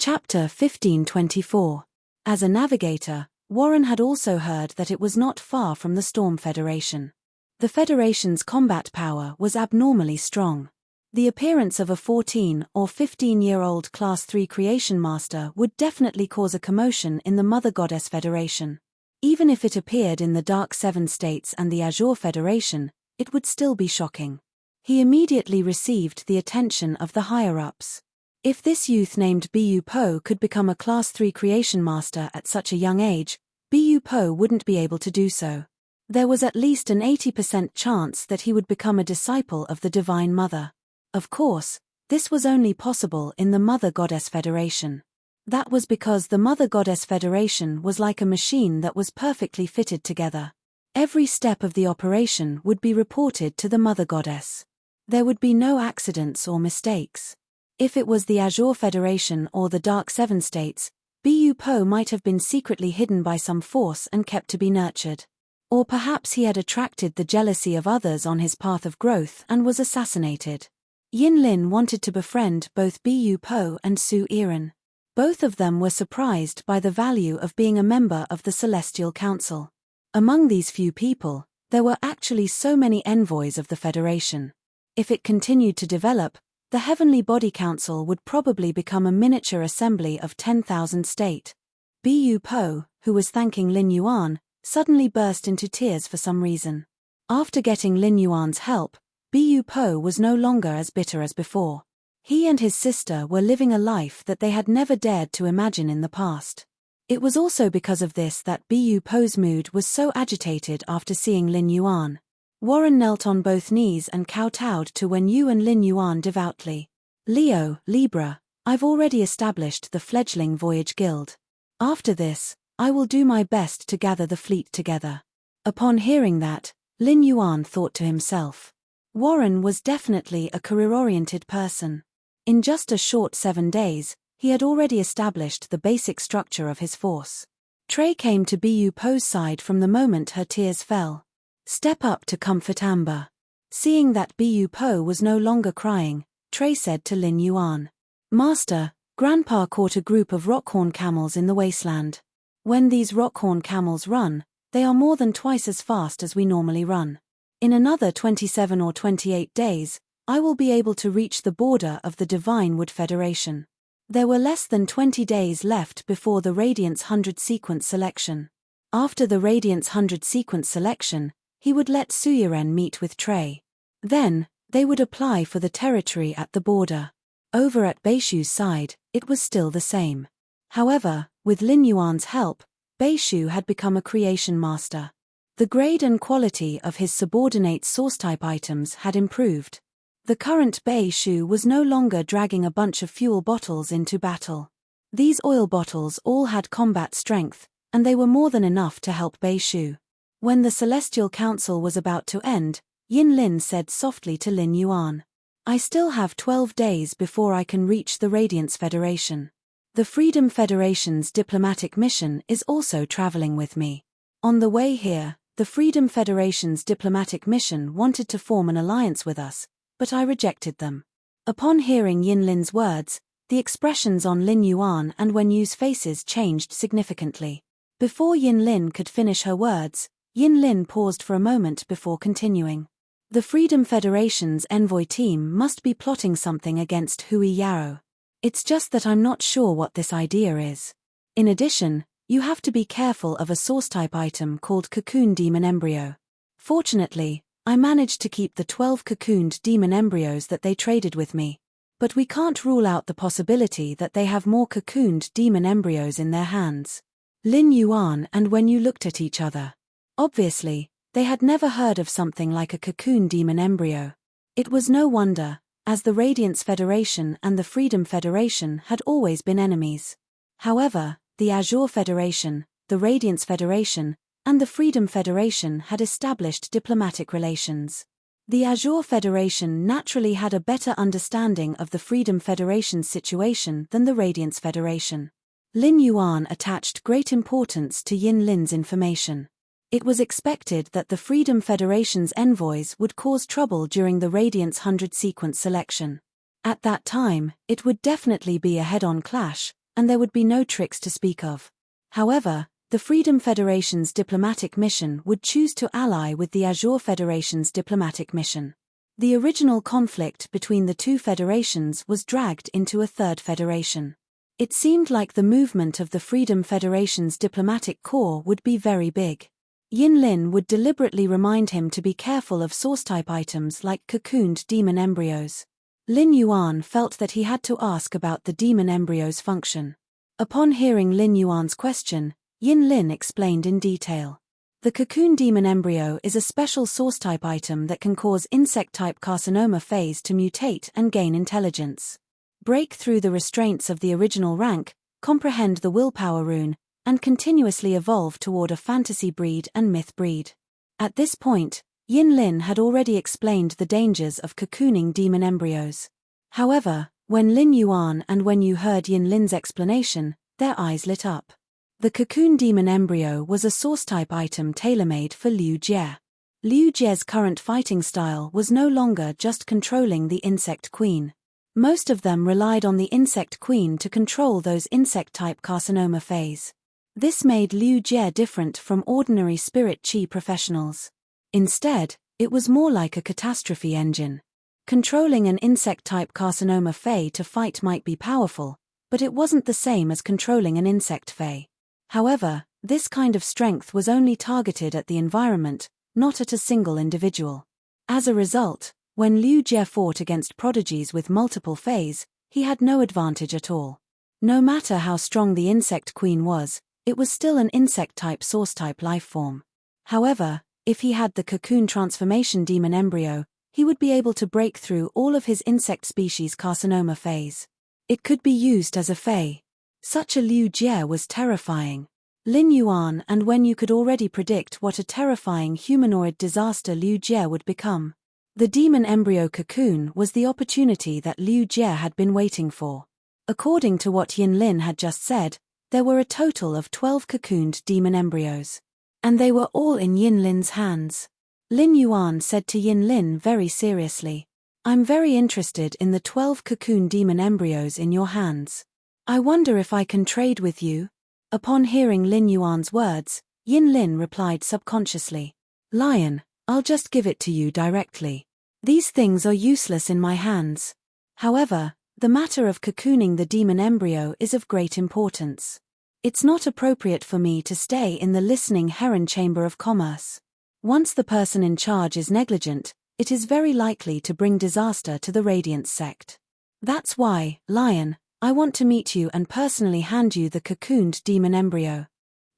Chapter 1524. As a navigator, Warren had also heard that it was not far from the Storm Federation. The Federation's combat power was abnormally strong. The appearance of a 14- or 15-year-old Class 3 Creation Master would definitely cause a commotion in the Mother Goddess Federation. Even if it appeared in the Dark Seven States and the Azure Federation, it would still be shocking. He immediately received the attention of the higher-ups. If this youth named Bu Po could become a Class 3 Creation Master at such a young age, Bu Po wouldn't be able to do so. There was at least an 80% chance that he would become a disciple of the Divine Mother. Of course, this was only possible in the Mother Goddess Federation. That was because the Mother Goddess Federation was like a machine that was perfectly fitted together. Every step of the operation would be reported to the Mother Goddess. There would be no accidents or mistakes. If it was the Azure Federation or the Dark Seven States, Bu Po might have been secretly hidden by some force and kept to be nurtured. Or perhaps he had attracted the jealousy of others on his path of growth and was assassinated. Yin Lin wanted to befriend both Bu Po and Su Iren. Both of them were surprised by the value of being a member of the Celestial Council. Among these few people, there were actually so many envoys of the Federation. If it continued to develop, the Heavenly Body Council would probably become a miniature assembly of 10,000 state. Bu Po, who was thanking Lin Yuan, suddenly burst into tears for some reason. After getting Lin Yuan's help, Bu Po was no longer as bitter as before. He and his sister were living a life that they had never dared to imagine in the past. It was also because of this that Bu Po's mood was so agitated after seeing Lin Yuan. Warren knelt on both knees and kowtowed to Wen Yu and Lin Yuan devoutly. Leo, Libra, I've already established the fledgling Voyage Guild. After this, I will do my best to gather the fleet together. Upon hearing that, Lin Yuan thought to himself. Warren was definitely a career-oriented person. In just a short 7 days, he had already established the basic structure of his force. Trey came to Bu Po's side from the moment her tears fell. Step up to comfort Amber. Seeing that Bu Po was no longer crying, Trey said to Lin Yuan. Master, Grandpa caught a group of rockhorn camels in the wasteland. When these rockhorn camels run, they are more than twice as fast as we normally run. In another 27 or 28 days, I will be able to reach the border of the Divine Wood Federation. There were less than 20 days left before the Radiance 100 sequence selection. After the Radiance 100 sequence selection, he would let Su Iren meet with Trey. Then, they would apply for the territory at the border. Over at Beishu's side, it was still the same. However, with Lin Yuan's help, Beishu had become a creation master. The grade and quality of his subordinate source-type items had improved. The current Beishu was no longer dragging a bunch of fuel bottles into battle. These oil bottles all had combat strength, and they were more than enough to help Beishu. When the Celestial Council was about to end, Yin Lin said softly to Lin Yuan. I still have 12 days before I can reach the Radiance Federation. The Freedom Federation's diplomatic mission is also traveling with me. On the way here, the Freedom Federation's diplomatic mission wanted to form an alliance with us, but I rejected them. Upon hearing Yin Lin's words, the expressions on Lin Yuan and Wen Yu's faces changed significantly. Before Yin Lin could finish her words, Yin Lin paused for a moment before continuing. The Freedom Federation's envoy team must be plotting something against Hui Yaro. It's just that I'm not sure what this idea is. In addition, you have to be careful of a source-type item called Cocoon Demon Embryo. Fortunately, I managed to keep the 12 cocooned demon embryos that they traded with me. But we can't rule out the possibility that they have more cocooned demon embryos in their hands. Lin Yuan and Wen Yu looked at each other. Obviously, they had never heard of something like a cocoon demon embryo. It was no wonder, as the Radiance Federation and the Freedom Federation had always been enemies. However, the Azure Federation, the Radiance Federation, and the Freedom Federation had established diplomatic relations. The Azure Federation naturally had a better understanding of the Freedom Federation's situation than the Radiance Federation. Lin Yuan attached great importance to Yin Lin's information. It was expected that the Freedom Federation's envoys would cause trouble during the Radiance 100 sequence selection. At that time, it would definitely be a head-on clash, and there would be no tricks to speak of. However, the Freedom Federation's diplomatic mission would choose to ally with the Azure Federation's diplomatic mission. The original conflict between the two federations was dragged into a third federation. It seemed like the movement of the Freedom Federation's diplomatic corps would be very big. Yin Lin would deliberately remind him to be careful of source-type items like cocooned demon embryos. Lin Yuan felt that he had to ask about the demon embryo's function. Upon hearing Lin Yuan's question, Yin Lin explained in detail. The cocoon demon embryo is a special source-type item that can cause insect-type carcinoma phase to mutate and gain intelligence. Break through the restraints of the original rank, comprehend the willpower rune, and continuously evolve toward a fantasy breed and myth breed. At this point, Yin Lin had already explained the dangers of cocooning demon embryos. However, when Lin Yuan and Wen Yu heard Yin Lin's explanation, their eyes lit up. The cocoon demon embryo was a source-type item tailor-made for Liu Jie. Liu Jie's current fighting style was no longer just controlling the insect queen. Most of them relied on the insect queen to control those insect-type carcinoma phase. This made Liu Jie different from ordinary spirit chi professionals. Instead, it was more like a catastrophe engine. Controlling an insect-type carcinoma fey to fight might be powerful, but it wasn't the same as controlling an insect fey. However, this kind of strength was only targeted at the environment, not at a single individual. As a result, when Liu Jie fought against prodigies with multiple feys, he had no advantage at all. No matter how strong the insect queen was, it was still an insect-type source-type lifeform. However, if he had the cocoon transformation demon embryo, he would be able to break through all of his insect species carcinoma phase. It could be used as a fey. Such a Liu Jie was terrifying. Lin Yuan and Wen Yu could already predict what a terrifying humanoid disaster Liu Jie would become. The demon embryo cocoon was the opportunity that Liu Jie had been waiting for. According to what Yin Lin had just said, there were a total of 12 cocooned demon embryos. And they were all in Yin Lin's hands. Lin Yuan said to Yin Lin very seriously, "I'm very interested in the 12 cocoon demon embryos in your hands. I wonder if I can trade with you?" Upon hearing Lin Yuan's words, Yin Lin replied subconsciously, "Lion, I'll just give it to you directly. These things are useless in my hands. However, the matter of cocooning the demon embryo is of great importance. It's not appropriate for me to stay in the listening heron chamber of commerce. Once the person in charge is negligent, it is very likely to bring disaster to the Radiance sect. That's why, Lion, I want to meet you and personally hand you the cocooned demon embryo."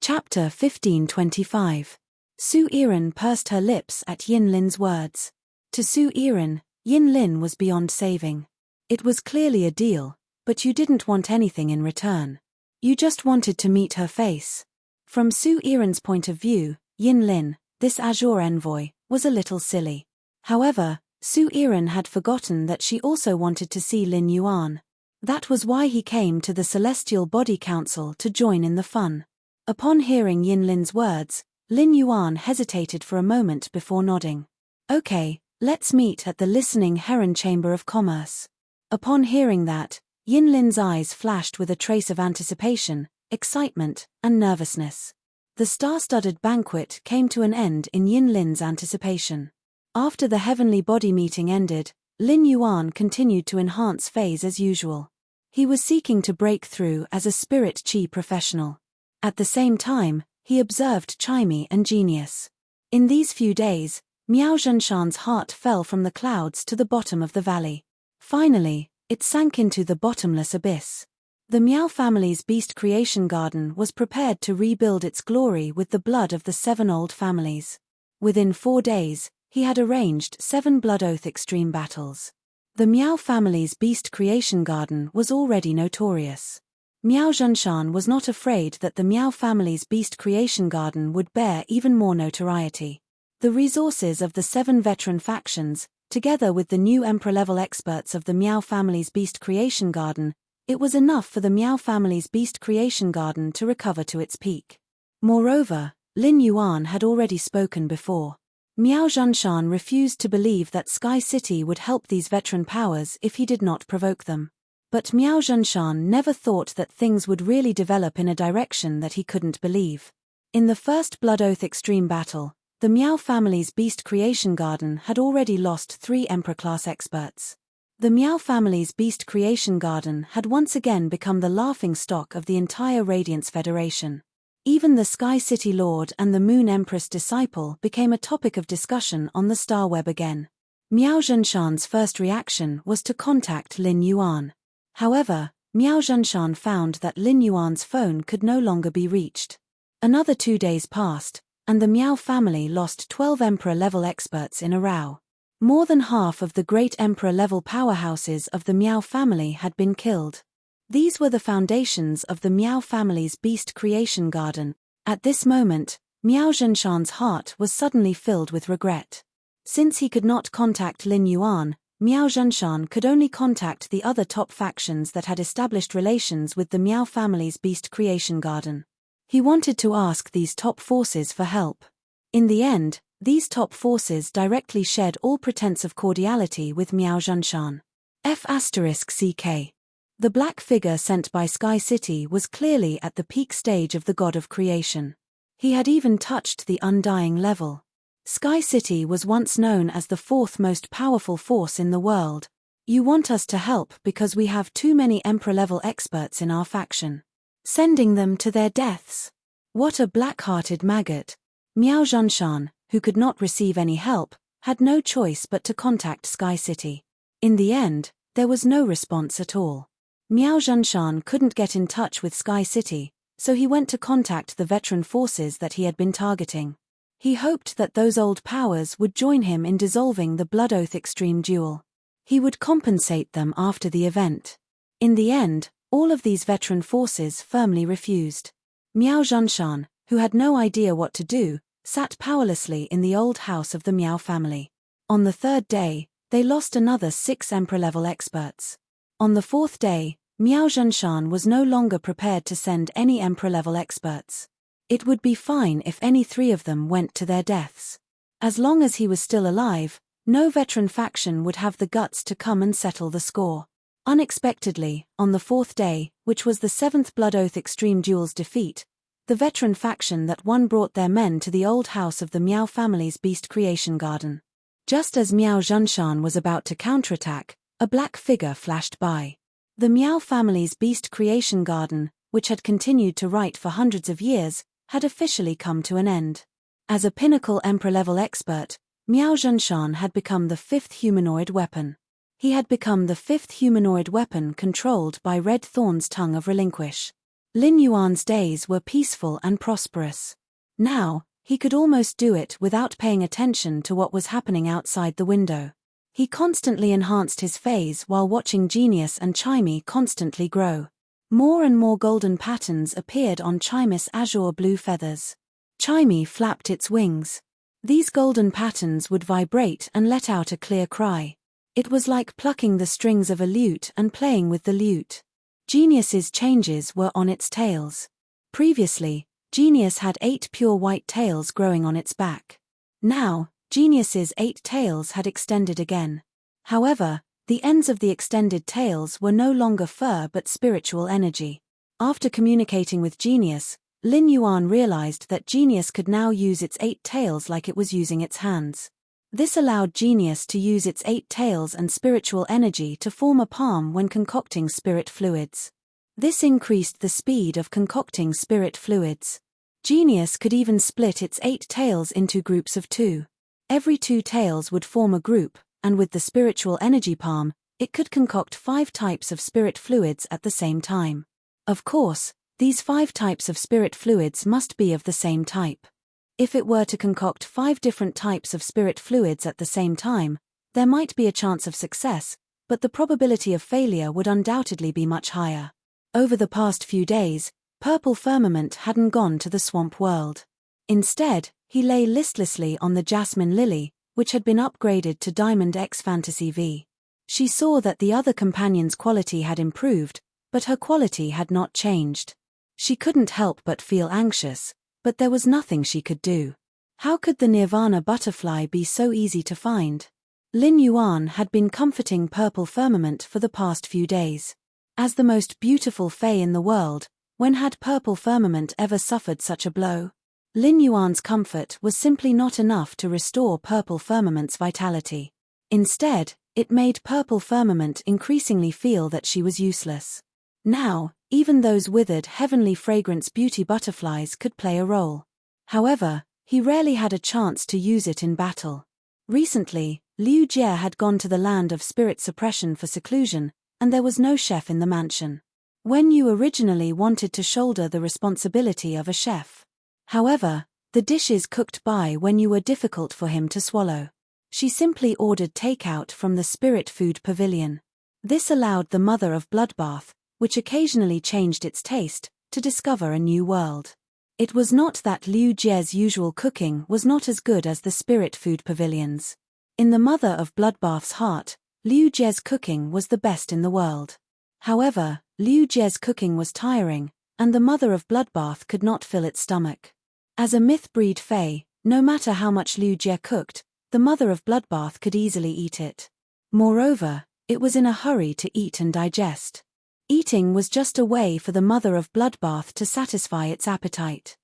Chapter 1525. Su Yiren pursed her lips at Yin Lin's words. To Su Yiren, Yin Lin was beyond saving. It was clearly a deal, but you didn't want anything in return. You just wanted to meet her face. From Su Yiren's point of view, Yin Lin, this Azure envoy, was a little silly. However, Su Yiren had forgotten that she also wanted to see Lin Yuan. That was why he came to the Celestial Body Council to join in the fun. Upon hearing Yin Lin's words, Lin Yuan hesitated for a moment before nodding. "Okay, let's meet at the Listening Heron Chamber of Commerce." Upon hearing that, Yin Lin's eyes flashed with a trace of anticipation, excitement, and nervousness. The star-studded banquet came to an end in Yin Lin's anticipation. After the heavenly body meeting ended, Lin Yuan continued to enhance phase as usual. He was seeking to break through as a spirit chi professional. At the same time, he observed Chimey and Genius. In these few days, Miao Zhenshan's heart fell from the clouds to the bottom of the valley. Finally, it sank into the bottomless abyss. The Miao family's beast creation garden was prepared to rebuild its glory with the blood of the 7 old families. Within 4 days, he had arranged 7 Blood Oath extreme battles. The Miao family's beast creation garden was already notorious. Miao Zhenshan was not afraid that the Miao family's beast creation garden would bear even more notoriety. The resources of the 7 veteran factions, together with the new emperor-level experts of the Miao family's beast creation garden, it was enough for the Miao family's beast creation garden to recover to its peak. Moreover, Lin Yuan had already spoken before. Miao Zhenshan refused to believe that Sky City would help these veteran powers if he did not provoke them. But Miao Zhenshan never thought that things would really develop in a direction that he couldn't believe. In the first Blood Oath Extreme battle, the Miao family's Beast Creation Garden had already lost 3 Emperor-class experts. The Miao family's Beast Creation Garden had once again become the laughingstock of the entire Radiance Federation. Even the Sky City Lord and the Moon Empress disciple became a topic of discussion on the Star Web again. Miao Zhenshan's first reaction was to contact Lin Yuan. However, Miao Zhenshan found that Lin Yuan's phone could no longer be reached. Another 2 days passed, and the Miao family lost 12 Emperor-level experts in a row. More than half of the great Emperor-level powerhouses of the Miao family had been killed. These were the foundations of the Miao family's Beast Creation Garden. At this moment, Miao Zhenshan's heart was suddenly filled with regret. Since he could not contact Lin Yuan, Miao Zhenshan could only contact the other top factions that had established relations with the Miao family's Beast Creation Garden. He wanted to ask these top forces for help. In the end, these top forces directly shed all pretense of cordiality with Miao Zhenshan. F***CK. The black figure sent by Sky City was clearly at the peak stage of the god of creation. He had even touched the undying level. Sky City was once known as the 4th most powerful force in the world. You want us to help because we have too many Emperor-level experts in our faction. Sending them to their deaths. What a black-hearted maggot. Miao Zhenshan, who could not receive any help, had no choice but to contact Sky City. In the end, there was no response at all. Miao Zhenshan couldn't get in touch with Sky City, so he went to contact the veteran forces that he had been targeting. He hoped that those old powers would join him in dissolving the Blood Oath Extreme duel. He would compensate them after the event. In the end, all of these veteran forces firmly refused. Miao Zhenshan, who had no idea what to do, sat powerlessly in the old house of the Miao family. On the 3rd day, they lost another 6 Emperor-level experts. On the 4th day, Miao Zhenshan was no longer prepared to send any Emperor-level experts. It would be fine if any 3 of them went to their deaths. As long as he was still alive, no veteran faction would have the guts to come and settle the score. Unexpectedly, on the 4th day, which was the 7th Blood Oath Extreme duel's defeat, the veteran faction that won brought their men to the old house of the Miao family's Beast Creation Garden. Just as Miao Zhenshan was about to counterattack, a black figure flashed by. The Miao family's Beast Creation Garden, which had continued to write for hundreds of years, had officially come to an end. As a pinnacle Emperor-level expert, Miao Zhenshan had become the 5th humanoid weapon. He had become the 5th humanoid weapon controlled by Red Thorn's Tongue of Relinquish. Lin Yuan's days were peaceful and prosperous. Now, he could almost do it without paying attention to what was happening outside the window. He constantly enhanced his phase while watching Genius and Chimey constantly grow. More and more golden patterns appeared on Chimey's azure blue feathers. Chimey flapped its wings. These golden patterns would vibrate and let out a clear cry. It was like plucking the strings of a lute and playing with the lute. Genius's changes were on its tails. Previously, Genius had 8 pure white tails growing on its back. Now, Genius's 8 tails had extended again. However, the ends of the extended tails were no longer fur but spiritual energy. After communicating with Genius, Lin Yuan realized that Genius could now use its 8 tails like it was using its hands. This allowed Genius to use its 8 tails and spiritual energy to form a palm when concocting spirit fluids. This increased the speed of concocting spirit fluids. Genius could even split its 8 tails into groups of 2. Every 2 tails would form a group, and with the spiritual energy palm, it could concoct 5 types of spirit fluids at the same time. Of course, these 5 types of spirit fluids must be of the same type. If it were to concoct 5 different types of spirit fluids at the same time, there might be a chance of success, but the probability of failure would undoubtedly be much higher. Over the past few days, Purple Firmament hadn't gone to the swamp world. Instead, he lay listlessly on the Jasmine Lily, which had been upgraded to Diamond X Fantasy V. She saw that the other companion's quality had improved, but her quality had not changed. She couldn't help but feel anxious, but there was nothing she could do. How could the Nirvana butterfly be so easy to find? Lin Yuan had been comforting Purple Firmament for the past few days. As the most beautiful fae in the world, when had purple firmament ever suffered such a blow? Lin Yuan's comfort was simply not enough to restore purple firmament's vitality. Instead, it made purple firmament increasingly feel that she was useless. Now, even those withered heavenly fragrance beauty butterflies could play a role. However, he rarely had a chance to use it in battle. Recently, Liu Jie had gone to the land of spirit suppression for seclusion, and there was no chef in the mansion. Wen Yu originally wanted to shoulder the responsibility of a chef. However, the dishes cooked by Wen Yu were difficult for him to swallow. She simply ordered takeout from the spirit food pavilion. This allowed the mother of bloodbath, which occasionally changed its taste, to discover a new world. It was not that Liu Jie's usual cooking was not as good as the spirit food pavilions. In the mother of bloodbath's heart, Liu Jie's cooking was the best in the world. However, Liu Jie's cooking was tiring, and the mother of bloodbath could not fill its stomach. As a myth-breed fae, no matter how much Liu Jie cooked, the mother of bloodbath could easily eat it. Moreover, it was in a hurry to eat and digest. Eating was just a way for the mother of bloodbath to satisfy its appetite.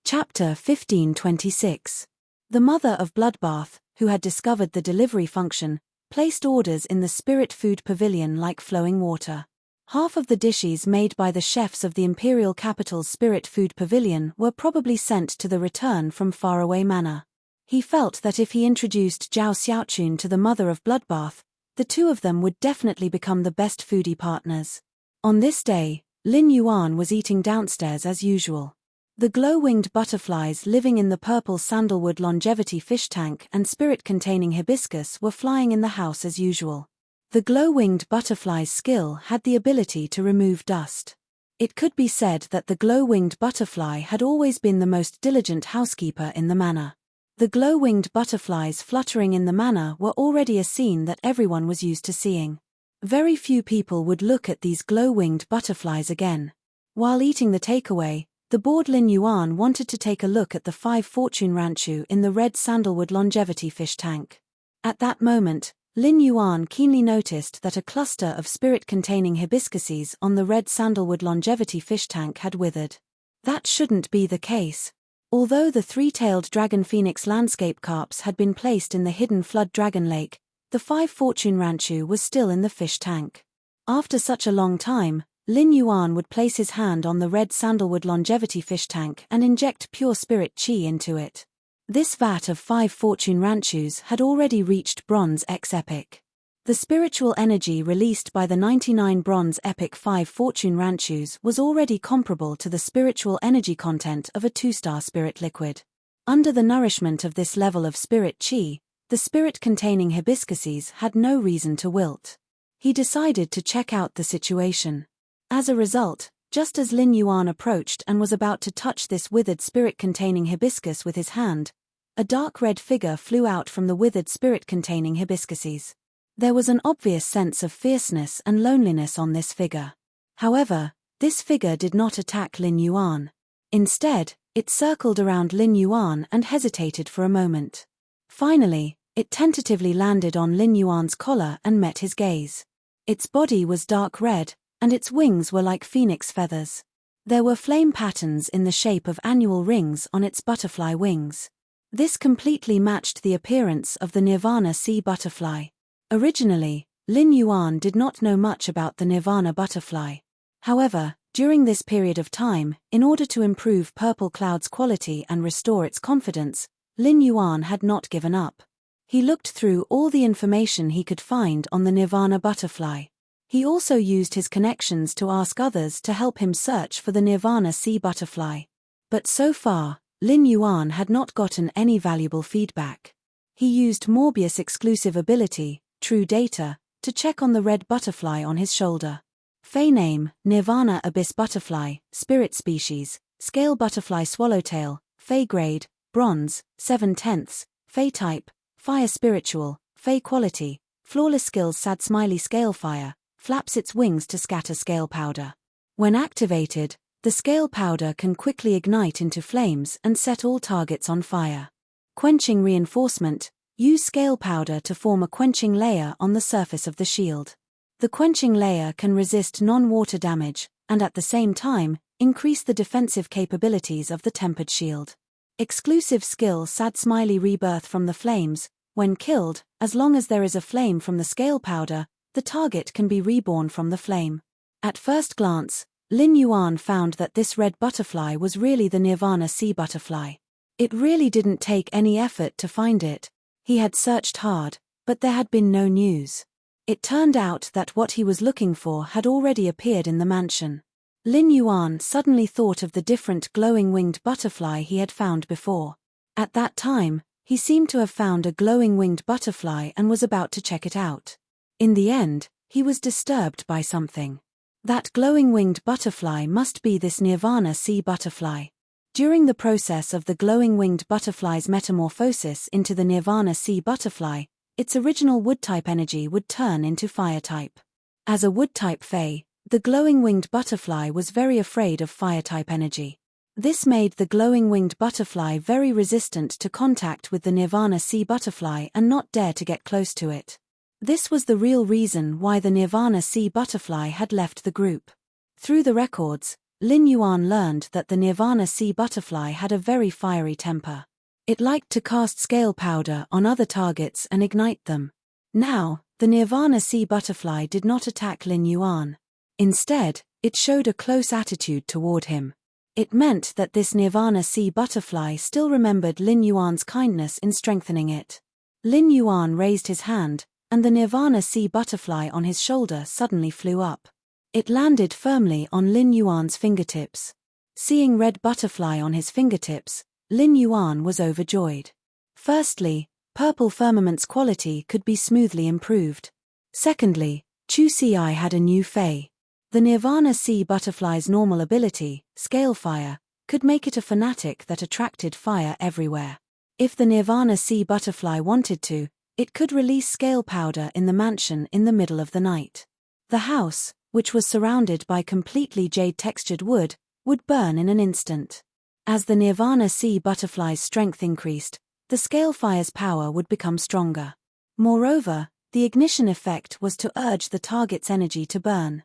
Chapter 1526. The mother of bloodbath, who had discovered the delivery function, placed orders in the spirit food pavilion like flowing water. Half of the dishes made by the chefs of the imperial capital's spirit food pavilion were probably sent to the return from faraway manor. He felt that if he introduced Zhao Xiaochun to the mother of bloodbath, the two of them would definitely become the best foodie partners. On this day, Lin Yuan was eating downstairs as usual. The glow-winged butterflies living in the purple sandalwood longevity fish tank and spirit-containing hibiscus were flying in the house as usual. The glow-winged butterfly's skill had the ability to remove dust. It could be said that the glow-winged butterfly had always been the most diligent housekeeper in the manor. The glow-winged butterflies fluttering in the manor were already a scene that everyone was used to seeing. Very few people would look at these glow-winged butterflies again. While eating the takeaway, the bored Lin Yuan wanted to take a look at the 5 fortune ranchu in the red sandalwood longevity fish tank. At that moment, Lin Yuan keenly noticed that a cluster of spirit-containing hibiscuses on the red sandalwood longevity fish tank had withered. That shouldn't be the case. Although the 3-tailed dragon phoenix landscape carps had been placed in the hidden flood dragon lake, the 5 fortune ranchu was still in the fish tank. After such a long time, Lin Yuan would place his hand on the red sandalwood longevity fish tank and inject pure spirit qi into it. This vat of 5 fortune ranchus had already reached bronze X epic. The spiritual energy released by the 99 bronze epic 5 fortune ranchus was already comparable to the spiritual energy content of a 2-star spirit liquid. Under the nourishment of this level of spirit qi, the spirit-containing hibiscuses had no reason to wilt. He decided to check out the situation. As a result, just as Lin Yuan approached and was about to touch this withered spirit-containing hibiscus with his hand, a dark red figure flew out from the withered spirit-containing hibiscuses. There was an obvious sense of fierceness and loneliness on this figure. However, this figure did not attack Lin Yuan. Instead, it circled around Lin Yuan and hesitated for a moment. Finally, it tentatively landed on Lin Yuan's collar and met his gaze. Its body was dark red, and its wings were like phoenix feathers. There were flame patterns in the shape of annual rings on its butterfly wings. This completely matched the appearance of the Nirvana sea butterfly. Originally, Lin Yuan did not know much about the Nirvana butterfly. However, during this period of time, in order to improve Purple Cloud's quality and restore its confidence, Lin Yuan had not given up. He looked through all the information he could find on the Nirvana butterfly. He also used his connections to ask others to help him search for the Nirvana sea butterfly. But so far, Lin Yuan had not gotten any valuable feedback. He used Morbius' exclusive ability, True Data, to check on the red butterfly on his shoulder. Fae name, Nirvana abyss butterfly, spirit species, scale butterfly swallowtail, Fae grade, bronze, 7/10, Fae type, fire spiritual, Fae quality, flawless skills sad smiley scale fire, flaps its wings to scatter scale powder. When activated, the scale powder can quickly ignite into flames and set all targets on fire. Quenching reinforcement, use scale powder to form a quenching layer on the surface of the shield. The quenching layer can resist non-water damage, and at the same time, increase the defensive capabilities of the tempered shield. Exclusive skill Sad Smiley Rebirth from the flames. When killed, as long as there is a flame from the scale powder, the target can be reborn from the flame. At first glance, Lin Yuan found that this red butterfly was really the Nirvana sea butterfly. It really didn't take any effort to find it. He had searched hard, but there had been no news. It turned out that what he was looking for had already appeared in the mansion. Lin Yuan suddenly thought of the different glowing winged butterfly he had found before. At that time, he seemed to have found a glowing winged butterfly and was about to check it out. In the end, he was disturbed by something. That glowing winged butterfly must be this Nirvana sea butterfly. During the process of the glowing winged butterfly's metamorphosis into the Nirvana sea butterfly, its original wood-type energy would turn into fire-type. As a wood-type fae, the glowing winged butterfly was very afraid of fire-type energy. This made the glowing winged butterfly very resistant to contact with the Nirvana sea butterfly and not dare to get close to it. This was the real reason why the Nirvana sea butterfly had left the group. Through the records, Lin Yuan learned that the Nirvana sea butterfly had a very fiery temper. It liked to cast scale powder on other targets and ignite them. Now, the Nirvana sea butterfly did not attack Lin Yuan. Instead, it showed a close attitude toward him. It meant that this Nirvana sea butterfly still remembered Lin Yuan's kindness in strengthening it. Lin Yuan raised his hand, and the Nirvana sea butterfly on his shoulder suddenly flew up. It landed firmly on Lin Yuan's fingertips. Seeing red butterfly on his fingertips, Lin Yuan was overjoyed. Firstly, purple firmament's quality could be smoothly improved. Secondly, Chu Ci had a new fae. The Nirvana sea butterfly's normal ability, scale fire, could make it a fanatic that attracted fire everywhere. If the Nirvana sea butterfly wanted to, it could release scale powder in the mansion in the middle of the night. The house, which was surrounded by completely jade-textured wood, would burn in an instant. As the Nirvana sea butterfly's strength increased, the scale fire's power would become stronger. Moreover, the ignition effect was to urge the target's energy to burn.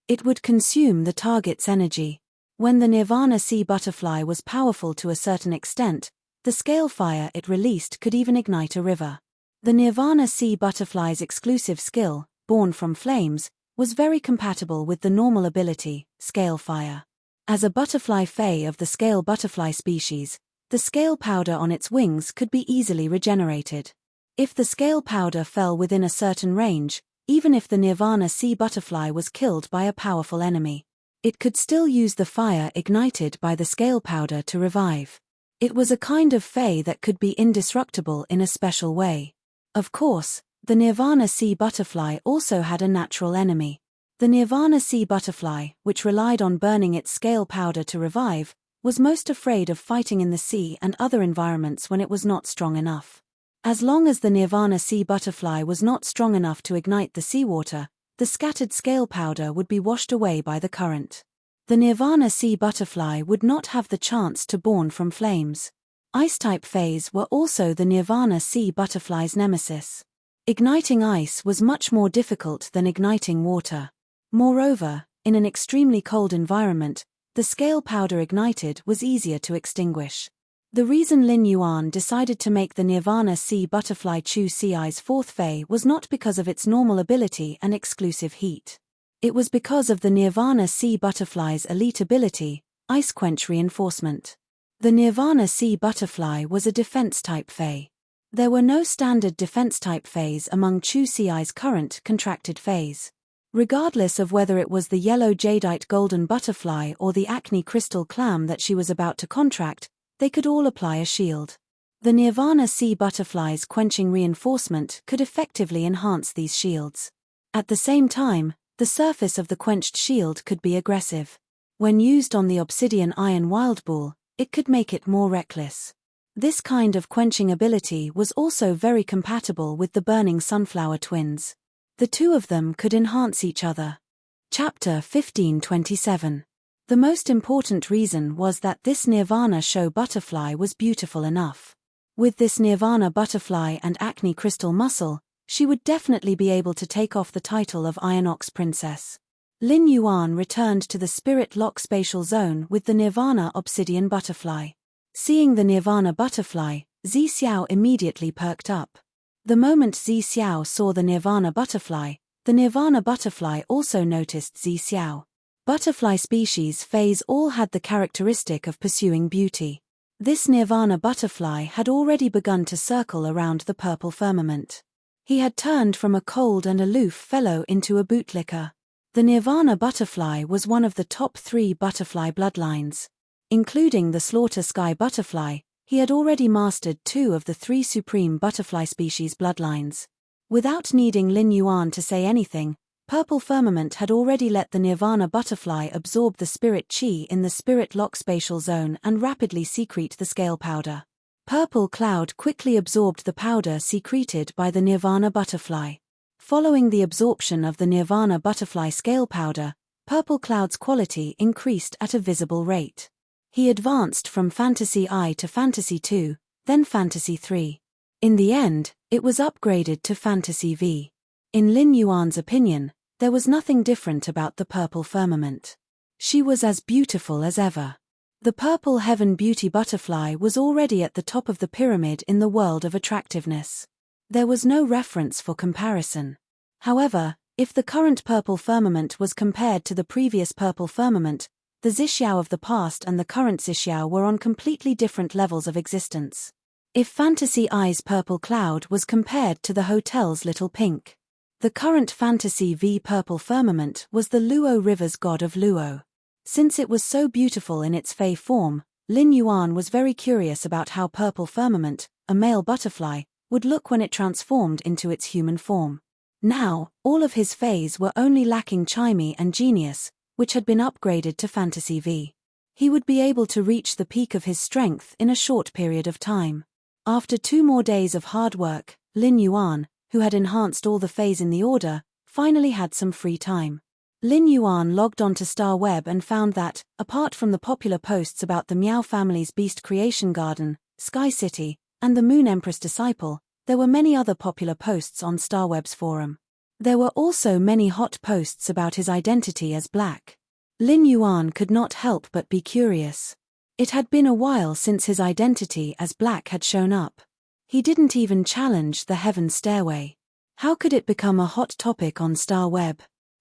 It would consume the target's energy. When the Nirvana sea butterfly was powerful to a certain extent, the scale fire it released could even ignite a river. The Nirvana sea butterfly's exclusive skill, born from flames, was very compatible with the normal ability, scale fire. As a butterfly fae of the scale butterfly species, the scale powder on its wings could be easily regenerated. If the scale powder fell within a certain range, even if the Nirvana sea butterfly was killed by a powerful enemy, it could still use the fire ignited by the scale powder to revive. It was a kind of fae that could be indestructible in a special way. Of course, the Nirvana sea butterfly also had a natural enemy. The Nirvana sea butterfly, which relied on burning its scale powder to revive, was most afraid of fighting in the sea and other environments when it was not strong enough. As long as the Nirvana sea butterfly was not strong enough to ignite the seawater, the scattered scale powder would be washed away by the current. The Nirvana sea butterfly would not have the chance to born from flames. Ice-type faes were also the Nirvana sea butterfly's nemesis. Igniting ice was much more difficult than igniting water. Moreover, in an extremely cold environment, the scale powder ignited was easier to extinguish. The reason Lin Yuan decided to make the Nirvana sea butterfly Chu Ci's fourth fae was not because of its normal ability and exclusive heat. It was because of the Nirvana sea butterfly's elite ability, ice quench reinforcement. The Nirvana sea butterfly was a defense-type fae. There were no standard defense-type faes among Chu Ci's current contracted faes. Regardless of whether it was the yellow jadeite golden butterfly or the acne crystal clam that she was about to contract, they could all apply a shield. The Nirvana sea butterfly's quenching reinforcement could effectively enhance these shields. At the same time, the surface of the quenched shield could be aggressive. When used on the obsidian iron wildbull, it could make it more reckless. This kind of quenching ability was also very compatible with the burning sunflower twins. The two of them could enhance each other. Chapter 1527. The most important reason was that this Nirvana show butterfly was beautiful enough. With this Nirvana butterfly and acne crystal muscle, She would definitely be able to take off the title of Iron Ox Princess. Lin Yuan returned to the Spirit Lock spatial zone with the Nirvana Obsidian Butterfly. Seeing the Nirvana Butterfly, Zi Xiao immediately perked up. The moment Zi Xiao saw the Nirvana Butterfly also noticed Zi Xiao. Butterfly species phase all had the characteristic of pursuing beauty. This Nirvana Butterfly had already begun to circle around the purple firmament. He had turned from a cold and aloof fellow into a bootlicker. The Nirvana Butterfly was one of the top 3 butterfly bloodlines. Including the Slaughter Sky Butterfly, he had already mastered 2 of the 3 supreme butterfly species bloodlines. Without needing Lin Yuan to say anything, Purple Firmament had already let the Nirvana Butterfly absorb the spirit chi in the Spirit Lock spatial zone and rapidly secrete the scale powder. Purple Cloud quickly absorbed the powder secreted by the Nirvana Butterfly. Following the absorption of the Nirvana Butterfly scale powder, Purple Cloud's quality increased at a visible rate. He advanced from Fantasy I to Fantasy II, then Fantasy III. In the end, it was upgraded to Fantasy V. In Lin Yuan's opinion, there was nothing different about the Purple Firmament. She was as beautiful as ever. The Purple Heaven Beauty Butterfly was already at the top of the pyramid in the world of attractiveness. There was no reference for comparison. However, if the current Purple Firmament was compared to the previous Purple Firmament, the Zixiao of the past and the current Zixiao were on completely different levels of existence. If Fantasy I's Purple Cloud was compared to the hotel's Little Pink, the current Fantasy V Purple Firmament was the Luo River's god of Luo. Since it was so beautiful in its fey form, Lin Yuan was very curious about how Purple Firmament, a male butterfly, would look when it transformed into its human form. Now, all of his fays were only lacking Chimey and Genius, which had been upgraded to Fantasy V. He would be able to reach the peak of his strength in a short period of time. After 2 more days of hard work, Lin Yuan, who had enhanced all the fays in the order, finally had some free time. Lin Yuan logged onto StarWeb and found that, apart from the popular posts about the Miao family's Beast Creation Garden, Sky City, and the Moon Empress Disciple, there were many other popular posts on StarWeb's forum. There were also many hot posts about his identity as Black. Lin Yuan could not help but be curious. It had been a while since his identity as Black had shown up. He didn't even challenge the Heaven Stairway. How could it become a hot topic on StarWeb?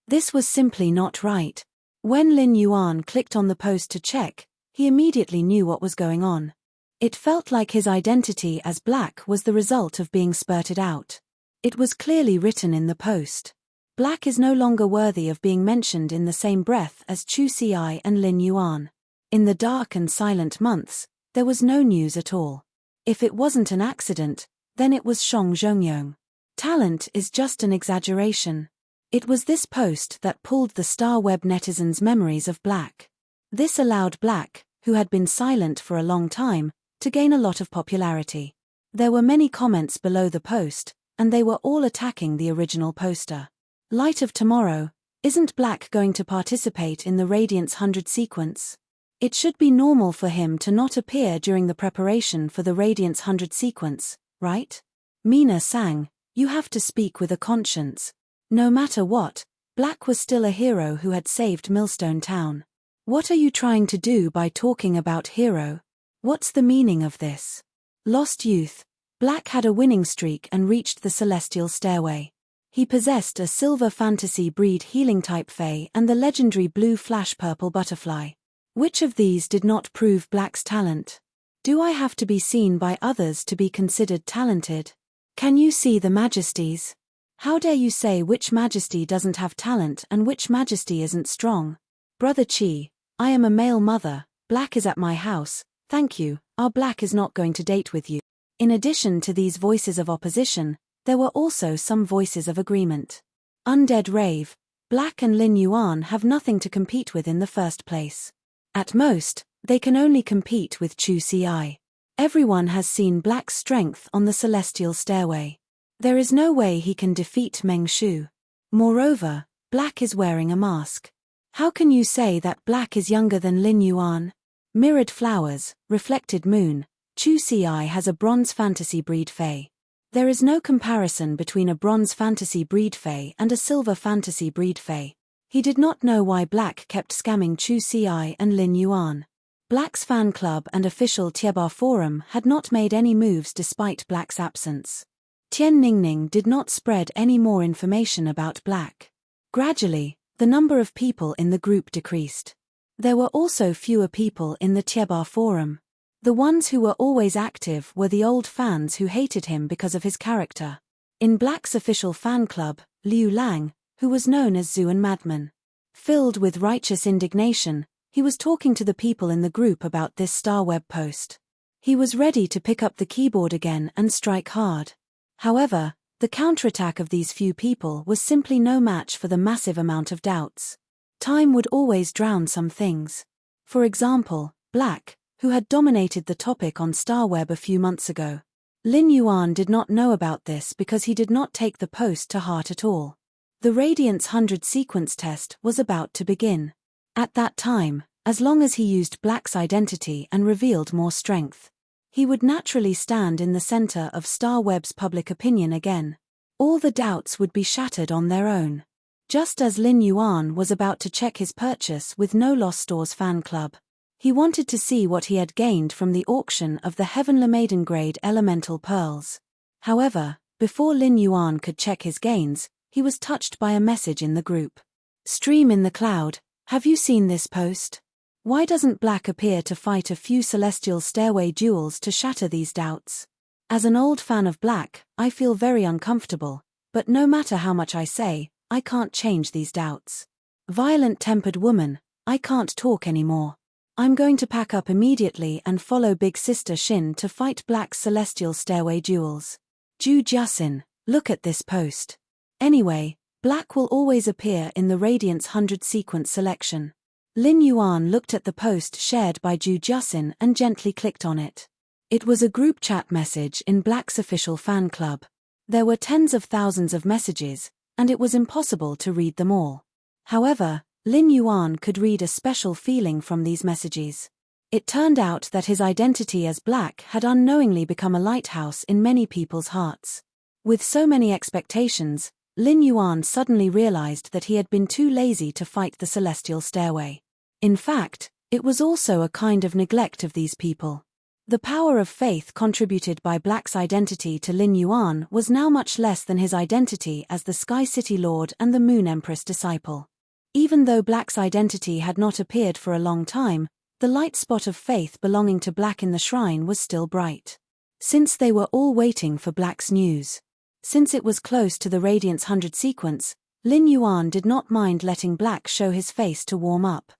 This was simply not right. When Lin Yuan clicked on the post to check, he immediately knew what was going on. It felt like his identity as Black was the result of being spurted out. It was clearly written in the post. Black is no longer worthy of being mentioned in the same breath as Chu Xi and Lin Yuan. In the dark and silent months, there was no news at all. If it wasn't an accident, then it was Shong Zhongyong. Talent is just an exaggeration. It was this post that pulled the StarWeb netizens' memories of Black. This allowed Black, who had been silent for a long time, to gain a lot of popularity. There were many comments below the post, and they were all attacking the original poster. Light of Tomorrow, isn't Black going to participate in the Radiance 100 sequence? It should be normal for him to not appear during the preparation for the Radiance 100 sequence, right? Mina sang, you have to speak with a conscience. No matter what, Black was still a hero who had saved Millstone Town. What are you trying to do by talking about hero? What's the meaning of this? Lost Youth, Black had a winning streak and reached the Celestial Stairway. He possessed a Silver Fantasy breed healing type Fae and the legendary Blue Flash Purple Butterfly. Which of these did not prove Black's talent? Do I have to be seen by others to be considered talented? Can you see the majesties? How dare you say which majesty doesn't have talent and which majesty isn't strong? Brother Chi, I am a male mother, Black is at my house, thank you, our Black is not going to date with you. In addition to these voices of opposition, there were also some voices of agreement. Undead Rave, Black and Lin Yuan have nothing to compete with in the first place. At most, they can only compete with Chu Xi. Everyone has seen Black's strength on the Celestial Stairway. There is no way he can defeat Meng Shu. Moreover, Black is wearing a mask. How can you say that Black is younger than Lin Yuan? Mirrored Flowers, Reflected Moon, Chu Xi has a Bronze Fantasy breed Fae. There is no comparison between a bronze fantasy breed fae and a silver fantasy breed fae. He did not know why Black kept scamming Chu Ci and Lin Yuan. Black's fan club and official Tiebar forum had not made any moves despite Black's absence. Tian Ningning did not spread any more information about Black. Gradually, the number of people in the group decreased. There were also fewer people in the Tiebar forum. The ones who were always active were the old fans who hated him because of his character. In Black's official fan club, Liu Lang, who was known as Zuan Madman. Filled with righteous indignation, he was talking to the people in the group about this Starweb post. He was ready to pick up the keyboard again and strike hard. However, the counterattack of these few people was simply no match for the massive amount of doubts. Time would always drown some things. For example, Black, who had dominated the topic on Starweb a few months ago. Lin Yuan did not know about this because he did not take the post to heart at all. The Radiance 100 sequence test was about to begin. At that time, as long as he used Black's identity and revealed more strength, he would naturally stand in the center of Starweb's public opinion again. All the doubts would be shattered on their own. Just as Lin Yuan was about to check his purchase with No Loss Stores fan club. He wanted to see what he had gained from the auction of the Heavenly Maiden grade elemental pearls. However, before Lin Yuan could check his gains, he was touched by a message in the group. Stream in the cloud, have you seen this post? Why doesn't Black appear to fight a few celestial stairway duels to shatter these doubts? As an old fan of Black, I feel very uncomfortable, but no matter how much I say, I can't change these doubts. Violent-tempered woman, I can't talk anymore. I'm going to pack up immediately and follow Big Sister Shin to fight Black's celestial stairway duels. Ju Jiaxin, look at this post. Anyway, Black will always appear in the Radiance 100 sequence selection. Lin Yuan looked at the post shared by Ju Jiaxin and gently clicked on it. It was a group chat message in Black's official fan club. There were tens of thousands of messages, and it was impossible to read them all. However, Lin Yuan could read a special feeling from these messages. It turned out that his identity as Black had unknowingly become a lighthouse in many people's hearts. With so many expectations, Lin Yuan suddenly realized that he had been too lazy to fight the celestial stairway. In fact, it was also a kind of neglect of these people. The power of faith contributed by Black's identity to Lin Yuan was now much less than his identity as the Sky City Lord and the Moon Empress disciple. Even though Black's identity had not appeared for a long time, the light spot of faith belonging to Black in the shrine was still bright. Since they were all waiting for Black's news. Since it was close to the Radiance 100 sequence, Lin Yuan did not mind letting Black show his face to warm up.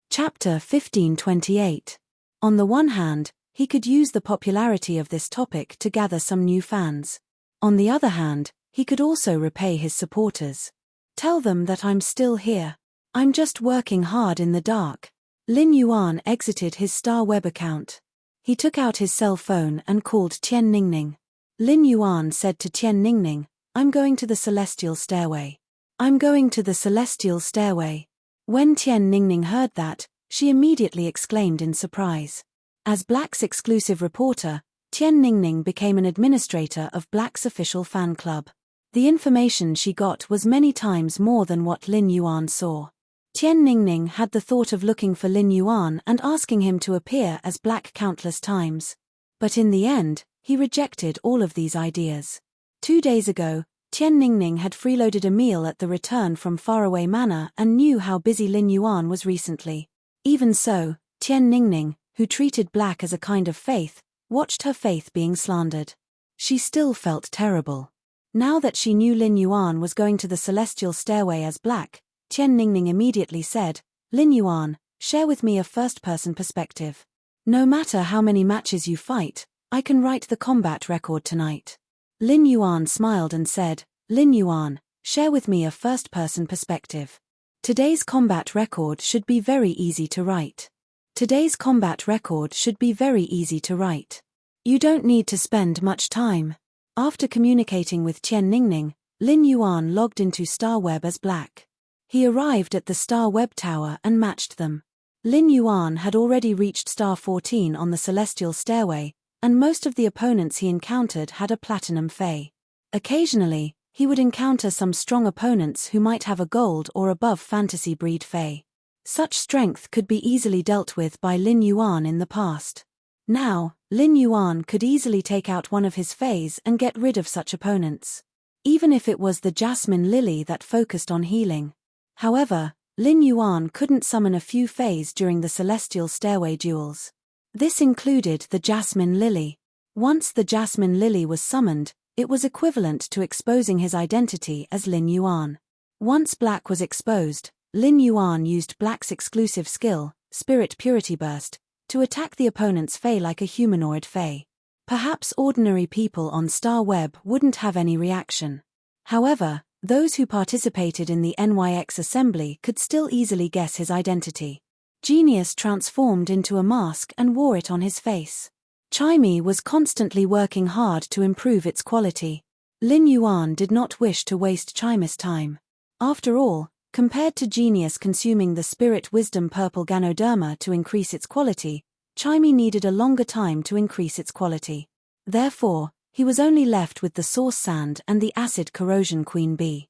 Chapter 1528. On the one hand, he could use the popularity of this topic to gather some new fans. On the other hand, he could also repay his supporters. Tell them that I'm still here. I'm just working hard in the dark. Lin Yuan exited his Starweb account. He took out his cell phone and called Tian Ningning. Lin Yuan said to Tian Ningning, I'm going to the Celestial Stairway. I'm going to the Celestial Stairway. When Tian Ningning heard that, she immediately exclaimed in surprise. As Black's exclusive reporter, Tian Ningning became an administrator of Black's official fan club. The information she got was many times more than what Lin Yuan saw. Tian Ningning had the thought of looking for Lin Yuan and asking him to appear as Black countless times. But in the end, he rejected all of these ideas. 2 days ago, Tian Ningning had freeloaded a meal at the return from Faraway Manor and knew how busy Lin Yuan was recently. Even so, Tian Ningning, who treated Black as a kind of faith, watched her faith being slandered. She still felt terrible. Now that she knew Lin Yuan was going to the Celestial Stairway as Black, Tian Ningning immediately said, Lin Yuan, share with me a first-person perspective. No matter how many matches you fight, I can write the combat record tonight. Lin Yuan smiled and said, Lin Yuan, share with me a first-person perspective. Today's combat record should be very easy to write. Today's combat record should be very easy to write. You don't need to spend much time. After communicating with Tian Ningning, Lin Yuan logged into Starweb as Black. He arrived at the Starweb Tower and matched them. Lin Yuan had already reached Star 14 on the Celestial Stairway, and most of the opponents he encountered had a platinum Fae. Occasionally, he would encounter some strong opponents who might have a gold or above fantasy breed Fae. Such strength could be easily dealt with by Lin Yuan in the past. Now, Lin Yuan could easily take out one of his Faes and get rid of such opponents. Even if it was the Jasmine Lily that focused on healing. However, Lin Yuan couldn't summon a few Faes during the Celestial Stairway duels. This included the Jasmine Lily. Once the Jasmine Lily was summoned, it was equivalent to exposing his identity as Lin Yuan. Once Black was exposed, Lin Yuan used Black's exclusive skill, Spirit Purity Burst, to attack the opponent's Fae like a humanoid Fae. Perhaps ordinary people on Star Web wouldn't have any reaction. However, those who participated in the NYX assembly could still easily guess his identity. Genius transformed into a mask and wore it on his face. Chimey was constantly working hard to improve its quality. Lin Yuan did not wish to waste Chimey's time. After all, compared to Genius consuming the Spirit Wisdom Purple Ganoderma to increase its quality, Chimey needed a longer time to increase its quality. Therefore, he was only left with the Source Sand and the Acid Corrosion Queen Bee.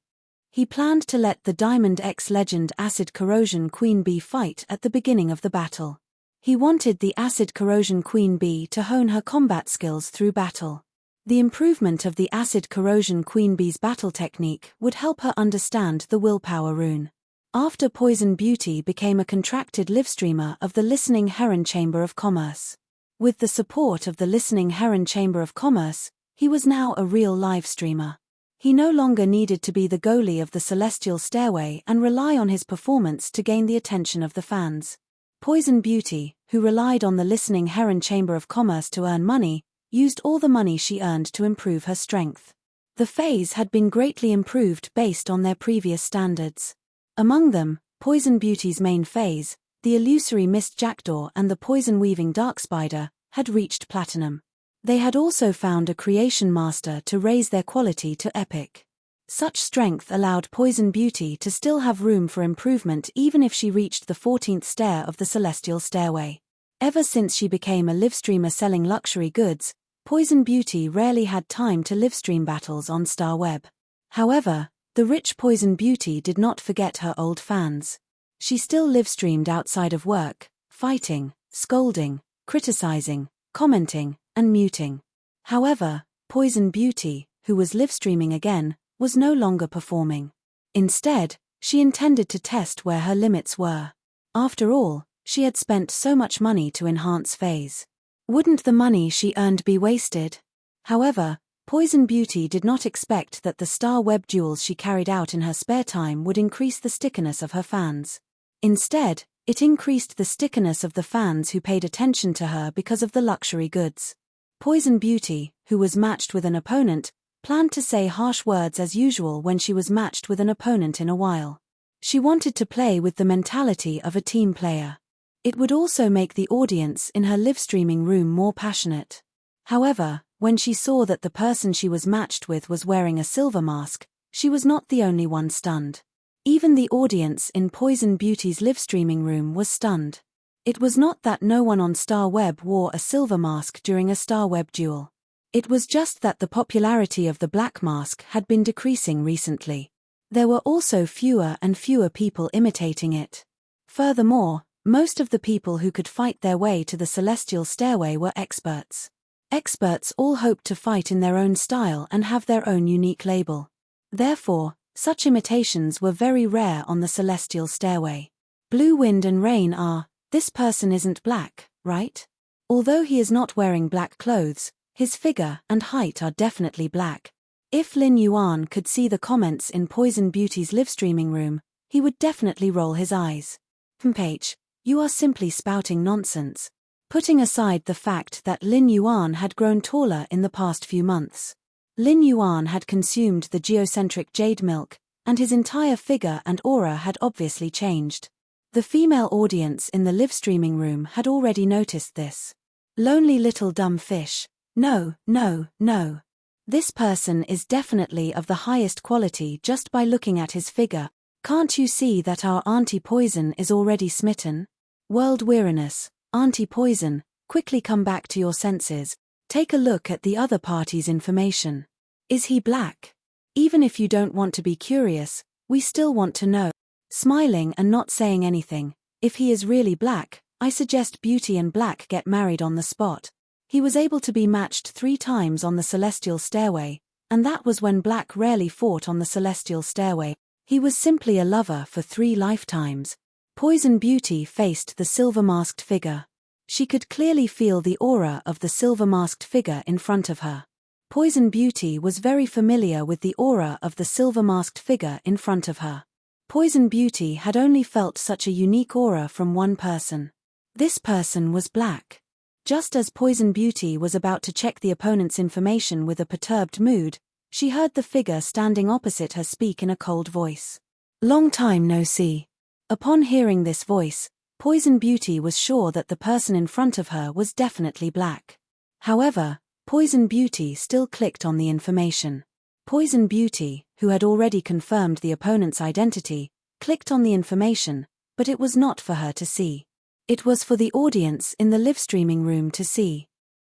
He planned to let the Diamond X Legend Acid Corrosion Queen Bee fight at the beginning of the battle. He wanted the Acid Corrosion Queen Bee to hone her combat skills through battle. The improvement of the Acid Corrosion Queen Bee's battle technique would help her understand the Willpower Rune. After Poison Beauty became a contracted livestreamer of the Listening Heron Chamber of Commerce. With the support of the Listening Heron Chamber of Commerce, he was now a real live streamer. He no longer needed to be the goalie of the Celestial Stairway and rely on his performance to gain the attention of the fans. Poison Beauty, who relied on the Listening Heron Chamber of Commerce to earn money, used all the money she earned to improve her strength. The Faes had been greatly improved based on their previous standards. Among them, Poison Beauty's main Faes, the illusory Mist Jackdaw and the poison-weaving Dark Spider, had reached platinum. They had also found a creation master to raise their quality to epic. Such strength allowed Poison Beauty to still have room for improvement even if she reached the 14th stair of the Celestial Stairway. Ever since she became a livestreamer selling luxury goods, Poison Beauty rarely had time to livestream battles on Star Web. However, the rich Poison Beauty did not forget her old fans. She still livestreamed outside of work, fighting, scolding, criticizing, commenting, and muting. However, Poison Beauty, who was livestreaming again, was no longer performing. Instead, she intended to test where her limits were. After all, she had spent so much money to enhance Faes. Wouldn't the money she earned be wasted? However, Poison Beauty did not expect that the Star Web duels she carried out in her spare time would increase the stickiness of her fans. Instead, it increased the stickiness of the fans who paid attention to her because of the luxury goods. Poison Beauty, who was matched with an opponent, planned to say harsh words as usual when she was matched with an opponent in a while. She wanted to play with the mentality of a team player. It would also make the audience in her live-streaming room more passionate. However, when she saw that the person she was matched with was wearing a silver mask, she was not the only one stunned. Even the audience in Poison Beauty's live-streaming room was stunned. It was not that no one on Star Web wore a silver mask during a Star Web duel. It was just that the popularity of the black mask had been decreasing recently. There were also fewer and fewer people imitating it. Furthermore, most of the people who could fight their way to the Celestial Stairway were experts. Experts all hoped to fight in their own style and have their own unique label. Therefore, such imitations were very rare on the Celestial Stairway. Blue Wind and Rain are, "This person isn't black, right?" Although he is not wearing black clothes, his figure and height are definitely black. If Lin Yuan could see the comments in Poison Beauty's livestreaming room, he would definitely roll his eyes. "H, you are simply spouting nonsense." Putting aside the fact that Lin Yuan had grown taller in the past few months. Lin Yuan had consumed the geocentric jade milk, and his entire figure and aura had obviously changed. The female audience in the live-streaming room had already noticed this. Lonely little dumb fish. No, no, no. This person is definitely of the highest quality just by looking at his figure. Can't you see that our Auntie Poison is already smitten? World weariness. Auntie Poison, quickly come back to your senses. Take a look at the other party's information. Is he black? Even if you don't want to be curious, we still want to know. Smiling and not saying anything, if he is really black, I suggest Beauty and Black get married on the spot. He was able to be matched 3 times on the celestial stairway, and that was when Black rarely fought on the celestial stairway. He was simply a lover for 3 lifetimes. Poison Beauty faced the silver-masked figure. She could clearly feel the aura of the silver-masked figure in front of her. Poison Beauty was very familiar with the aura of the silver-masked figure in front of her. Poison Beauty had only felt such a unique aura from one person. This person was Black. Just as Poison Beauty was about to check the opponent's information with a perturbed mood, she heard the figure standing opposite her speak in a cold voice. "Long time no see." Upon hearing this voice, Poison Beauty was sure that the person in front of her was definitely Black. However, Poison Beauty still clicked on the information. Poison Beauty, who had already confirmed the opponent's identity, clicked on the information, but it was not for her to see. It was for the audience in the live streaming room to see.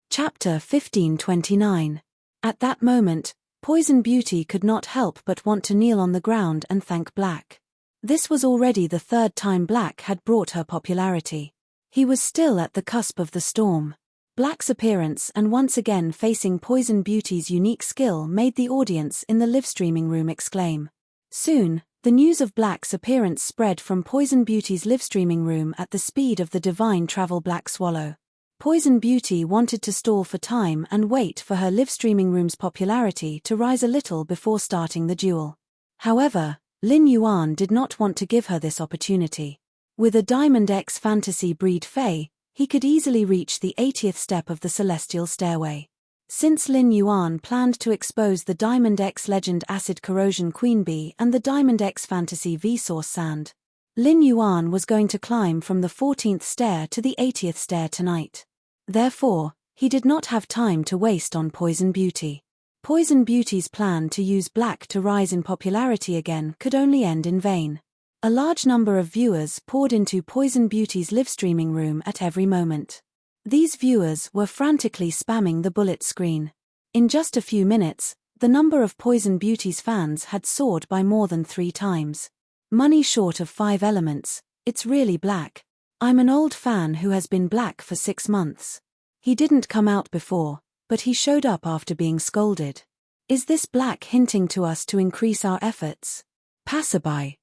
Chapter 1529. At that moment, Poison Beauty could not help but want to kneel on the ground and thank Black. This was already the 3rd time Black had brought her popularity. He was still at the cusp of the storm. Black's appearance and once again facing Poison Beauty's unique skill made the audience in the live streaming room exclaim. Soon, the news of Black's appearance spread from Poison Beauty's live streaming room at the speed of the divine travel Black Swallow. Poison Beauty wanted to stall for time and wait for her live streaming room's popularity to rise a little before starting the duel. However, Lin Yuan did not want to give her this opportunity. With a Diamond X fantasy breed Fae, he could easily reach the 80th step of the celestial stairway. Since Lin Yuan planned to expose the Diamond X Legend Acid Corrosion Queen Bee and the Diamond X Fantasy Vsauce Sand, Lin Yuan was going to climb from the 14th stair to the 80th stair tonight. Therefore, he did not have time to waste on Poison Beauty. Poison Beauty's plan to use Black to rise in popularity again could only end in vain. A large number of viewers poured into Poison Beauty's live streaming room at every moment. These viewers were frantically spamming the bullet screen. In just a few minutes, the number of Poison Beauty's fans had soared by more than 3 times. Money short of 5 elements, it's really Black. I'm an old fan who has been Black for 6 months. He didn't come out before, but he showed up after being scolded. Is this Black hinting to us to increase our efforts? Passerby.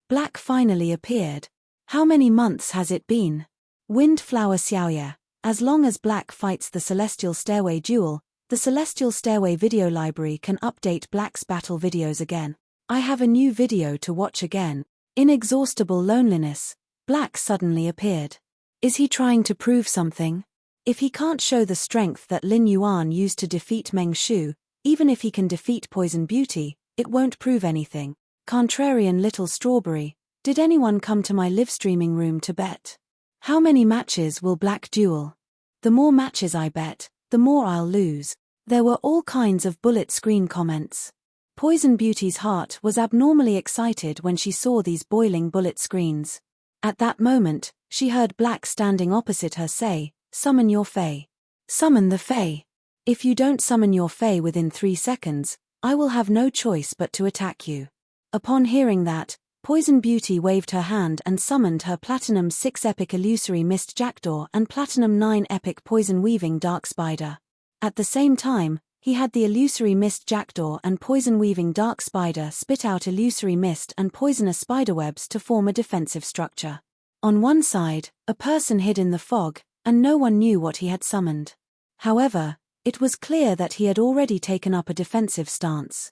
Black finally appeared. How many months has it been? Windflower Xiaoye. As long as Black fights the Celestial Stairway duel, the Celestial Stairway video library can update Black's battle videos again. I have a new video to watch again. Inexhaustible Loneliness. Black suddenly appeared. Is he trying to prove something? If he can't show the strength that Lin Yuan used to defeat Meng Shu, even if he can defeat Poison Beauty, it won't prove anything. Contrarian Little Strawberry. Did anyone come to my live streaming room to bet? How many matches will Black duel? The more matches I bet, the more I'll lose. There were all kinds of bullet screen comments. Poison Beauty's heart was abnormally excited when she saw these boiling bullet screens. At that moment, she heard Black standing opposite her say, "Summon your Fae." Summon the Fae. If you don't summon your Fae within 3 seconds, I will have no choice but to attack you. Upon hearing that, Poison Beauty waved her hand and summoned her Platinum 6 Epic Illusory Mist Jackdaw and Platinum 9 Epic Poison Weaving Dark Spider. At the same time, he had the Illusory Mist Jackdaw and Poison Weaving Dark Spider spit out illusory mist and poisonous spiderwebs to form a defensive structure. On one side, a person hid in the fog, and no one knew what he had summoned. However, it was clear that he had already taken up a defensive stance.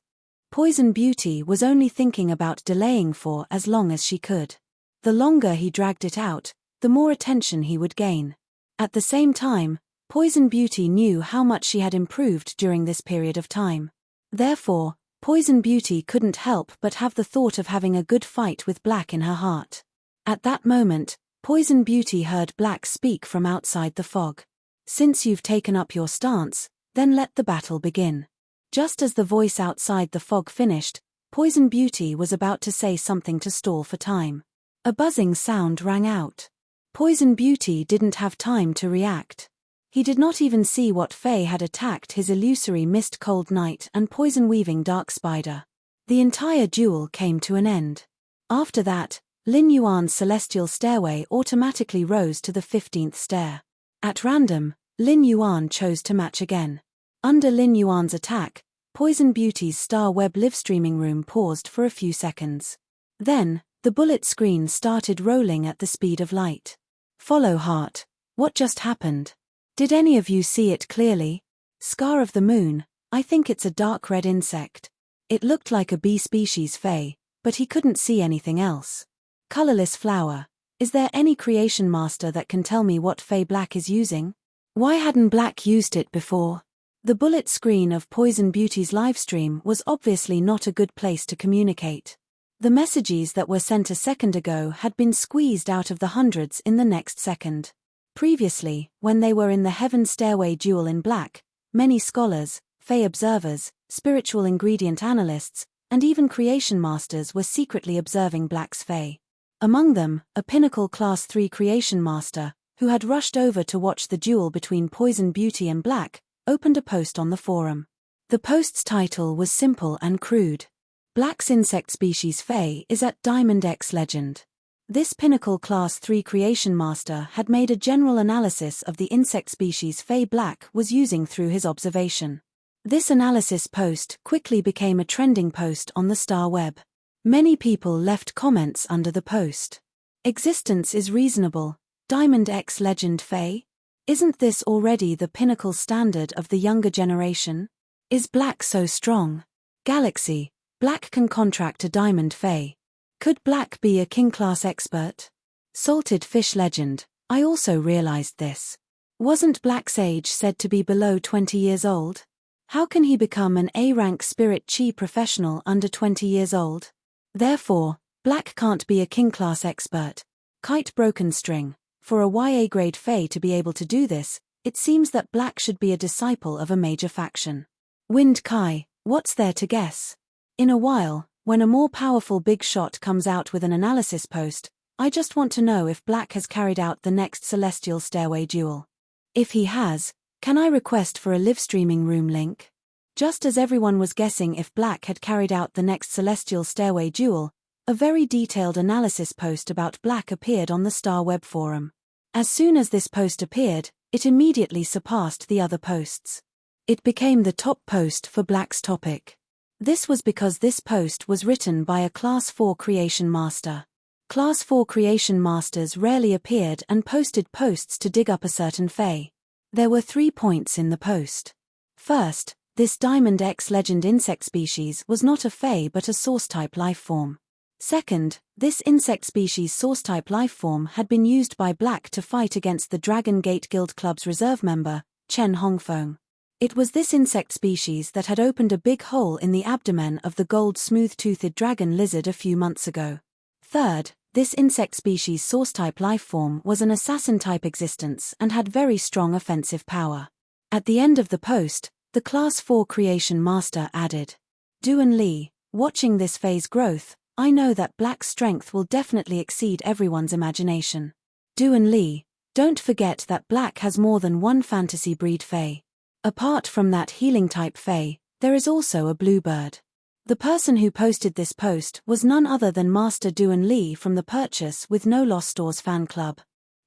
Poison Beauty was only thinking about delaying for as long as she could. The longer he dragged it out, the more attention he would gain. At the same time, Poison Beauty knew how much she had improved during this period of time. Therefore, Poison Beauty couldn't help but have the thought of having a good fight with Black in her heart. At that moment, Poison Beauty heard Black speak from outside the fog. "Since you've taken up your stance, then let the battle begin." Just as the voice outside the fog finished, Poison Beauty was about to say something to stall for time. A buzzing sound rang out. Poison Beauty didn't have time to react. He did not even see what Fae had attacked his illusory mist cold knight and poison-weaving dark spider. The entire duel came to an end. After that, Lin Yuan's celestial stairway automatically rose to the 15th stair. At random, Lin Yuan chose to match again. Under Lin Yuan's attack, Poison Beauty's Star Web live-streaming room paused for a few seconds. Then, the bullet screen started rolling at the speed of light. Follow heart. What just happened? Did any of you see it clearly? Scar of the Moon, I think it's a dark red insect. It looked like a bee species Fae, but he couldn't see anything else. Colorless flower. Is there any creation master that can tell me what Fae Black is using? Why hadn't Black used it before? The bullet screen of Poison Beauty's livestream was obviously not a good place to communicate. The messages that were sent a second ago had been squeezed out of the hundreds in the next second. Previously, when they were in the Heaven Stairway duel in Black, many scholars, Fae observers, spiritual ingredient analysts, and even creation masters were secretly observing Black's Fae. Among them, a pinnacle Class 3 creation master, who had rushed over to watch the duel between Poison Beauty and Black, opened a post on the forum. The post's title was simple and crude. Black's insect species Fae is at Diamond X Legend. This pinnacle Class 3 creation master had made a general analysis of the insect species Fae Black was using through his observation. This analysis post quickly became a trending post on the Star Web. Many people left comments under the post. Existence is reasonable. Diamond X Legend Fae? Isn't this already the pinnacle standard of the younger generation? Is Black so strong? Galaxy, Black can contract a Diamond Fae. Could Black be a King-class expert? Salted Fish Legend, I also realized this. Wasn't Black's age said to be below 20 years old? How can he become an A-rank spirit chi professional under 20 years old? Therefore, Black can't be a King-class expert. Kite Broken String, for a YA-grade Fae to be able to do this, it seems that Black should be a disciple of a major faction. Wind Kai, what's there to guess? In a while, when a more powerful big shot comes out with an analysis post, I just want to know if Black has carried out the next Celestial Stairway duel. If he has, can I request for a live-streaming room link? Just as everyone was guessing if Black had carried out the next Celestial Stairway duel, a very detailed analysis post about Black appeared on the Star Web forum. As soon as this post appeared, it immediately surpassed the other posts. It became the top post for Black's topic. This was because this post was written by a Class 4 creation master. Class 4 creation masters rarely appeared and posted posts to dig up a certain Fae. There were 3 points in the post. First, this Diamond X Legend insect species was not a Fae but a source-type lifeform. Second, this insect species source-type lifeform had been used by Black to fight against the Dragon Gate Guild Club's reserve member, Chen Hongfeng. It was this insect species that had opened a big hole in the abdomen of the gold smooth-toothed dragon lizard a few months ago. Third, this insect species source-type lifeform was an assassin-type existence and had very strong offensive power. At the end of the post, the Class 4 creation master added, Duan Li, watching this Fae's growth, I know that Black's strength will definitely exceed everyone's imagination. Duan Li, don't forget that Black has more than one fantasy breed Fae. Apart from that healing-type Fae, there is also a bluebird. The person who posted this post was none other than Master Duan Li from the Purchase with No Loss Stores fan club.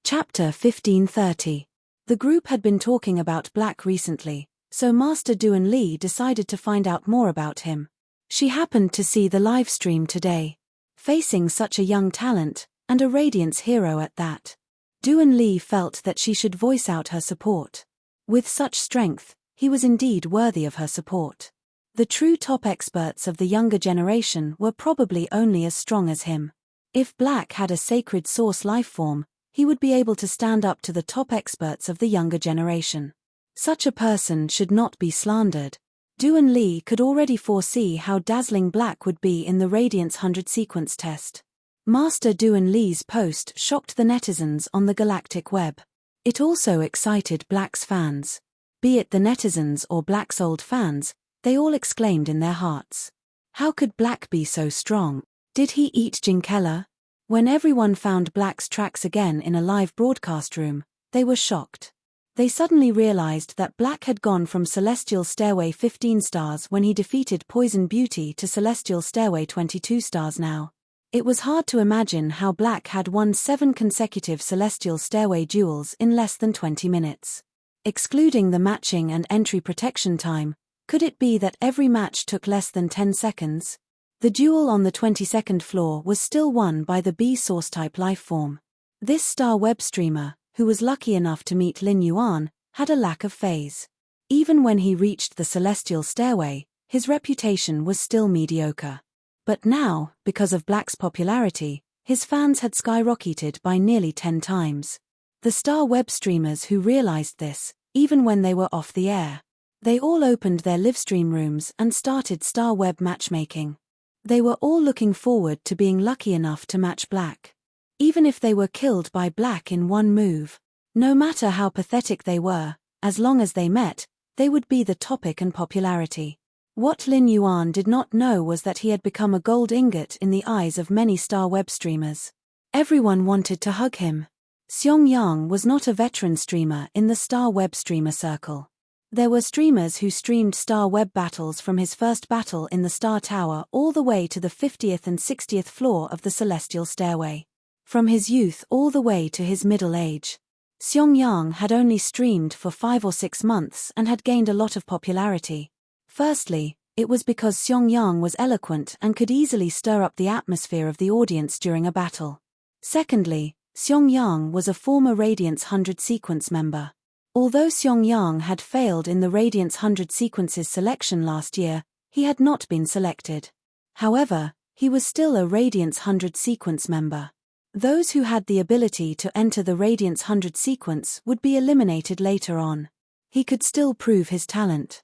Chapter 1530. The group had been talking about Black recently, so Master Duan Li decided to find out more about him. She happened to see the live stream today. Facing such a young talent, and a Radiance hero at that, Duan Li felt that she should voice out her support. With such strength, he was indeed worthy of her support. The true top experts of the younger generation were probably only as strong as him. If Black had a sacred source lifeform, he would be able to stand up to the top experts of the younger generation. Such a person should not be slandered. Duan Li could already foresee how dazzling Black would be in the Radiance 100 sequence test. Master Duan Li's post shocked the netizens on the galactic web. It also excited Black's fans. Be it the netizens or Black's old fans, they all exclaimed in their hearts. How could Black be so strong? Did he eat Jinkella? When everyone found Black's tracks again in a live broadcast room, they were shocked. They suddenly realized that Black had gone from Celestial Stairway 15 stars when he defeated Poison Beauty to Celestial Stairway 22 stars now. It was hard to imagine how Black had won 7 consecutive Celestial Stairway duels in less than 20 minutes. Excluding the matching and entry protection time, could it be that every match took less than 10 seconds? The duel on the 22nd floor was still won by the B source-type lifeform. This star web streamer, who was lucky enough to meet Lin Yuan, had a lack of phase. Even when he reached the Celestial Stairway, his reputation was still mediocre. But now, because of Black's popularity, his fans had skyrocketed by nearly 10 times. The star web streamers who realized this, even when they were off the air. They all opened their livestream rooms and started star web matchmaking. They were all looking forward to being lucky enough to match Black. Even if they were killed by Black in one move. No matter how pathetic they were, as long as they met, they would be the topic and popularity. What Lin Yuan did not know was that he had become a gold ingot in the eyes of many star web streamers. Everyone wanted to hug him. Xiong Yang was not a veteran streamer in the star web streamer circle. There were streamers who streamed star web battles from his first battle in the Star Tower all the way to the 50th and 60th floor of the Celestial Stairway. From his youth all the way to his middle age. Xiong Yang had only streamed for 5 or 6 months and had gained a lot of popularity. Firstly, it was because Xiong Yang was eloquent and could easily stir up the atmosphere of the audience during a battle. Secondly, Xiong Yang was a former Radiance 100 sequence member. Although Xiong Yang had failed in the Radiance 100 sequences selection last year, he had not been selected. However, he was still a Radiance 100 sequence member. Those who had the ability to enter the Radiance 100 sequence would be eliminated later on. He could still prove his talent.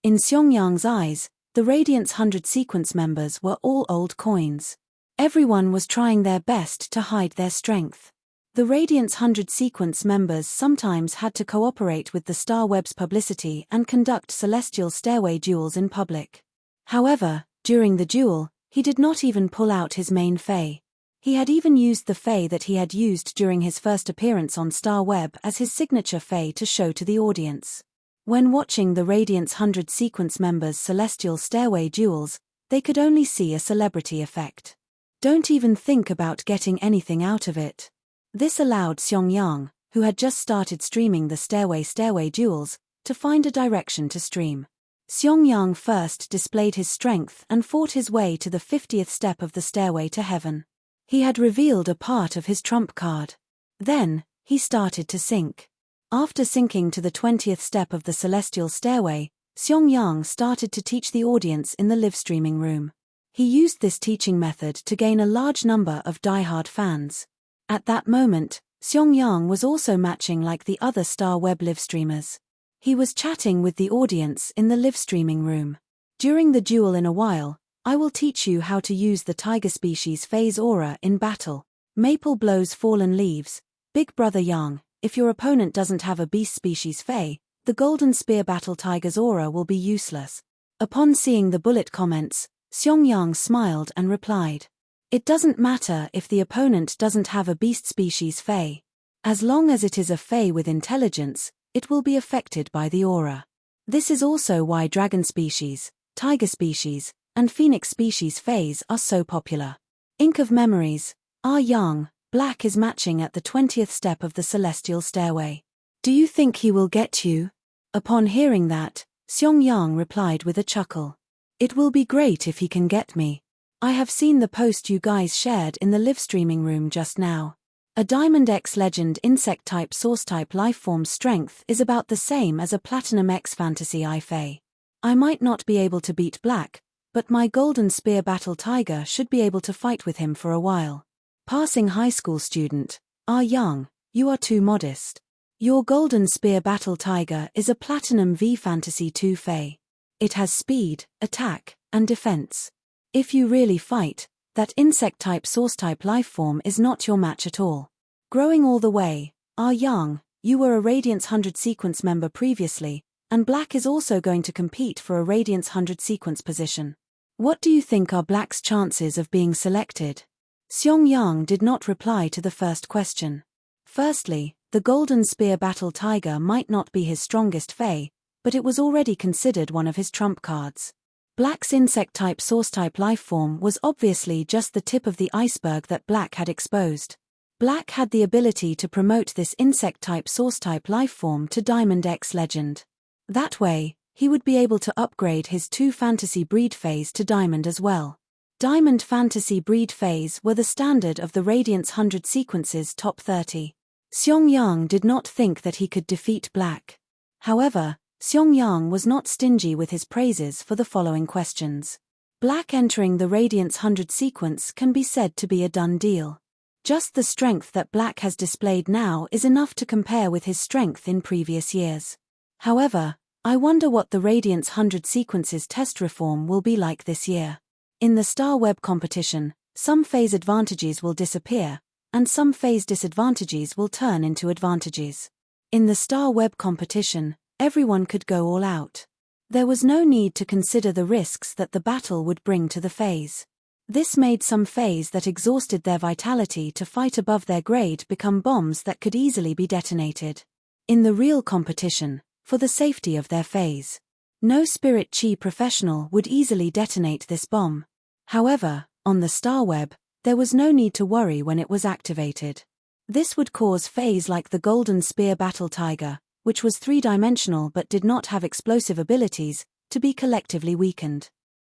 In Xiong Yang's eyes, the Radiance 100 sequence members were all old coins. Everyone was trying their best to hide their strength. The Radiance 100 sequence members sometimes had to cooperate with the Star Web's publicity and conduct Celestial Stairway duels in public. However, during the duel, he did not even pull out his main Fey. He had even used the Fey that he had used during his first appearance on Star Web as his signature Fey to show to the audience. When watching the Radiance 100 sequence members' Celestial Stairway duels, they could only see a celebrity effect. Don't even think about getting anything out of it. This allowed Xiong Yang, who had just started streaming the Stairway duels, to find a direction to stream. Xiong Yang first displayed his strength and fought his way to the 50th step of the Stairway to Heaven. He had revealed a part of his trump card. Then, he started to sink. After sinking to the 20th step of the Celestial Stairway, Xiong Yang started to teach the audience in the live streaming room. He used this teaching method to gain a large number of die-hard fans. At that moment, Xiong Yang was also matching like the other Star Web live streamers. He was chatting with the audience in the live streaming room. During the duel in a while, I will teach you how to use the Tiger species phase aura in battle. Maple blows fallen leaves. Big Brother Yang, if your opponent doesn't have a beast species Fey, the Golden Spear Battle Tiger's aura will be useless. Upon seeing the bullet comments, Xiong Yang smiled and replied, "It doesn't matter if the opponent doesn't have a beast species Fey. As long as it is a Fey with intelligence, it will be affected by the aura. This is also why Dragon species, Tiger species, and Phoenix species Feys are so popular." Ink of Memories, Yang, Black is matching at the 20th step of the Celestial Stairway. Do you think he will get you? Upon hearing that, Xiong Yang replied with a chuckle. It will be great if he can get me. I have seen the post you guys shared in the live streaming room just now. A Diamond X Legend insect type source type lifeform strength is about the same as a Platinum X Fantasy I Fey. I might not be able to beat Black, but my Golden Spear Battle Tiger should be able to fight with him for a while. Passing high school student, Yang, you are too modest. Your Golden Spear Battle Tiger is a Platinum V Fantasy 2 Fey. It has speed, attack, and defense. If you really fight, that insect-type source-type lifeform is not your match at all. Growing all the way, Yang, you were a Radiance 100 sequence member previously, and Black is also going to compete for a Radiance 100 sequence position. What do you think are Black's chances of being selected? Xiong Yang did not reply to the first question. Firstly, The golden spear battle tiger might not be his strongest fey, but it was already considered one of his trump cards. Black's insect-type source-type lifeform was obviously just the tip of the iceberg that Black had exposed. Black had the ability to promote this insect-type source-type lifeform to Diamond X Legend. That way, he would be able to upgrade his 2 fantasy breed phase to Diamond as well. Diamond fantasy breed phase were the standard of the Radiance 100 sequences top 30. Xiong did not think that he could defeat Black. However, Xiong was not stingy with his praises for the following questions. Black entering the Radiance 100 sequence can be said to be a done deal. Just the strength that Black has displayed now is enough to compare with his strength in previous years. However, I wonder what the Radiance 100 sequences test reform will be like this year. In the Star Web competition, some phase advantages will disappear, and some phase disadvantages will turn into advantages. In the Star Web competition, everyone could go all out. There was no need to consider the risks that the battle would bring to the phase. This made some phase that exhausted their vitality to fight above their grade become bombs that could easily be detonated. In the real competition, for the safety of their phase, no spirit chi professional would easily detonate this bomb. However, on the Star Web, there was no need to worry when it was activated. This would cause phase like the Golden Spear Battle Tiger, which was 3-dimensional but did not have explosive abilities, to be collectively weakened.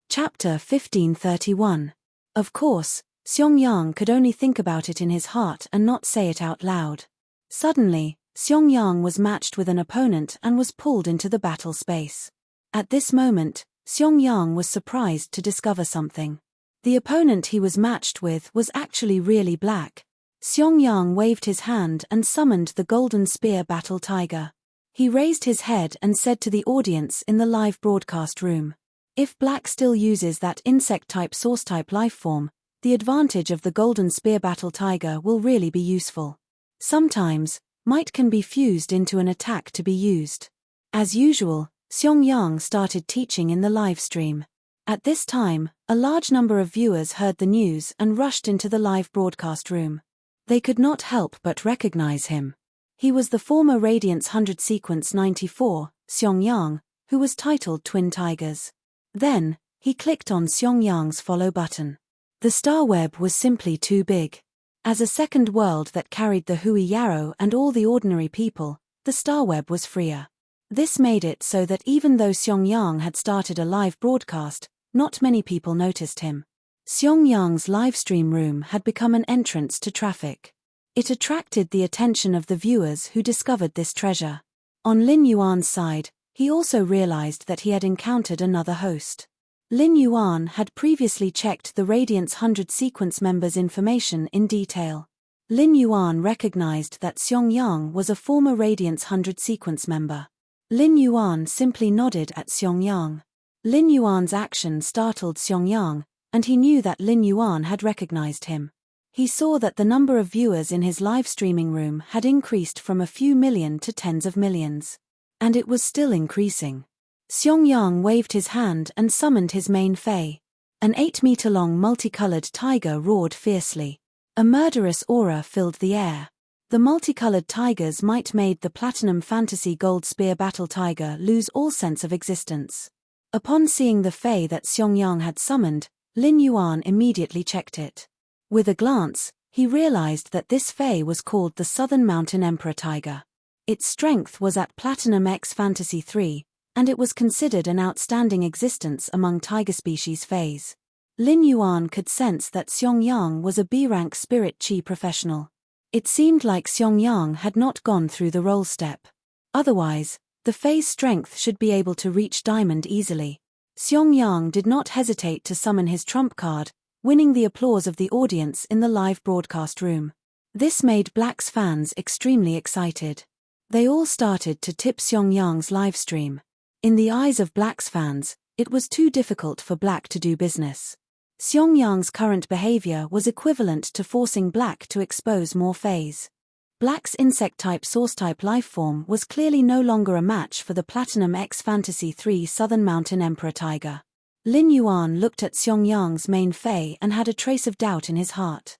Chapter 1531. Of course, Xiong could only think about it in his heart and not say it out loud. Suddenly, Xiong was matched with an opponent and was pulled into the battle space. At this moment, Xiong was surprised to discover something. The opponent he was matched with was actually really Black. Xiong waved his hand and summoned the Golden Spear Battle Tiger. He raised his head and said to the audience in the live broadcast room, "If Black still uses that insect-type source-type lifeform, the advantage of the Golden Spear Battle Tiger will really be useful. Sometimes, might can be fused into an attack to be used." As usual, Xiong started teaching in the live stream. At this time, a large number of viewers heard the news and rushed into the live broadcast room. They could not help but recognize him. He was the former Radiance 100 Sequence 94, Xiong, who was titled Twin Tigers. Then, he clicked on Xiong follow button. The Star Web was simply too big. As a second world that carried the Hui Yarrow and all the ordinary people, the Star Web was freer. This made it so that even though Xiong had started a live broadcast, not many people noticed him. Xiong's livestream room had become an entrance to traffic. It attracted the attention of the viewers who discovered this treasure. On Lin Yuan's side, he also realized that he had encountered another host. Lin Yuan had previously checked the Radiance 100 sequence members' information in detail. Lin Yuan recognized that Xiong was a former Radiance 100 sequence member. Lin Yuan simply nodded at Xiong. Lin Yuan's action startled Xiong, and he knew that Lin Yuan had recognized him. He saw that the number of viewers in his live streaming room had increased from a few million to tens of millions. And it was still increasing. Xiong waved his hand and summoned his main fey. An 8-meter-long multicolored tiger roared fiercely. A murderous aura filled the air. The multicolored tigers might made the Platinum Fantasy Gold Spear Battle Tiger lose all sense of existence. Upon seeing the fey that Xiong had summoned, Lin Yuan immediately checked it. With a glance, he realized that this fey was called the Southern Mountain Emperor Tiger. Its strength was at Platinum X Fantasy 3, and it was considered an outstanding existence among tiger species feys. Lin Yuan could sense that Xiong was a B-rank spirit chi professional. It seemed like Xiong had not gone through the roll step. Otherwise, the fey's strength should be able to reach Diamond easily. Xiong did not hesitate to summon his trump card, winning the applause of the audience in the live broadcast room. This made Black's fans extremely excited. They all started to tip Xiong's livestream. In the eyes of Black's fans, it was too difficult for Black to do business. Xiong's current behavior was equivalent to forcing Black to expose more feys. Black's insect-type source-type lifeform was clearly no longer a match for the Platinum X Fantasy 3 Southern Mountain Emperor Tiger. Lin Yuan looked at Xiong's main fey and had a trace of doubt in his heart.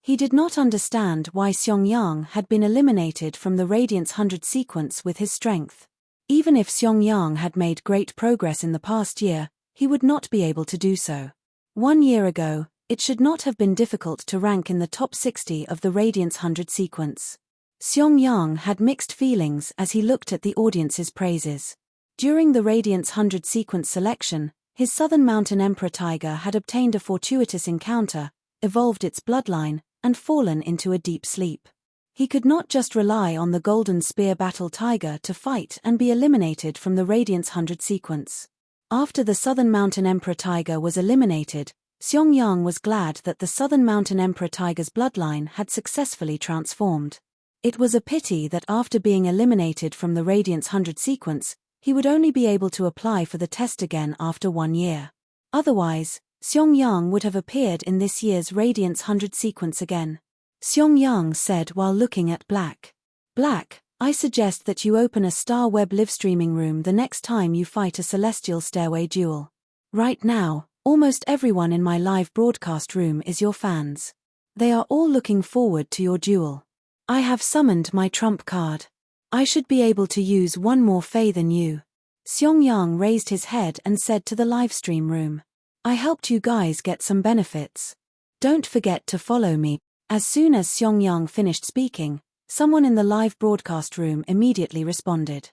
He did not understand why Xiong had been eliminated from the Radiance 100 sequence with his strength. Even if Xiong had made great progress in the past year, he would not be able to do so. 1 year ago, it should not have been difficult to rank in the top 60 of the Radiance 100 sequence. Xiong had mixed feelings as he looked at the audience's praises. During the Radiance 100 sequence selection, his Southern Mountain Emperor tiger had obtained a fortuitous encounter, evolved its bloodline, and fallen into a deep sleep. He could not just rely on the Golden Spear Battle Tiger to fight and be eliminated from the Radiance 100 sequence. After the Southern Mountain Emperor tiger was eliminated, Xiong was glad that the Southern Mountain Emperor tiger's bloodline had successfully transformed. It was a pity that after being eliminated from the Radiance 100 sequence, he would only be able to apply for the test again after 1 year. Otherwise, Xiong would have appeared in this year's Radiance 100 sequence again. Xiong said while looking at Black. Black, I suggest that you open a Star Web live streaming room the next time you fight a Celestial Stairway duel. Right now, almost everyone in my live broadcast room is your fans. They are all looking forward to your duel. I have summoned my trump card. I should be able to use one more Fey than you. Xiong raised his head and said to the livestream room. I helped you guys get some benefits. Don't forget to follow me. As soon as Xiong finished speaking, someone in the live broadcast room immediately responded.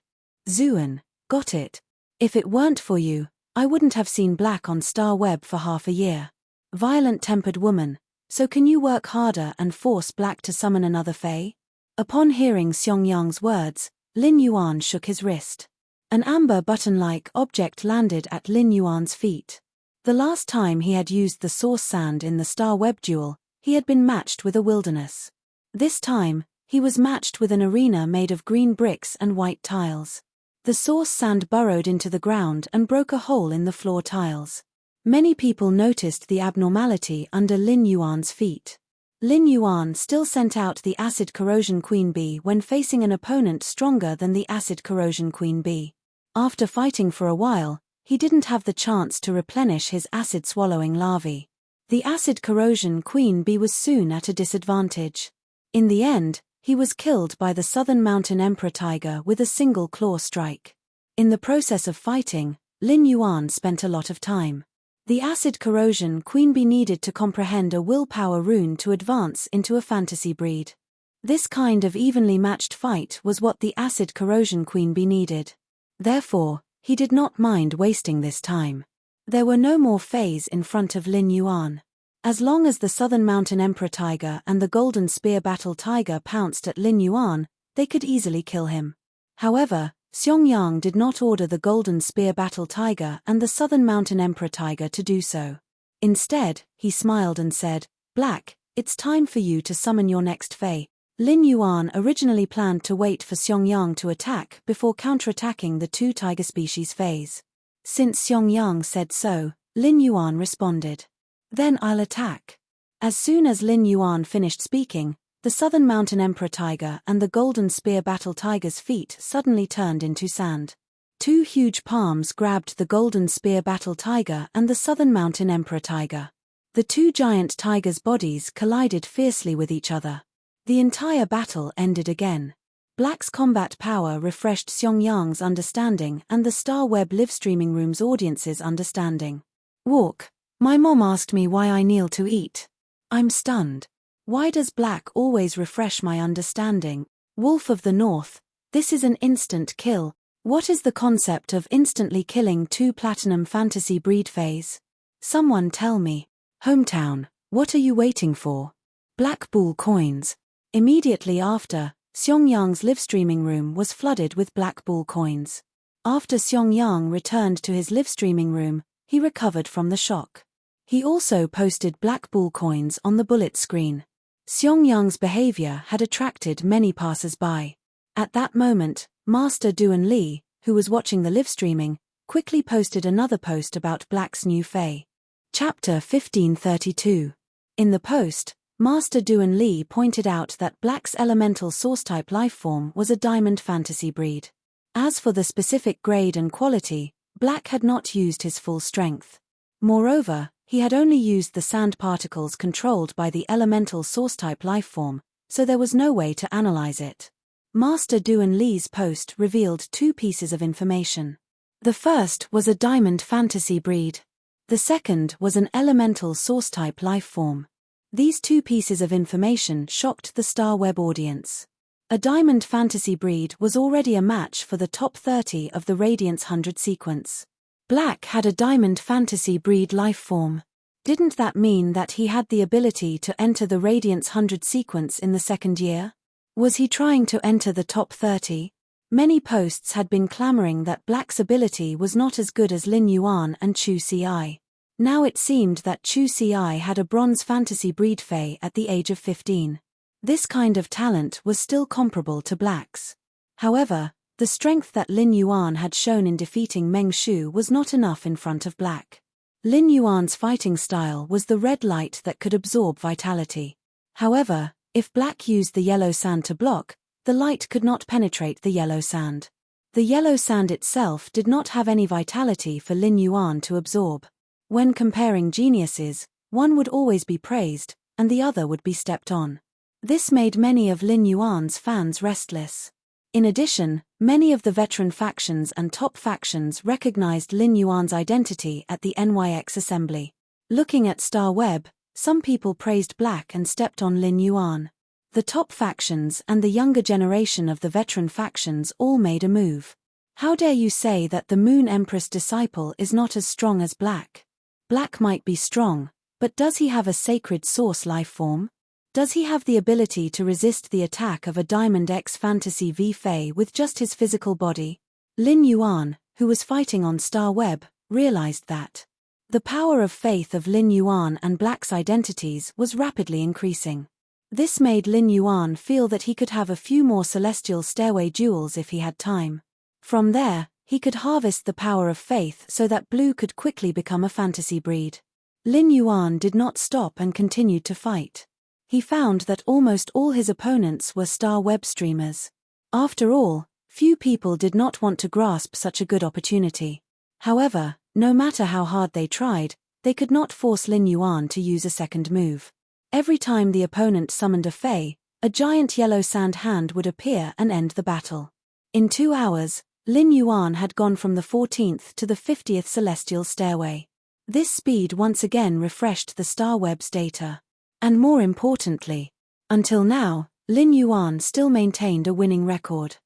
Zuan, got it. If it weren't for you, I wouldn't have seen Black on Star Web for half a year. Violent-tempered woman, so can you work harder and force Black to summon another Fey? Upon hearing Xiong words, Lin Yuan shook his wrist. An amber button-like object landed at Lin Yuan's feet. The last time he had used the source sand in the Star Web duel, he had been matched with a wilderness. This time, he was matched with an arena made of green bricks and white tiles. The source sand burrowed into the ground and broke a hole in the floor tiles. Many people noticed the abnormality under Lin Yuan's feet. Lin Yuan still sent out the Acid Corrosion Queen Bee when facing an opponent stronger than the Acid Corrosion Queen Bee. After fighting for a while, he didn't have the chance to replenish his acid-swallowing larvae. The Acid Corrosion Queen Bee was soon at a disadvantage. In the end, he was killed by the Southern Mountain Emperor tiger with a single claw strike. In the process of fighting, Lin Yuan spent a lot of time. The Acid Corrosion Queen Bee needed to comprehend a willpower rune to advance into a fantasy breed. This kind of evenly matched fight was what the Acid Corrosion Queen Bee needed. Therefore, he did not mind wasting this time. There were no more Feys in front of Lin Yuan. As long as the Southern Mountain Emperor tiger and the Golden Spear Battle tiger pounced at Lin Yuan, they could easily kill him. However, Xiong did not order the Golden Spear Battle tiger and the Southern Mountain Emperor tiger to do so. Instead, he smiled and said, Black, it's time for you to summon your next Fey. Lin Yuan originally planned to wait for Xiong to attack before counterattacking the 2 tiger species Feys. Since Xiong said so, Lin Yuan responded. Then I'll attack. As soon as Lin Yuan finished speaking, the Southern Mountain Emperor tiger and the Golden Spear Battle tiger's feet suddenly turned into sand. 2 huge palms grabbed the Golden Spear Battle tiger and the Southern Mountain Emperor tiger. The 2 giant tigers' bodies collided fiercely with each other. The entire battle ended again. Black's combat power refreshed Xiong's understanding and the Star Web live streaming room's audience's understanding. Walk. My mom asked me why I kneel to eat. I'm stunned. Why does Black always refresh my understanding? Wolf of the North, this is an instant kill. What is the concept of instantly killing 2 platinum fantasy breed Feys? Someone tell me. Hometown, what are you waiting for? Black Bull coins. Immediately after, Xiong's live streaming room was flooded with Black Bull coins. After Xiong returned to his live streaming room, he recovered from the shock. He also posted Black Bull coins on the bullet screen. Xiong's behavior had attracted many passers-by. At that moment, Master Duan Li, who was watching the live streaming, quickly posted another post about Black's new Fey. Chapter 1532. In the post, Master Duan Li pointed out that Black's elemental source-type lifeform was a diamond fantasy breed. As for the specific grade and quality, Black had not used his full strength. Moreover, He had only used the sand particles controlled by the elemental source-type lifeform, so there was no way to analyze it. Master Duan Li's post revealed two pieces of information. The first was a diamond fantasy breed. The second was an elemental source-type lifeform. These two pieces of information shocked the StarWeb audience. A diamond fantasy breed was already a match for the top 30 of the Radiance 100 sequence. Black had a diamond fantasy breed lifeform. Didn't that mean that he had the ability to enter the Radiance 100 sequence in the second year? Was he trying to enter the top 30? Many posts had been clamoring that Black's ability was not as good as Lin Yuan and Chu Ci. Now it seemed that Chu Ci had a bronze fantasy breed Fey at the age of 15. This kind of talent was still comparable to Black's. However, the strength that Lin Yuan had shown in defeating Meng Shu was not enough in front of Black. Lin Yuan's fighting style was the red light that could absorb vitality. However, if Black used the yellow sand to block, the light could not penetrate the yellow sand. The yellow sand itself did not have any vitality for Lin Yuan to absorb. When comparing geniuses, one would always be praised, and the other would be stepped on. This made many of Lin Yuan's fans restless. In addition, many of the veteran factions and top factions recognized Lin Yuan's identity at the NYX assembly. Looking at StarWeb, some people praised Black and stepped on Lin Yuan. The top factions and the younger generation of the veteran factions all made a move. How dare you say that the Moon Empress disciple is not as strong as Black? Black might be strong, but does he have a sacred source life form? Does he have the ability to resist the attack of a Diamond X Fantasy V Fey with just his physical body? Lin Yuan, who was fighting on StarWeb, realized that the power of faith of Lin Yuan and Black's identities was rapidly increasing. This made Lin Yuan feel that he could have a few more Celestial Stairway duels if he had time. From there, he could harvest the power of faith so that Blue could quickly become a fantasy breed. Lin Yuan did not stop and continued to fight. He found that almost all his opponents were StarWeb streamers. After all, few people did not want to grasp such a good opportunity. However, no matter how hard they tried, they could not force Lin Yuan to use a second move. Every time the opponent summoned a Fey, a giant yellow sand hand would appear and end the battle. In 2 hours, Lin Yuan had gone from the 14th to the 50th Celestial Stairway. This speed once again refreshed the StarWeb's data. And more importantly, until now, Lin Yuan still maintained a winning record.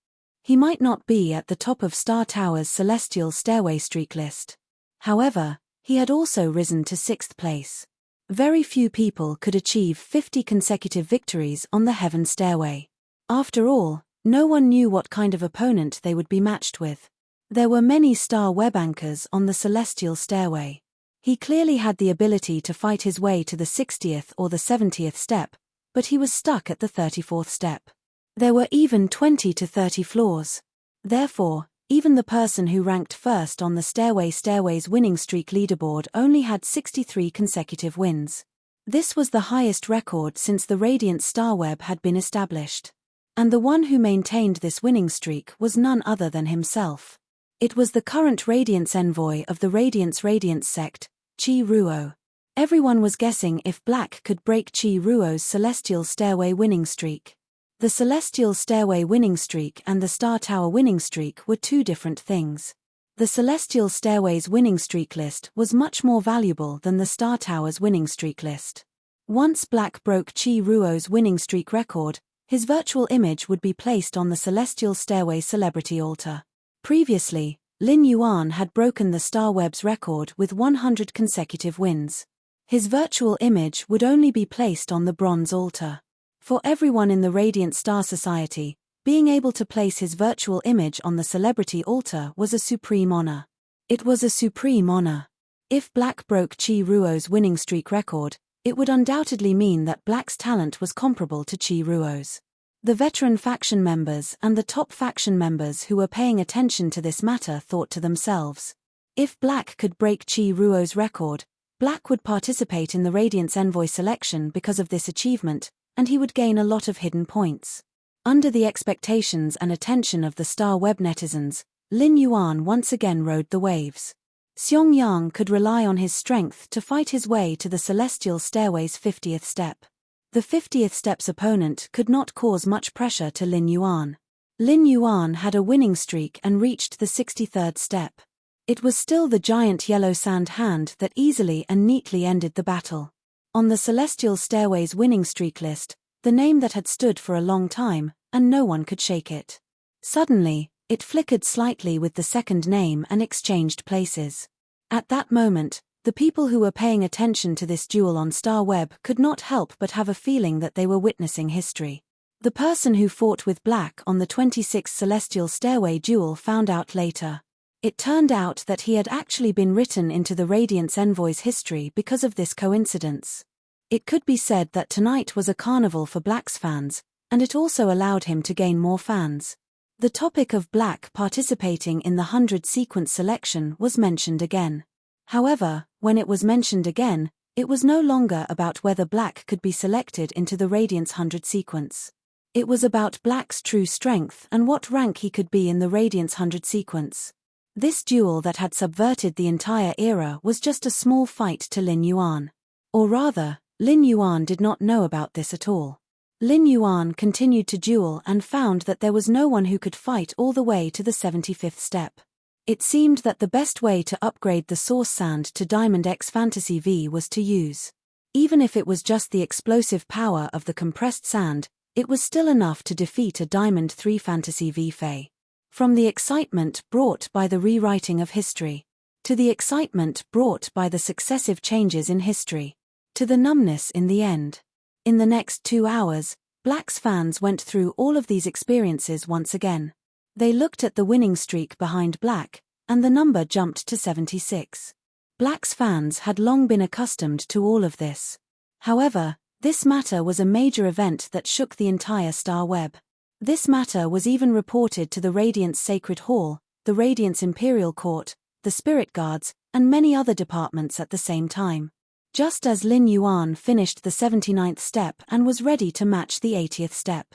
He might not be at the top of Star Tower's Celestial Stairway streak list. However, he had also risen to 6th place. Very few people could achieve 50 consecutive victories on the Heaven Stairway. After all, no one knew what kind of opponent they would be matched with. There were many StarWeb anchors on the Celestial Stairway. He clearly had the ability to fight his way to the 60th or the 70th step, but he was stuck at the 34th step. There were even 20 to 30 floors. Therefore, even the person who ranked first on the Stairway's winning streak leaderboard only had 63 consecutive wins. This was the highest record since the Radiant StarWeb had been established. And the one who maintained this winning streak was none other than himself. It was the current Radiance envoy of the Radiance sect, Qi Ruo. Everyone was guessing if Black could break Qi Ruo's Celestial Stairway winning streak. The Celestial Stairway winning streak and the Star Tower winning streak were two different things. The Celestial Stairway's winning streak list was much more valuable than the Star Tower's winning streak list. Once Black broke Qi Ruo's winning streak record, his virtual image would be placed on the Celestial Stairway celebrity altar. Previously, Lin Yuan had broken the StarWeb's record with 100 consecutive wins. His virtual image would only be placed on the bronze altar. For everyone in the Radiant Star Society, being able to place his virtual image on the celebrity altar was a supreme honor. It was a supreme honor. If Black broke Qi Ruo's winning streak record, it would undoubtedly mean that Black's talent was comparable to Qi Ruo's. The veteran faction members and the top faction members who were paying attention to this matter thought to themselves, if Black could break Qi Ruo's record, Black would participate in the Radiance Envoy selection because of this achievement, and he would gain a lot of hidden points. Under the expectations and attention of the StarWeb netizens, Lin Yuan once again rode the waves. Xiong Yang could rely on his strength to fight his way to the celestial stairway's 50th step. The 50th step's opponent could not cause much pressure to Lin Yuan. Lin Yuan had a winning streak and reached the 63rd step. It was still the giant yellow sand hand that easily and neatly ended the battle. On the celestial stairway's winning streak list, the name that had stood for a long time, and no one could shake it. Suddenly, it flickered slightly with the second name and exchanged places. At that moment, the people who were paying attention to this duel on Star Web could not help but have a feeling that they were witnessing history. The person who fought with Black on the 26th Celestial Stairway duel found out later. It turned out that he had actually been written into the Radiance Envoy's history because of this coincidence. It could be said that tonight was a carnival for Black's fans, and it also allowed him to gain more fans. The topic of Black participating in the 100 sequence selection was mentioned again. However, when it was mentioned again, it was no longer about whether Black could be selected into the Radiance 100 sequence. It was about Black's true strength and what rank he could be in the Radiance 100 sequence. This duel that had subverted the entire era was just a small fight to Lin Yuan. Or rather, Lin Yuan did not know about this at all. Lin Yuan continued to duel and found that there was no one who could fight all the way to the 75th step. It seemed that the best way to upgrade the Source Sand to Diamond X Fantasy V was to use. Even if it was just the explosive power of the compressed sand, it was still enough to defeat a Diamond 3 Fantasy V Fey. From the excitement brought by the rewriting of history, to the excitement brought by the successive changes in history, to the numbness in the end. In the next 2 hours, Black's fans went through all of these experiences once again. They looked at the winning streak behind Black, and the number jumped to 76. Black's fans had long been accustomed to all of this. However, this matter was a major event that shook the entire Star Web. This matter was even reported to the Radiance Sacred Hall, the Radiance Imperial Court, the Spirit Guards, and many other departments at the same time. Just as Lin Yuan finished the 79th step and was ready to match the 80th step,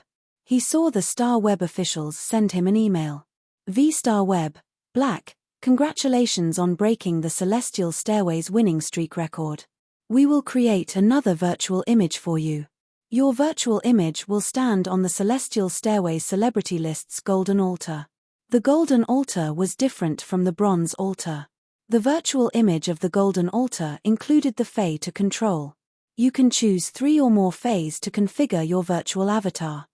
he saw the Star Web officials send him an email. V-Star Web, Black, congratulations on breaking the Celestial Stairway's winning streak record. We will create another virtual image for you. Your virtual image will stand on the Celestial Stairway's celebrity list's golden altar. The golden altar was different from the bronze altar. The virtual image of the golden altar included the Fae to control. You can choose 3 or more Faes to configure your virtual avatar.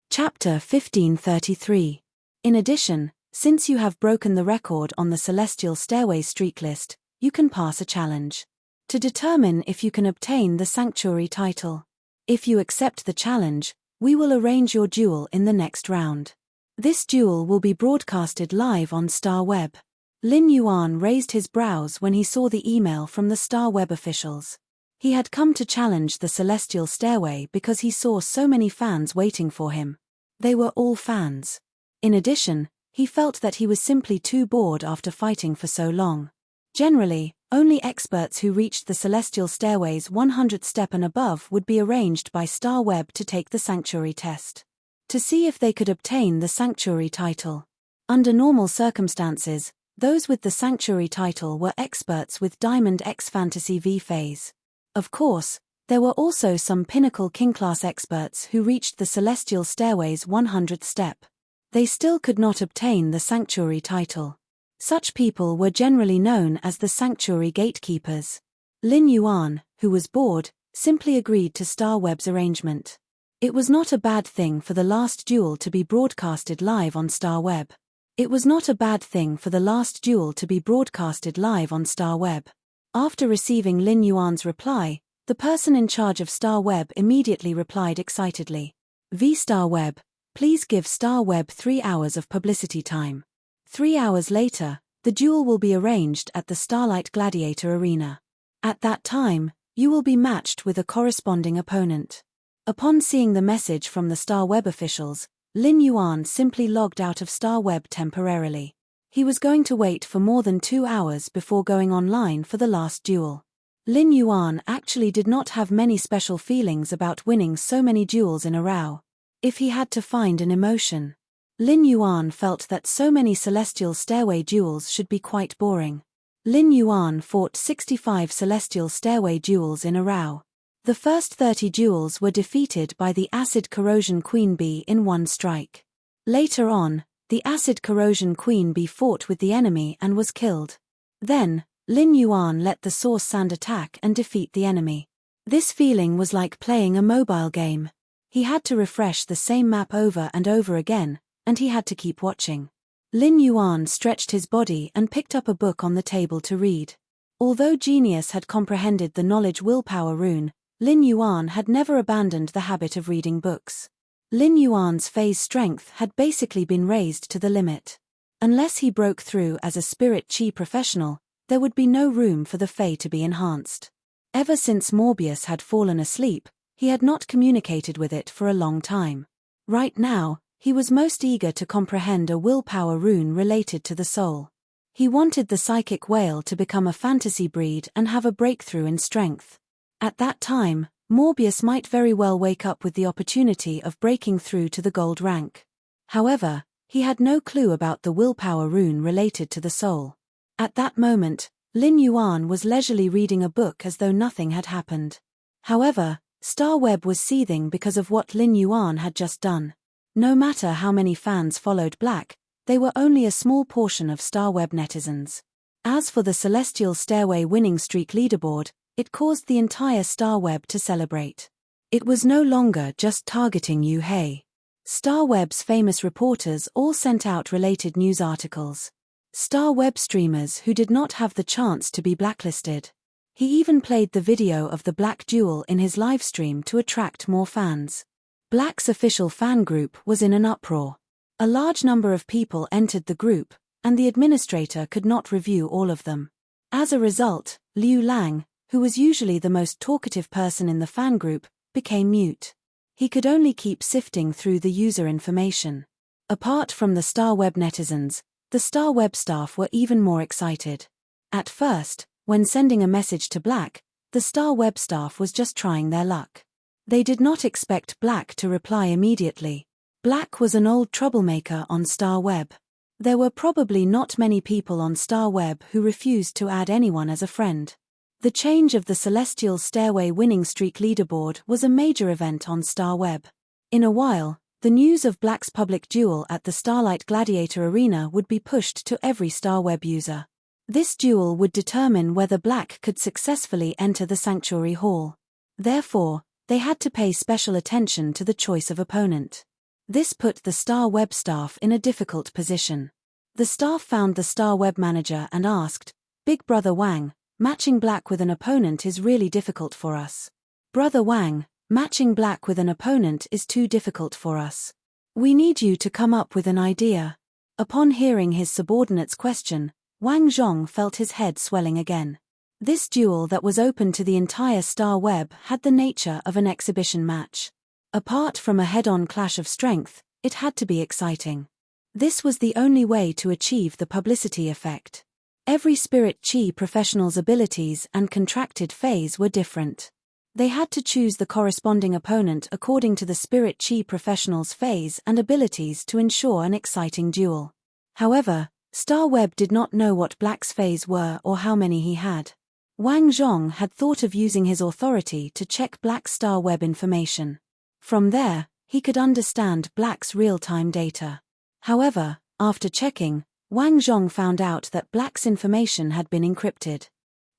Chapter 1533. In addition, since you have broken the record on the Celestial Stairway streak list, you can pass a challenge to determine if you can obtain the Sanctuary title. If you accept the challenge, we will arrange your duel in the next round. This duel will be broadcasted live on Star Web. Lin Yuan raised his brows when he saw the email from the Star Web officials. He had come to challenge the Celestial Stairway because he saw so many fans waiting for him. They were all fans. In addition, he felt that he was simply too bored after fighting for so long. Generally, only experts who reached the Celestial Stairway's 100th step and above would be arranged by Star Web to take the Sanctuary test, to see if they could obtain the Sanctuary title. Under normal circumstances, those with the Sanctuary title were experts with Diamond X Fantasy V phase. Of course, there were also some Pinnacle King-class experts who reached the Celestial Stairway's 100th step. They still could not obtain the Sanctuary title. Such people were generally known as the Sanctuary Gatekeepers. Lin Yuan, who was bored, simply agreed to Star Web's arrangement. It was not a bad thing for the last duel to be broadcasted live on Star Web. It was not a bad thing for the last duel to be broadcasted live on Star Web. After receiving Lin Yuan's reply, the person in charge of Star Web immediately replied excitedly. V-Star Web, please give Star Web 3 hours of publicity time. 3 hours later, the duel will be arranged at the Starlight Gladiator Arena. At that time, you will be matched with a corresponding opponent. Upon seeing the message from the Star Web officials, Lin Yuan simply logged out of Star Web temporarily. He was going to wait for more than 2 hours before going online for the last duel. Lin Yuan actually did not have many special feelings about winning so many duels in a row. If he had to find an emotion, Lin Yuan felt that so many Celestial Stairway duels should be quite boring. Lin Yuan fought 65 celestial stairway duels in a row. The first 30 duels were defeated by the acid corrosion queen bee in one strike. Later on, the acid corrosion queen bee fought with the enemy and was killed. Then, Lin Yuan let the source sand attack and defeat the enemy. This feeling was like playing a mobile game. He had to refresh the same map over and over again, and he had to keep watching. Lin Yuan stretched his body and picked up a book on the table to read. Although Genius had comprehended the knowledge willpower rune, Lin Yuan had never abandoned the habit of reading books. Lin Yuan's phase strength had basically been raised to the limit. Unless he broke through as a spirit chi professional, there would be no room for the Fey to be enhanced. Ever since Morbius had fallen asleep, he had not communicated with it for a long time. Right now, he was most eager to comprehend a willpower rune related to the soul. He wanted the psychic whale to become a fantasy breed and have a breakthrough in strength. At that time, Morbius might very well wake up with the opportunity of breaking through to the gold rank. However, he had no clue about the willpower rune related to the soul. At that moment, Lin Yuan was leisurely reading a book as though nothing had happened. However, Starweb was seething because of what Lin Yuan had just done. No matter how many fans followed Black, they were only a small portion of Starweb netizens. As for the Celestial Stairway winning streak leaderboard, it caused the entire Starweb to celebrate. It was no longer just targeting Yu Hei. Starweb's famous reporters all sent out related news articles. Starweb streamers who did not have the chance to be blacklisted. He even played the video of the Black duel in his livestream to attract more fans. Black's official fan group was in an uproar. A large number of people entered the group, and the administrator could not review all of them. As a result, Liu Lang, who was usually the most talkative person in the fan group, became mute. He could only keep sifting through the user information. Apart from the Starweb netizens, the Starweb staff were even more excited. At first, when sending a message to Black, the Starweb staff was just trying their luck. They did not expect Black to reply immediately. Black was an old troublemaker on Starweb. There were probably not many people on Starweb who refused to add anyone as a friend. The change of the Celestial Stairway winning streak leaderboard was a major event on Starweb. In a while, the news of Black's public duel at the Starlight Gladiator Arena would be pushed to every Starweb user. This duel would determine whether Black could successfully enter the Sanctuary Hall. Therefore, they had to pay special attention to the choice of opponent. This put the Starweb staff in a difficult position. The staff found the Starweb manager and asked, "Big Brother Wang, matching Black with an opponent is really difficult for us." "Brother Wang, matching Black with an opponent is too difficult for us. We need you to come up with an idea." Upon hearing his subordinate's question, Wang Zhong felt his head swelling again. This duel that was open to the entire Starweb had the nature of an exhibition match. Apart from a head-on clash of strength, it had to be exciting. This was the only way to achieve the publicity effect. Every Spirit Chi professional's abilities and contracted phase were different. They had to choose the corresponding opponent according to the Spirit Chi professional's phase and abilities to ensure an exciting duel. However, Starweb did not know what Black's phase were or how many he had. Wang Zhong had thought of using his authority to check Black's Starweb information. From there, he could understand Black's real-time data. However, after checking, Wang Zhong found out that Black's information had been encrypted.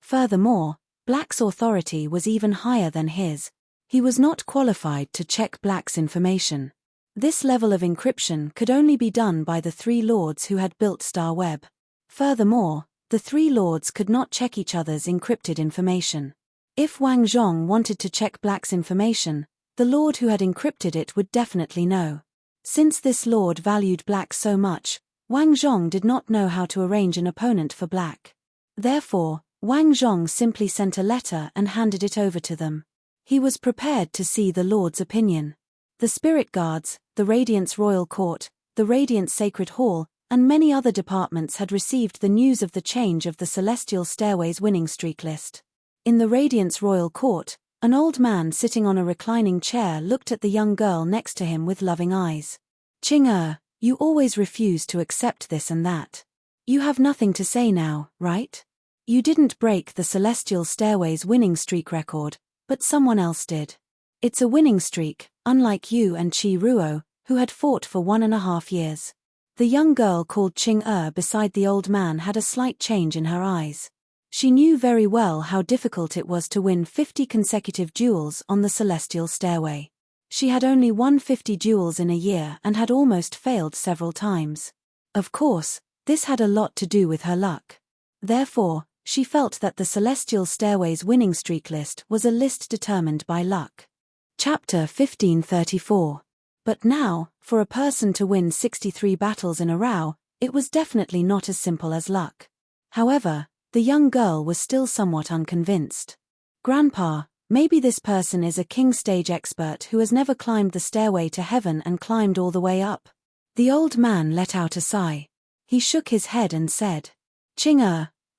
Furthermore, Black's authority was even higher than his. He was not qualified to check Black's information. This level of encryption could only be done by the three lords who had built Starweb. Furthermore, the three lords could not check each other's encrypted information. If Wang Zhong wanted to check Black's information, the lord who had encrypted it would definitely know. Since this lord valued Black so much, Wang Zhong did not know how to arrange an opponent for Black. Therefore, Wang Zhong simply sent a letter and handed it over to them. He was prepared to see the lord's opinion. The Spirit Guards, the Radiance Royal Court, the Radiance Sacred Hall, and many other departments had received the news of the change of the Celestial Stairway's winning streak list. In the Radiance Royal Court, an old man sitting on a reclining chair looked at the young girl next to him with loving eyes. "Ching-er, you always refuse to accept this and that. You have nothing to say now, right? You didn't break the Celestial Stairway's winning streak record, but someone else did. It's a winning streak, unlike you and Chi Ruo, who had fought for 1.5 years. The young girl called Ching beside the old man had a slight change in her eyes. She knew very well how difficult it was to win 50 consecutive duels on the Celestial Stairway. She had only won 50 duels in a year and had almost failed several times. Of course, this had a lot to do with her luck. Therefore, she felt that the Celestial Stairway's winning streak list was a list determined by luck. Chapter 1534. But now, for a person to win 63 battles in a row, it was definitely not as simple as luck. However, the young girl was still somewhat unconvinced. Grandpa, maybe this person is a king stage expert who has never climbed the stairway to heaven and climbed all the way up. The old man let out a sigh. He shook his head and said, Ching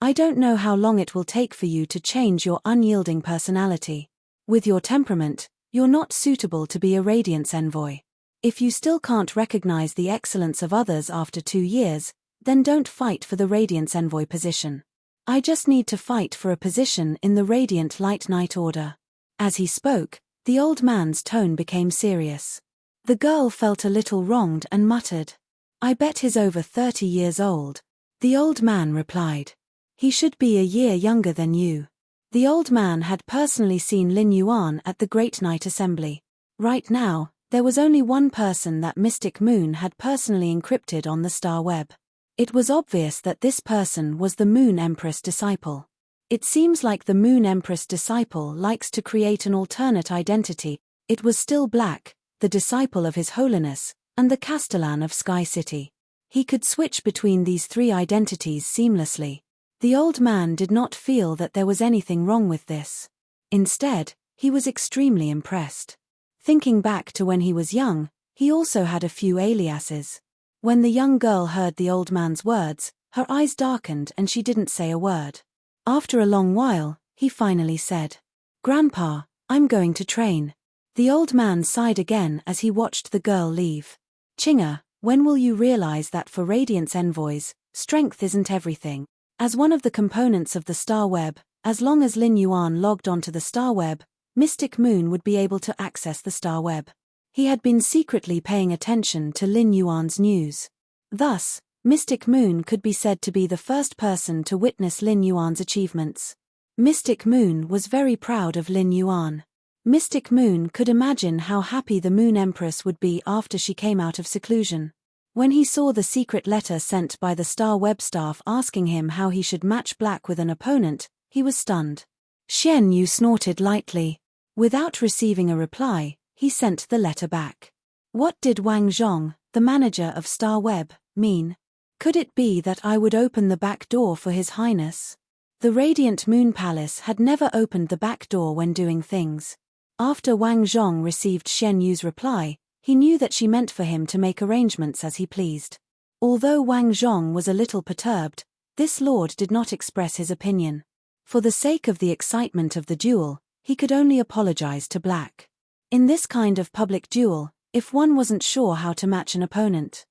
I don't know how long it will take for you to change your unyielding personality. With your temperament, you're not suitable to be a Radiance envoy. If you still can't recognize the excellence of others after 2 years, then don't fight for the Radiance envoy position. I just need to fight for a position in the Radiant Light Knight Order. As he spoke, the old man's tone became serious. The girl felt a little wronged and muttered, I bet he's over 30 years old. The old man replied, he should be a year younger than you. The old man had personally seen Lin Yuan at the Great Night Assembly. Right now, there was only one person that Mystic Moon had personally encrypted on the star web. It was obvious that this person was the Moon Empress disciple. It seems like the Moon Empress disciple likes to create an alternate identity. It was still Black, the disciple of His Holiness, and the Castellan of Sky City. He could switch between these 3 identities seamlessly. The old man did not feel that there was anything wrong with this. Instead, he was extremely impressed. Thinking back to when he was young, he also had a few aliases. When the young girl heard the old man's words, her eyes darkened and she didn't say a word. After a long while, he finally said, Grandpa, I'm going to train. The old man sighed again as he watched the girl leave. Chinga, when will you realize that for Radiance envoys, strength isn't everything? As one of the components of the star web, as long as Lin Yuan logged onto the star web, Mystic Moon would be able to access the star web. He had been secretly paying attention to Lin Yuan's news. Thus, Mystic Moon could be said to be the first person to witness Lin Yuan's achievements. Mystic Moon was very proud of Lin Yuan. Mystic Moon could imagine how happy the Moon Empress would be after she came out of seclusion. When he saw the secret letter sent by the Star Web staff asking him how he should match Black with an opponent, he was stunned. Xian Yu snorted lightly. Without receiving a reply, he sent the letter back. What did Wang Zhong, the manager of Star Web, mean? Could it be that I would open the back door for His Highness? The Radiant Moon Palace had never opened the back door when doing things. After Wang Zhong received Xian Yu's reply, he knew that she meant for him to make arrangements as he pleased. Although Wang Zhong was a little perturbed, this lord did not express his opinion. For the sake of the excitement of the duel, he could only apologize to Black. In this kind of public duel, if one wasn't sure how to match an opponent.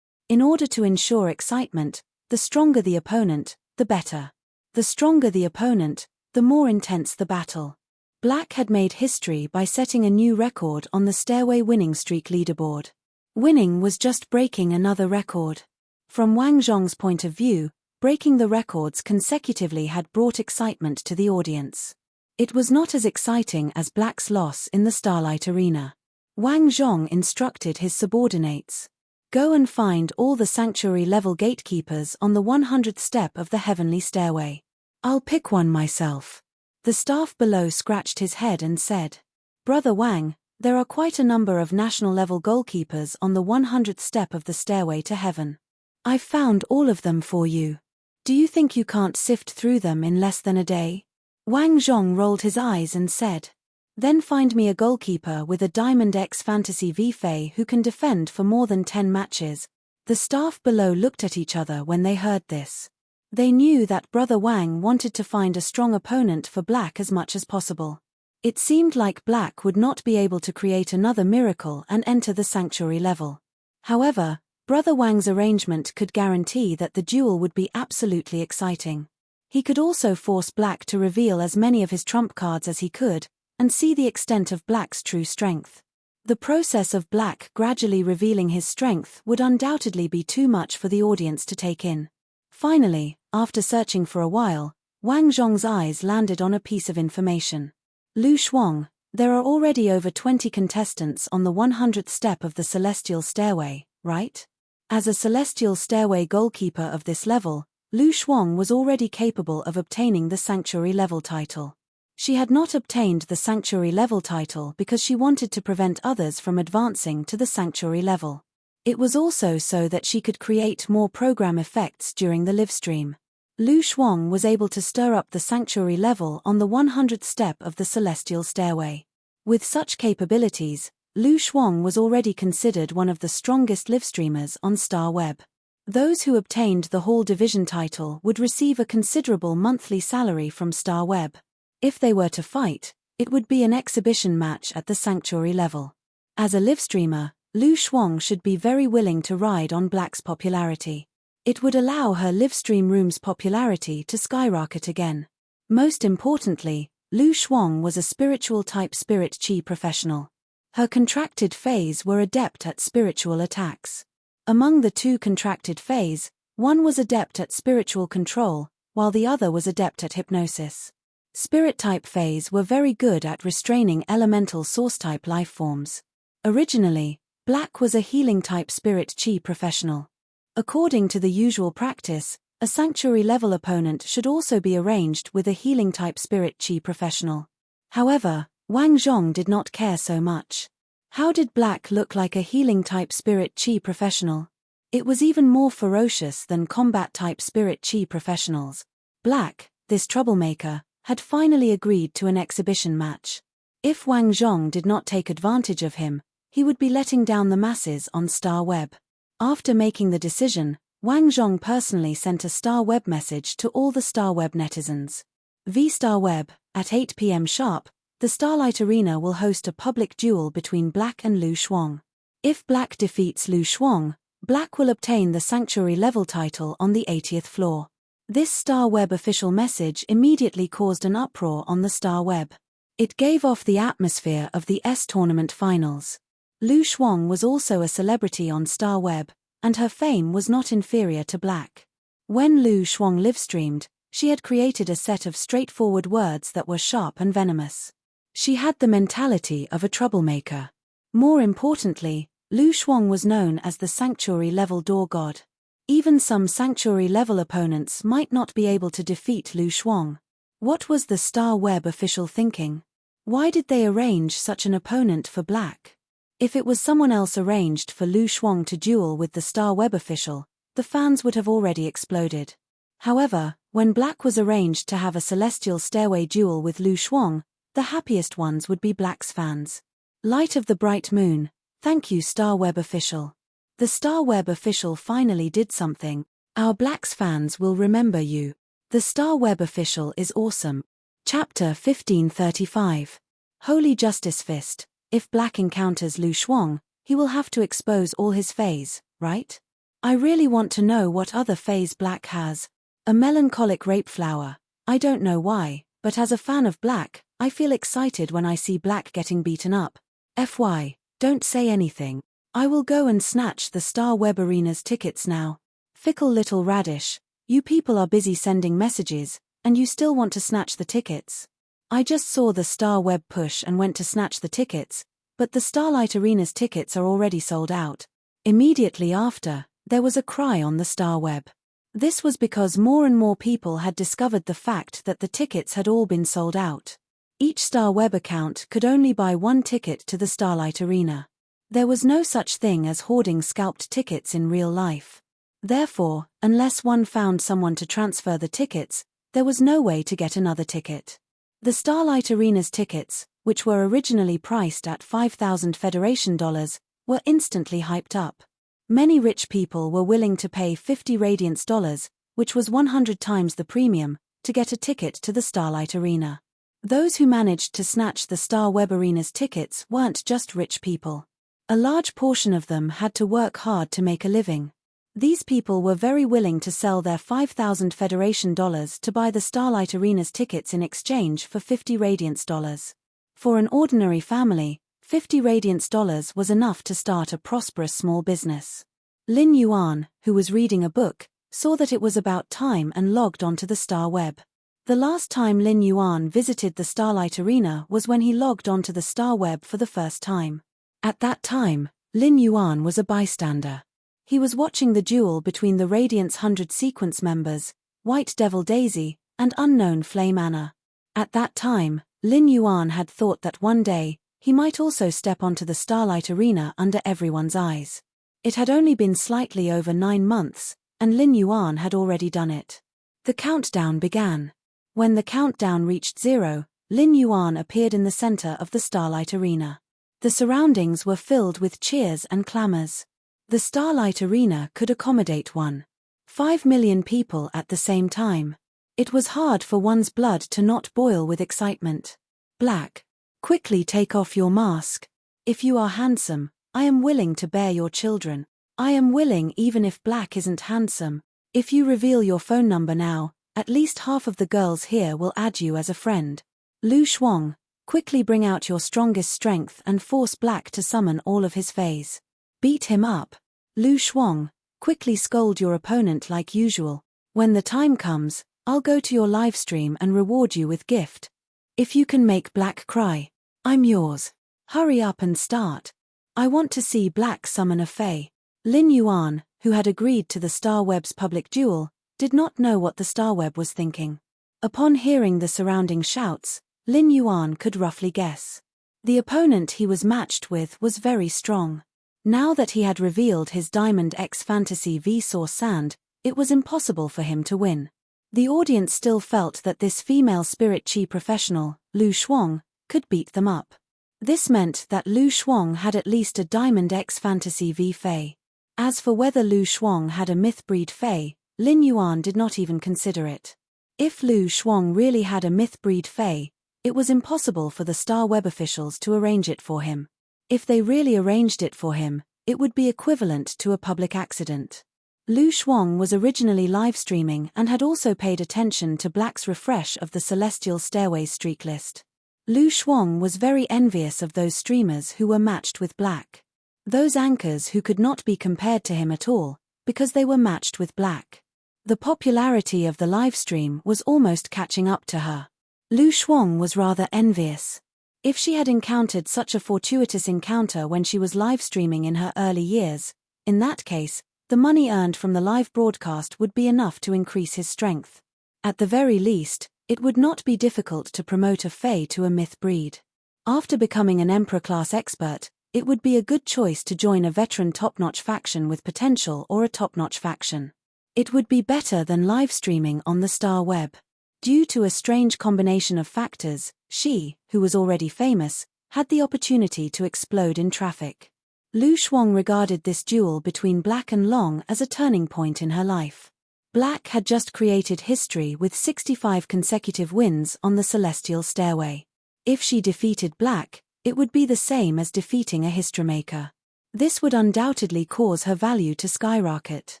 In order to ensure excitement, the stronger the opponent, the better. The stronger the opponent, the more intense the battle. Black had made history by setting a new record on the Stairway winning streak leaderboard. Winning was just breaking another record. From Wang Zhong's point of view, breaking the records consecutively had brought excitement to the audience. It was not as exciting as Black's loss in the Starlight Arena. Wang Zhong instructed his subordinates. Go and find all the sanctuary-level gatekeepers on the 100th step of the Heavenly Stairway. I'll pick one myself. The staff below scratched his head and said, Brother Wang, there are quite a number of national-level goalkeepers on the 100th step of the Stairway to Heaven. I've found all of them for you. Do you think you can't sift through them in less than a day? Wang Zhong rolled his eyes and said, Then find me a goalkeeper with a Diamond X Fantasy VFA who can defend for more than 10 matches. The staff below looked at each other when they heard this. They knew that Brother Wang wanted to find a strong opponent for Black as much as possible. It seemed like Black would not be able to create another miracle and enter the sanctuary level. However, Brother Wang's arrangement could guarantee that the duel would be absolutely exciting. He could also force Black to reveal as many of his trump cards as he could, and see the extent of Black's true strength. The process of Black gradually revealing his strength would undoubtedly be too much for the audience to take in. Finally, after searching for a while, Wang Zhong's eyes landed on a piece of information. Lu Shuang, there are already over 20 contestants on the 100th step of the Celestial Stairway, right? As a Celestial Stairway goalkeeper of this level, Lu Shuang was already capable of obtaining the Sanctuary level title. She had not obtained the Sanctuary level title because she wanted to prevent others from advancing to the Sanctuary level. It was also so that she could create more program effects during the livestream. Lu Shuang was able to stir up the Sanctuary level on the 100th step of the Celestial Stairway. With such capabilities, Lu Shuang was already considered one of the strongest livestreamers on StarWeb. Those who obtained the Hall Division title would receive a considerable monthly salary from StarWeb. If they were to fight, it would be an exhibition match at the Sanctuary level. As a livestreamer, Lu Shuang should be very willing to ride on Black's popularity. It would allow her livestream room's popularity to skyrocket again. Most importantly, Lu Shuang was a spiritual type spirit chi professional. Her contracted phase were adept at spiritual attacks. Among the two contracted phase, one was adept at spiritual control, while the other was adept at hypnosis. Spirit type phase were very good at restraining elemental source type life forms. Originally, Black was a healing type spirit chi professional. According to the usual practice, a Sanctuary level opponent should also be arranged with a healing type spirit chi professional. However, Wang Zhong did not care so much. How did Black look like a healing type spirit chi professional? It was even more ferocious than combat type spirit chi professionals. Black, this troublemaker, had finally agreed to an exhibition match. If Wang Zhong did not take advantage of him, he would be letting down the masses on StarWeb. After making the decision, Wang Zhong personally sent a StarWeb message to all the StarWeb netizens. StarWeb, at 8 p.m. sharp, the Starlight Arena will host a public duel between Black and Lu Shuang. If Black defeats Lu Shuang, Black will obtain the Sanctuary level title on the 80th floor. This StarWeb official message immediately caused an uproar on the StarWeb. It gave off the atmosphere of the S-Tournament finals. Lu Shuang was also a celebrity on StarWeb, and her fame was not inferior to Black. When Lu Shuang livestreamed, she had created a set of straightforward words that were sharp and venomous. She had the mentality of a troublemaker. More importantly, Lu Shuang was known as the Sanctuary level door god. Even some Sanctuary level opponents might not be able to defeat Lu Shuang. What was the StarWeb official thinking? Why did they arrange such an opponent for Black? If it was someone else arranged for Lu Shuang to duel with the StarWeb official, the fans would have already exploded. However, when Black was arranged to have a Celestial Stairway duel with Lu Shuang, the happiest ones would be Black's fans. Light of the bright moon, thank you StarWeb official. The StarWeb official finally did something. Our Black's fans will remember you. The StarWeb official is awesome. Chapter 1535. Holy Justice Fist. If Black encounters Lu Shuang, he will have to expose all his phase, right? I really want to know what other phase Black has. A melancholic rape flower. I don't know why, but as a fan of Black, I feel excited when I see Black getting beaten up. FY, don't say anything. I will go and snatch the StarWeb Arena's tickets now. Fickle little radish, you people are busy sending messages, and you still want to snatch the tickets. I just saw the StarWeb push and went to snatch the tickets, but the Starlight Arena's tickets are already sold out. Immediately after, there was a cry on the StarWeb. This was because more and more people had discovered the fact that the tickets had all been sold out. Each StarWeb account could only buy one ticket to the Starlight Arena. There was no such thing as hoarding scalped tickets in real life. Therefore, unless one found someone to transfer the tickets, there was no way to get another ticket. The Starlight Arena's tickets, which were originally priced at $5,000 Federation dollars, were instantly hyped up. Many rich people were willing to pay $50 Radiance dollars, which was 100 times the premium, to get a ticket to the Starlight Arena. Those who managed to snatch the StarWeb Arena's tickets weren't just rich people. A large portion of them had to work hard to make a living. These people were very willing to sell their 5,000 Federation dollars to buy the Starlight Arena's tickets in exchange for 50 Radiance dollars. For an ordinary family, 50 Radiance dollars was enough to start a prosperous small business. Lin Yuan, who was reading a book, saw that it was about time and logged onto the Star Web. The last time Lin Yuan visited the Starlight Arena was when he logged onto the Star Web for the first time. At that time, Lin Yuan was a bystander. He was watching the duel between the Radiance 100 sequence members, White Devil Daisy, and unknown Flame Anna. At that time, Lin Yuan had thought that one day, he might also step onto the Starlight Arena under everyone's eyes. It had only been slightly over 9 months, and Lin Yuan had already done it. The countdown began. When the countdown reached 0, Lin Yuan appeared in the center of the Starlight Arena. The surroundings were filled with cheers and clamors. The Starlight Arena could accommodate 1.5 million people at the same time. It was hard for one's blood to not boil with excitement. Black. Quickly take off your mask. If you are handsome, I am willing to bear your children. I am willing even if Black isn't handsome. If you reveal your phone number now, at least half of the girls here will add you as a friend. Lu Shuang, quickly bring out your strongest strength and force Black to summon all of his phase. Beat him up. Lu Shuang, quickly scold your opponent like usual. When the time comes, I'll go to your livestream and reward you with gift. If you can make Black cry, I'm yours. Hurry up and start. I want to see Black summon a Fae. Lin Yuan, who had agreed to the Star Web's public duel, did not know what the Star Web was thinking. Upon hearing the surrounding shouts, Lin Yuan could roughly guess. The opponent he was matched with was very strong. Now that he had revealed his Diamond X Fantasy V-Source Sand, it was impossible for him to win. The audience still felt that this female spirit chi professional, Lu Shuang, could beat them up. This meant that Lu Shuang had at least a Diamond X Fantasy V Fae. As for whether Lu Shuang had a Mythbreed Fae, Lin Yuan did not even consider it. If Lu Shuang really had a Mythbreed Fae, it was impossible for the Star Web officials to arrange it for him. If they really arranged it for him, it would be equivalent to a public accident. Lu Shuang was originally live streaming and had also paid attention to Black's refresh of the Celestial Stairways streak list. Lu Shuang was very envious of those streamers who were matched with Black. Those anchors who could not be compared to him at all, because they were matched with Black. The popularity of the livestream was almost catching up to her. Lu Shuang was rather envious. If she had encountered such a fortuitous encounter when she was live streaming in her early years, in that case, the money earned from the live broadcast would be enough to increase his strength. At the very least, it would not be difficult to promote a Fae to a myth breed. After becoming an Emperor-class expert, it would be a good choice to join a veteran top-notch faction with potential or a top-notch faction. It would be better than live streaming on the Star Web. Due to a strange combination of factors, she, who was already famous, had the opportunity to explode in traffic. Lu Shuang regarded this duel between Black and Long as a turning point in her life. Black had just created history with 65 consecutive wins on the Celestial Stairway. If she defeated Black, it would be the same as defeating a historymaker. This would undoubtedly cause her value to skyrocket.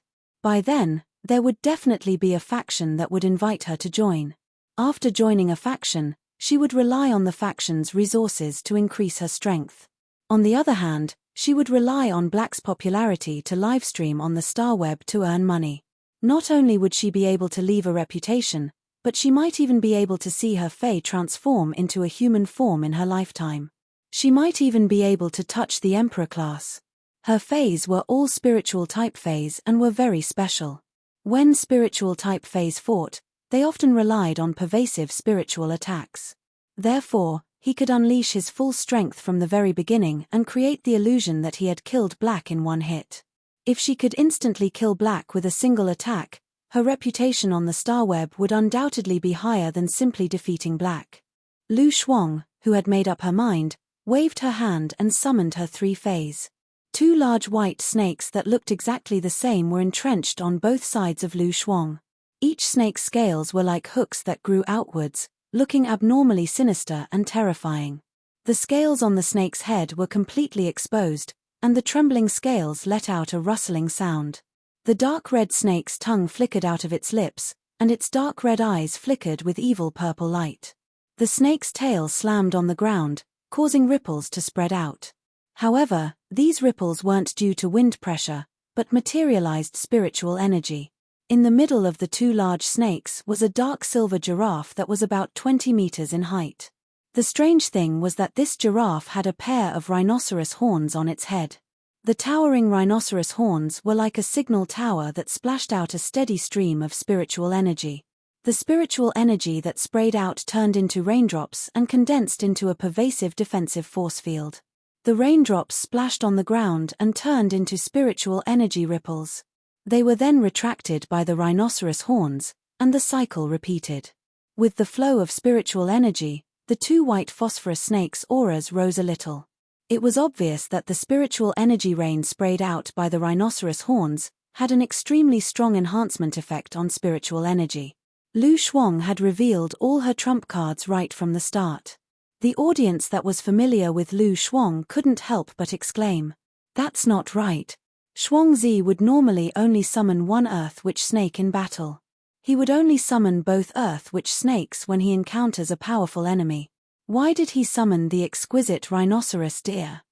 By then, there would definitely be a faction that would invite her to join. After joining a faction, she would rely on the faction's resources to increase her strength. On the other hand, she would rely on Black's popularity to livestream on the Star Web to earn money. Not only would she be able to leave a reputation, but she might even be able to see her Fae transform into a human form in her lifetime. She might even be able to touch the Emperor class. Her Faes were all spiritual type Faes and were very special. When spiritual type Faes fought, they often relied on pervasive spiritual attacks. Therefore, he could unleash his full strength from the very beginning and create the illusion that he had killed Black in one hit. If she could instantly kill Black with a single attack, her reputation on the Star Web would undoubtedly be higher than simply defeating Black. Lu Shuang, who had made up her mind, waved her hand and summoned her 3 Faes. 2 large white snakes that looked exactly the same were entrenched on both sides of Lu Shuang. Each snake's scales were like hooks that grew outwards, looking abnormally sinister and terrifying. The scales on the snake's head were completely exposed, and the trembling scales let out a rustling sound. The dark red snake's tongue flickered out of its lips, and its dark red eyes flickered with evil purple light. The snake's tail slammed on the ground, causing ripples to spread out. However, these ripples weren't due to wind pressure, but materialized spiritual energy. In the middle of the two large snakes was a dark silver giraffe that was about 20 meters in height. The strange thing was that this giraffe had a pair of rhinoceros horns on its head. The towering rhinoceros horns were like a signal tower that splashed out a steady stream of spiritual energy. The spiritual energy that sprayed out turned into raindrops and condensed into a pervasive defensive force field. The raindrops splashed on the ground and turned into spiritual energy ripples. They were then retracted by the rhinoceros horns, and the cycle repeated. With the flow of spiritual energy, the two white phosphorus snakes' auras rose a little. It was obvious that the spiritual energy rain sprayed out by the rhinoceros horns had an extremely strong enhancement effect on spiritual energy. Lu Shuang had revealed all her trump cards right from the start. The audience that was familiar with Lu Shuang couldn't help but exclaim, "That's not right. Shuangzi would normally only summon one Earth Witch snake in battle. He would only summon both Earth Witch snakes when he encounters a powerful enemy. Why did he summon the exquisite rhinoceros deer?"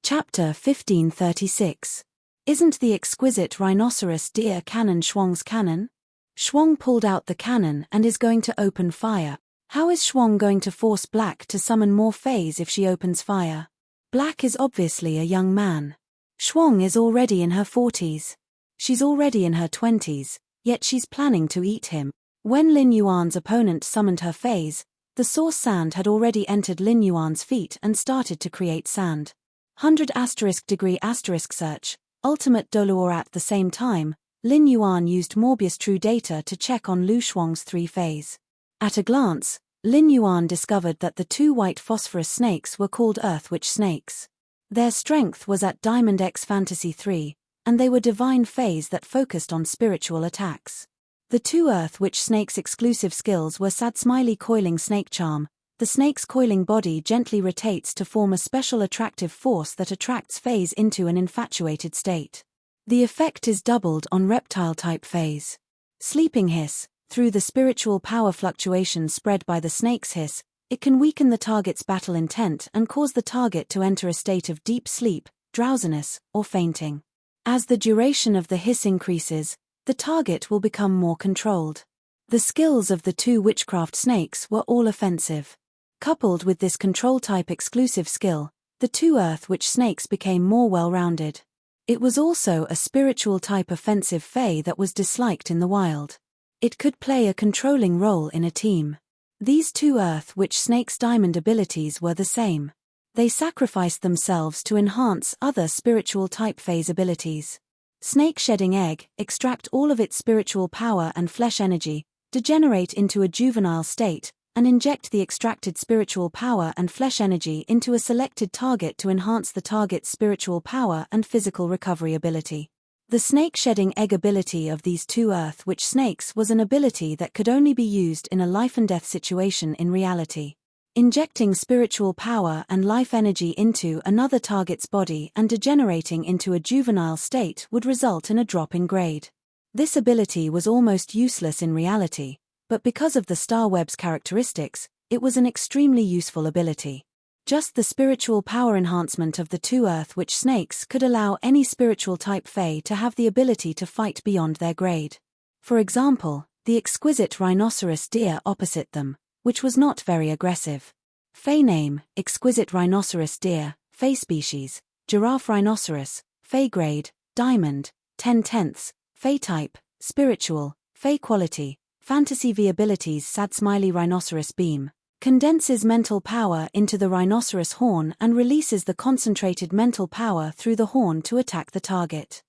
Chapter 1536. Isn't the exquisite rhinoceros deer cannon Shuang's cannon? Shuang pulled out the cannon and is going to open fire. How is Shuang going to force Black to summon more Fays if she opens fire? Black is obviously a young man. Shuang is already in her 40s. She's already in her 20s, yet she's planning to eat him. When Lin Yuan's opponent summoned her Fays, the source sand had already entered Lin Yuan's feet and started to create sand. 100*degree* search, ultimate Doluor. At the same time, Lin Yuan used Morbius True Data to check on Lu Shuang's 3 Fays. At a glance, Lin Yuan discovered that the two white phosphorus snakes were called Earth Witch snakes. Their strength was at Diamond X Fantasy 3, and they were divine Fays that focused on spiritual attacks. The two Earth Witch snakes' exclusive skills were Sad Smiley Coiling Snake Charm. The snake's coiling body gently rotates to form a special attractive force that attracts Fays into an infatuated state. The effect is doubled on reptile-type Fays. Sleeping Hiss. Through the spiritual power fluctuations spread by the snake's hiss, it can weaken the target's battle intent and cause the target to enter a state of deep sleep, drowsiness, or fainting. As the duration of the hiss increases, the target will become more controlled. The skills of the two witchcraft snakes were all offensive. Coupled with this control-type exclusive skill, the two Earth Witch snakes became more well-rounded. It was also a spiritual-type offensive Fae that was disliked in the wild. It could play a controlling role in a team. These two Earth Witch snakes' diamond abilities were the same. They sacrificed themselves to enhance other spiritual-type Fae's abilities. Snake Shedding Egg, extract all of its spiritual power and flesh energy, degenerate into a juvenile state, and inject the extracted spiritual power and flesh energy into a selected target to enhance the target's spiritual power and physical recovery ability. The Snake Shedding Egg ability of these two Earth Witch snakes was an ability that could only be used in a life-and-death situation in reality. Injecting spiritual power and life energy into another target's body and degenerating into a juvenile state would result in a drop in grade. This ability was almost useless in reality, but because of the Star Web's characteristics, it was an extremely useful ability. Just the spiritual power enhancement of the two Earth Witch snakes could allow any spiritual-type Fae to have the ability to fight beyond their grade. For example, the exquisite rhinoceros deer opposite them, which was not very aggressive. Fae name, exquisite rhinoceros deer, Fae species, giraffe rhinoceros, Fae grade, diamond, 10/10, Fae type, spiritual, Fae quality, fantasy V abilities. Sad Smiley Rhinoceros Beam condenses mental power into the rhinoceros horn and releases the concentrated mental power through the horn to attack the target.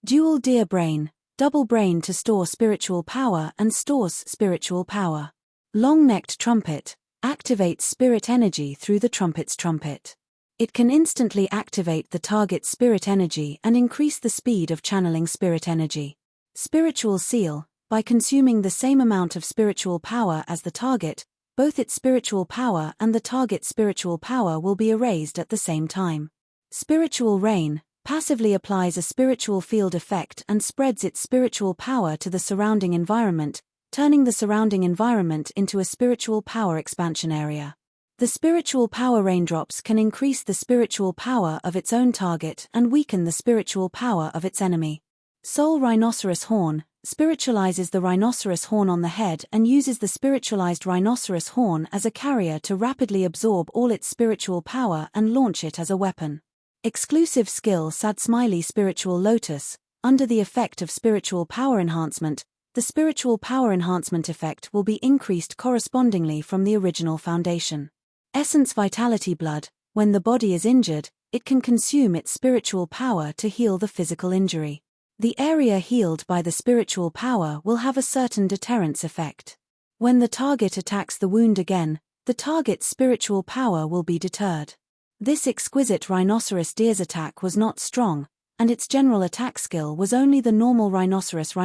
Dual Deer Brain, double brain to store spiritual power and stores spiritual power. Long-necked Trumpet, activates spirit energy through the trumpet's trumpet. It can instantly activate the target's spirit energy and increase the speed of channeling spirit energy. Spiritual Seal, by consuming the same amount of spiritual power as the target, both its spiritual power and the target's spiritual power will be erased at the same time. Spiritual Rain, passively applies a spiritual field effect and spreads its spiritual power to the surrounding environment, turning the surrounding environment into a spiritual power expansion area. The spiritual power raindrops can increase the spiritual power of its own target and weaken the spiritual power of its enemy. Soul Rhinoceros Horn spiritualizes the rhinoceros horn on the head and uses the spiritualized rhinoceros horn as a carrier to rapidly absorb all its spiritual power and launch it as a weapon. Exclusive skill Sad Smiley Spiritual Lotus. Under the effect of spiritual power enhancement, the spiritual power enhancement effect will be increased correspondingly from the original foundation. Essence Vitality Blood. When the body is injured, it can consume its spiritual power to heal the physical injury. The area healed by the spiritual power will have a certain deterrence effect. When the target attacks the wound again, the target's spiritual power will be deterred. This exquisite rhinoceros deer's attack was not strong, and its general attack skill was only the normal rhinoceros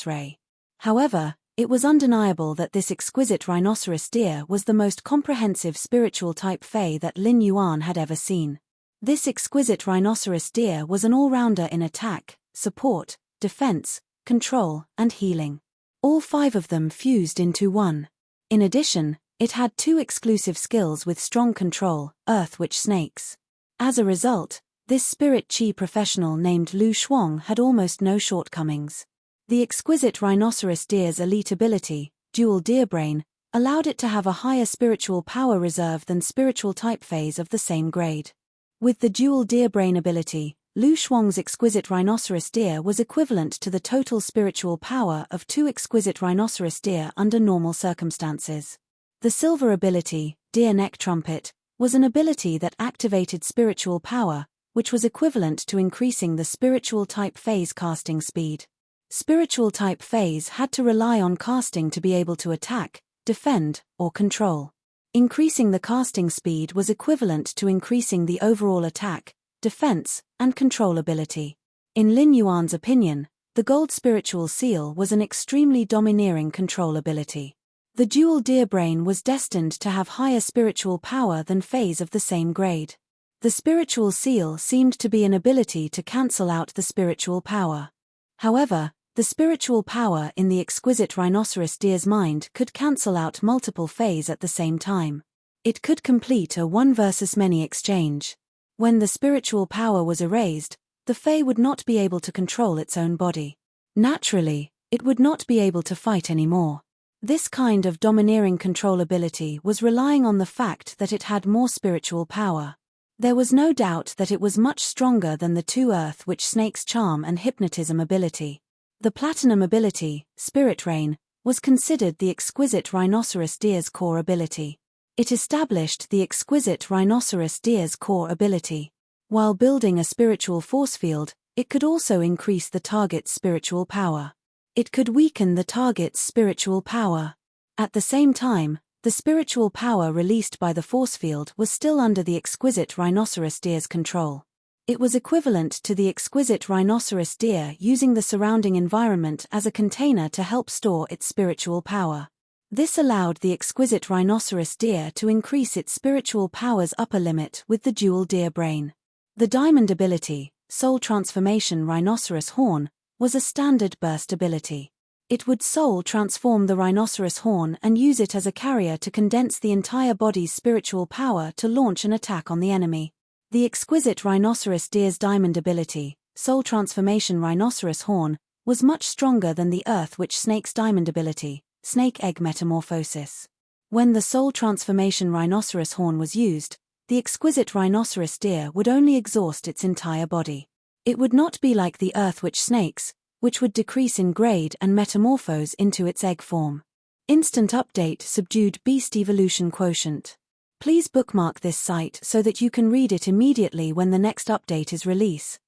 ray. However, it was undeniable that this exquisite rhinoceros deer was the most comprehensive spiritual type Fae that Lin Yuan had ever seen. This exquisite rhinoceros deer was an all-rounder in attack, support, defense, control, and healing. All 5 of them fused into one. In addition, it had 2 exclusive skills with strong control, Earth Witch Snakes. As a result, this spirit chi professional named Lu Shuang had almost no shortcomings. The exquisite rhinoceros deer's elite ability, Dual Deer Brain, allowed it to have a higher spiritual power reserve than spiritual type phase of the same grade. With the Dual Deer Brain ability, Lu Shuang's exquisite rhinoceros deer was equivalent to the total spiritual power of 2 exquisite rhinoceros deer under normal circumstances. The silver ability, Deer Neck Trumpet, was an ability that activated spiritual power, which was equivalent to increasing the spiritual type phase casting speed. Spiritual type phase had to rely on casting to be able to attack, defend, or control. Increasing the casting speed was equivalent to increasing the overall attack, defense, and control ability. In Lin Yuan's opinion, the gold spiritual seal was an extremely domineering control ability. The Dual Deer Brain was destined to have higher spiritual power than phase of the same grade. The spiritual seal seemed to be an ability to cancel out the spiritual power. However, the spiritual power in the exquisite rhinoceros deer's mind could cancel out multiple phase at the same time. It could complete a one versus many exchange. When the spiritual power was erased, the Fae would not be able to control its own body. Naturally, it would not be able to fight anymore. This kind of domineering control ability was relying on the fact that it had more spiritual power. There was no doubt that it was much stronger than the 2 Earth Witch Snake's charm and hypnotism ability. The platinum ability, Spirit Rain, was considered the exquisite rhinoceros deer's core ability. It established the exquisite rhinoceros deer's core ability. While building a spiritual force field, it could also increase the target's spiritual power. It could weaken the target's spiritual power. At the same time, the spiritual power released by the force field was still under the exquisite rhinoceros deer's control. It was equivalent to the exquisite rhinoceros deer using the surrounding environment as a container to help store its spiritual power. This allowed the exquisite rhinoceros deer to increase its spiritual power's upper limit with the Dual Deer Brain. The diamond ability, Soul Transformation Rhinoceros Horn, was a standard burst ability. It would soul transform the rhinoceros horn and use it as a carrier to condense the entire body's spiritual power to launch an attack on the enemy. The exquisite rhinoceros deer's diamond ability, Soul Transformation Rhinoceros Horn, was much stronger than the Earth Witch Snake's diamond ability, Snake Egg Metamorphosis. When the Soul Transformation Rhinoceros Horn was used, the exquisite rhinoceros deer would only exhaust its entire body. It would not be like the Earth Witch Snakes, which would decrease in grade and metamorphose into its egg form. Instant update Subdued Beast Evolution Quotient. Please bookmark this site so that you can read it immediately when the next update is released.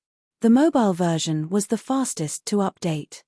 The mobile version was the fastest to update.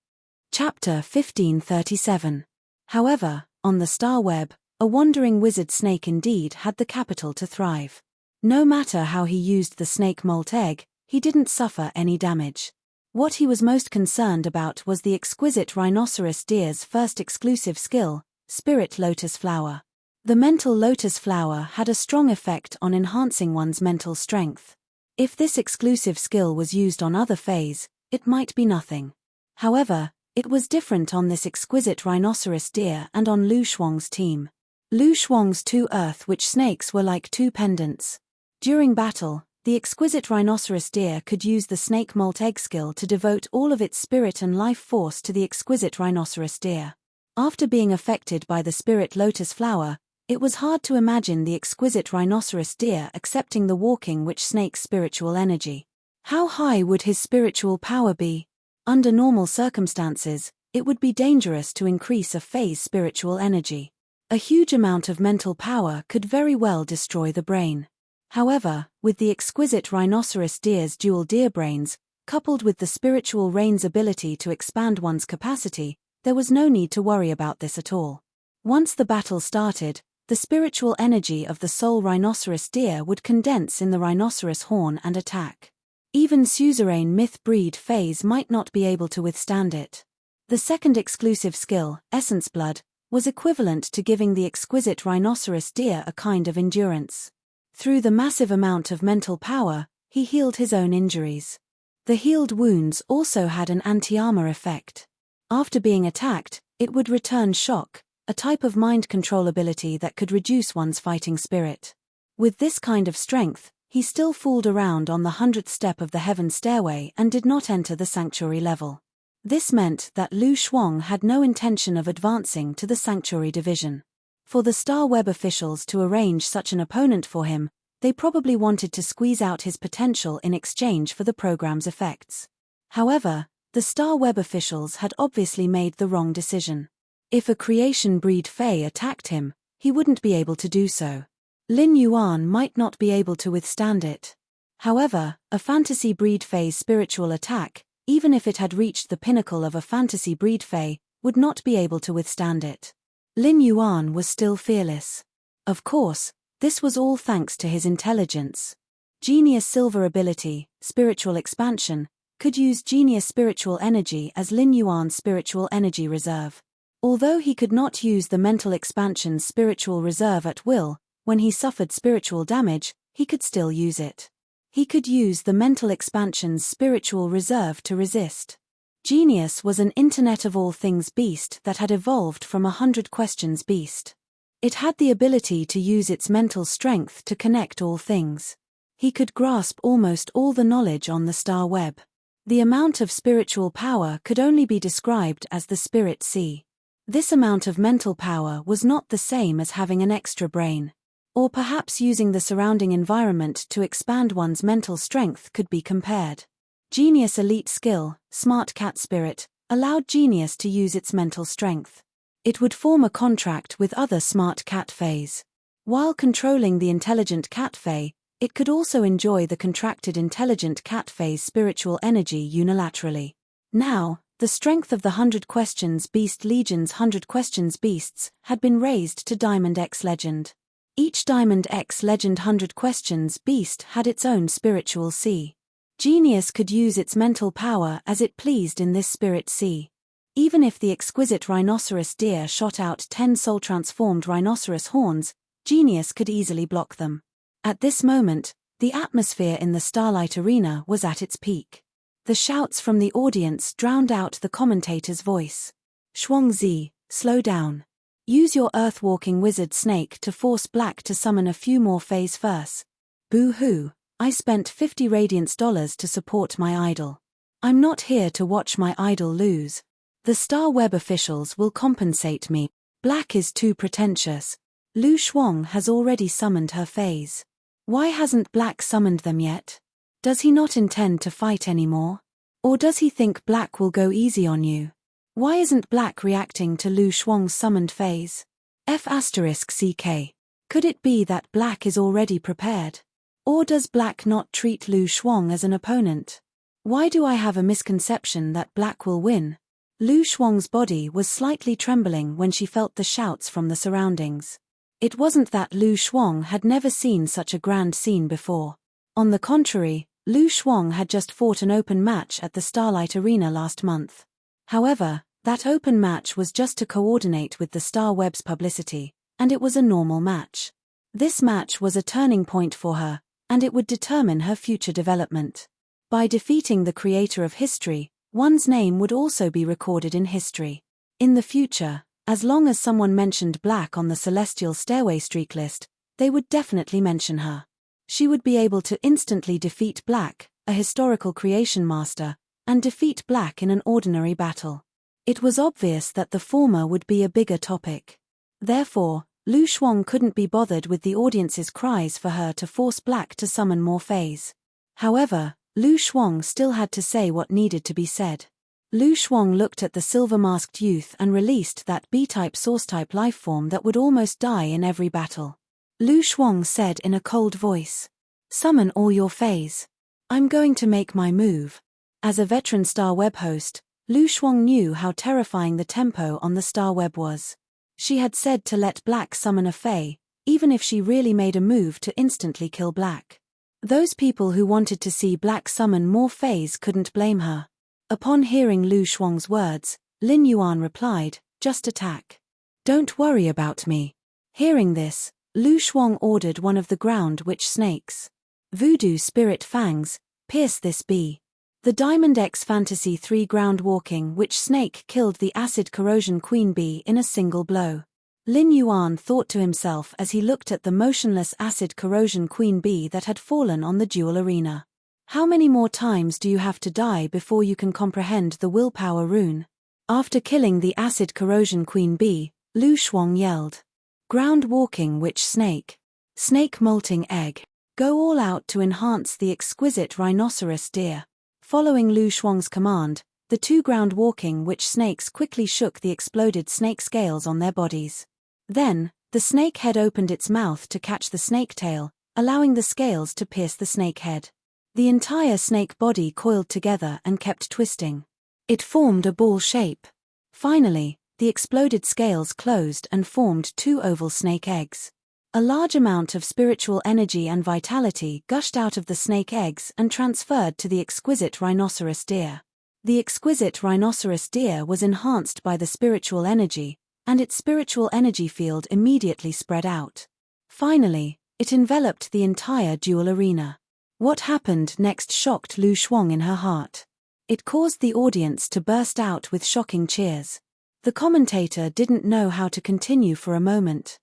Chapter 1537. However, on the Star Web, a wandering wizard snake indeed had the capital to thrive. No matter how he used the snake molt egg, he didn't suffer any damage. What he was most concerned about was the exquisite rhinoceros deer's first exclusive skill, Spirit Lotus Flower. The mental lotus flower had a strong effect on enhancing one's mental strength. If this exclusive skill was used on other Fays, it might be nothing. However, it was different on this exquisite rhinoceros deer and on Lu Shuang's team. Lu Shuang's 2 earth-witch snakes were like 2 pendants. During battle, the exquisite rhinoceros deer could use the snake molt egg skill to devote all of its spirit and life force to the exquisite rhinoceros deer. After being affected by the spirit lotus flower, it was hard to imagine the exquisite rhinoceros deer accepting the walking witch snake's spiritual energy. How high would his spiritual power be? Under normal circumstances, it would be dangerous to increase a Fae's spiritual energy. A huge amount of mental power could very well destroy the brain. However, with the exquisite rhinoceros deer's dual deer brains, coupled with the spiritual rain's ability to expand one's capacity, there was no need to worry about this at all. Once the battle started, the spiritual energy of the soul rhinoceros deer would condense in the rhinoceros horn and attack. Even suzerain myth breed Fays might not be able to withstand it. The second exclusive skill, Essence Blood, was equivalent to giving the exquisite rhinoceros deer a kind of endurance. Through the massive amount of mental power, he healed his own injuries. The healed wounds also had an anti-armor effect. After being attacked, it would return shock, a type of mind control ability that could reduce one's fighting spirit. With this kind of strength, he still fooled around on the 100th step of the heaven stairway and did not enter the sanctuary level. This meant that Lu Shuang had no intention of advancing to the sanctuary division. For the Star Web officials to arrange such an opponent for him, they probably wanted to squeeze out his potential in exchange for the program's effects. However, the Star Web officials had obviously made the wrong decision. If a creation breed Fae attacked him, he wouldn't be able to do so. Lin Yuan might not be able to withstand it. However, a fantasy breed Fae's spiritual attack, even if it had reached the pinnacle of a fantasy breed Fae, would not be able to withstand it. Lin Yuan was still fearless. Of course, this was all thanks to his intelligence. Genius Silver ability, Spiritual Expansion, could use Genius Spiritual Energy as Lin Yuan's spiritual energy reserve. Although he could not use the Mental Expansion's spiritual reserve at will, when he suffered spiritual damage, he could still use it. He could use the Mental Expansion's spiritual reserve to resist. Genius was an Internet of All Things beast that had evolved from a 100 questions beast. It had the ability to use its mental strength to connect all things. He could grasp almost all the knowledge on the star web. The amount of spiritual power could only be described as the Spirit Sea. This amount of mental power was not the same as having an extra brain. Or perhaps using the surrounding environment to expand one's mental strength could be compared. Genius Elite Skill, Smart Cat Spirit, allowed Genius to use its mental strength. It would form a contract with other smart cat fays. While controlling the intelligent cat fay, it could also enjoy the contracted intelligent cat fay's spiritual energy unilaterally. Now, the strength of the 100 Questions Beast Legion's 100 Questions Beasts had been raised to Diamond X Legend. Each Diamond X Legend 100 Questions Beast had its own spiritual sea. Genius could use its mental power as it pleased in this spirit sea. Even if the exquisite rhinoceros deer shot out 10 soul-transformed rhinoceros horns, Genius could easily block them. At this moment, the atmosphere in the Starlight Arena was at its peak. The shouts from the audience drowned out the commentator's voice. Shuangzi, slow down. Use your earth-walking wizard snake to force Black to summon a few more phase first. Boo-hoo. I spent $50 radiance to support my idol. I'm not here to watch my idol lose. The Star Web officials will compensate me. Black is too pretentious. Lu Shuang has already summoned her phase. Why hasn't Black summoned them yet? Does he not intend to fight anymore? Or does he think Black will go easy on you? Why isn't Black reacting to Lu Shuang's summoned phase? F***CK. Could it be that Black is already prepared? Or does Black not treat Lu Shuang as an opponent? Why do I have a misconception that Black will win? Lu Shuang's body was slightly trembling when she felt the shouts from the surroundings. It wasn't that Lu Shuang had never seen such a grand scene before. On the contrary, Lu Shuang had just fought an open match at the Starlight Arena last month. However, that open match was just to coordinate with the Star Web's publicity, and it was a normal match. This match was a turning point for her, and it would determine her future development. By defeating the creator of history, one's name would also be recorded in history. In the future, as long as someone mentioned black on the celestial stairway streak list, they would definitely mention her. She would be able to instantly defeat black, a historical creation master, and defeat black in an ordinary battle. It was obvious that the former would be a bigger topic. Therefore, Lu Shuang couldn't be bothered with the audience's cries for her to force black to summon more fays. However, Lu Shuang still had to say what needed to be said. Lu Shuang looked at the silver-masked youth and released that B-type source-type lifeform that would almost die in every battle. Lu Shuang said in a cold voice, "Summon all your fays. I'm going to make my move." As a veteran Star Web host, Lu Shuang knew how terrifying the tempo on the Star Web was. She had said to let black summon a fay, even if she really made a move to instantly kill black. Those people who wanted to see black summon more fays couldn't blame her. Upon hearing Lu Shuang's words, Lin Yuan replied, "Just attack. Don't worry about me." Hearing this, Lu Shuang ordered one of the ground witch snakes. Voodoo spirit fangs, pierce this bee. The Diamond X Fantasy 3 ground walking witch snake killed the acid corrosion queen bee in a single blow. Lin Yuan thought to himself as he looked at the motionless acid corrosion queen bee that had fallen on the duel arena. How many more times do you have to die before you can comprehend the willpower rune? After killing the acid corrosion queen bee, Lu Shuang yelled, "Ground walking witch snake. Snake molting egg. Go all out to enhance the exquisite rhinoceros deer." Following Lu Shuang's command, the two ground-walking witch snakes quickly shook the exploded snake scales on their bodies. Then, the snake head opened its mouth to catch the snake tail, allowing the scales to pierce the snake head. The entire snake body coiled together and kept twisting. It formed a ball shape. Finally, the exploded scales closed and formed two oval snake eggs. A large amount of spiritual energy and vitality gushed out of the snake eggs and transferred to the exquisite rhinoceros deer. The exquisite rhinoceros deer was enhanced by the spiritual energy, and its spiritual energy field immediately spread out. Finally, it enveloped the entire duel arena. What happened next shocked Lu Shuang in her heart. It caused the audience to burst out with shocking cheers. The commentator didn't know how to continue for a moment.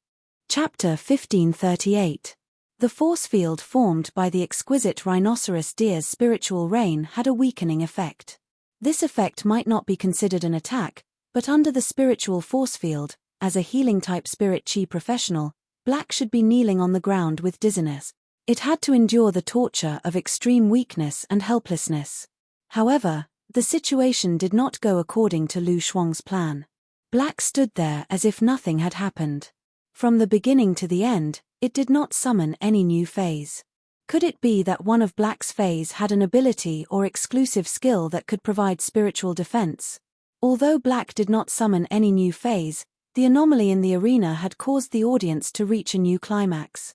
Chapter 1538. The force field formed by the exquisite rhinoceros deer's spiritual rain had a weakening effect. This effect might not be considered an attack, but under the spiritual force field, as a healing-type spirit chi professional, black should be kneeling on the ground with dizziness. It had to endure the torture of extreme weakness and helplessness. However, the situation did not go according to Lu Shuang's plan. Black stood there as if nothing had happened. From the beginning to the end, it did not summon any new phase. Could it be that one of Black's phase had an ability or exclusive skill that could provide spiritual defense? Although Black did not summon any new phase, the anomaly in the arena had caused the audience to reach a new climax.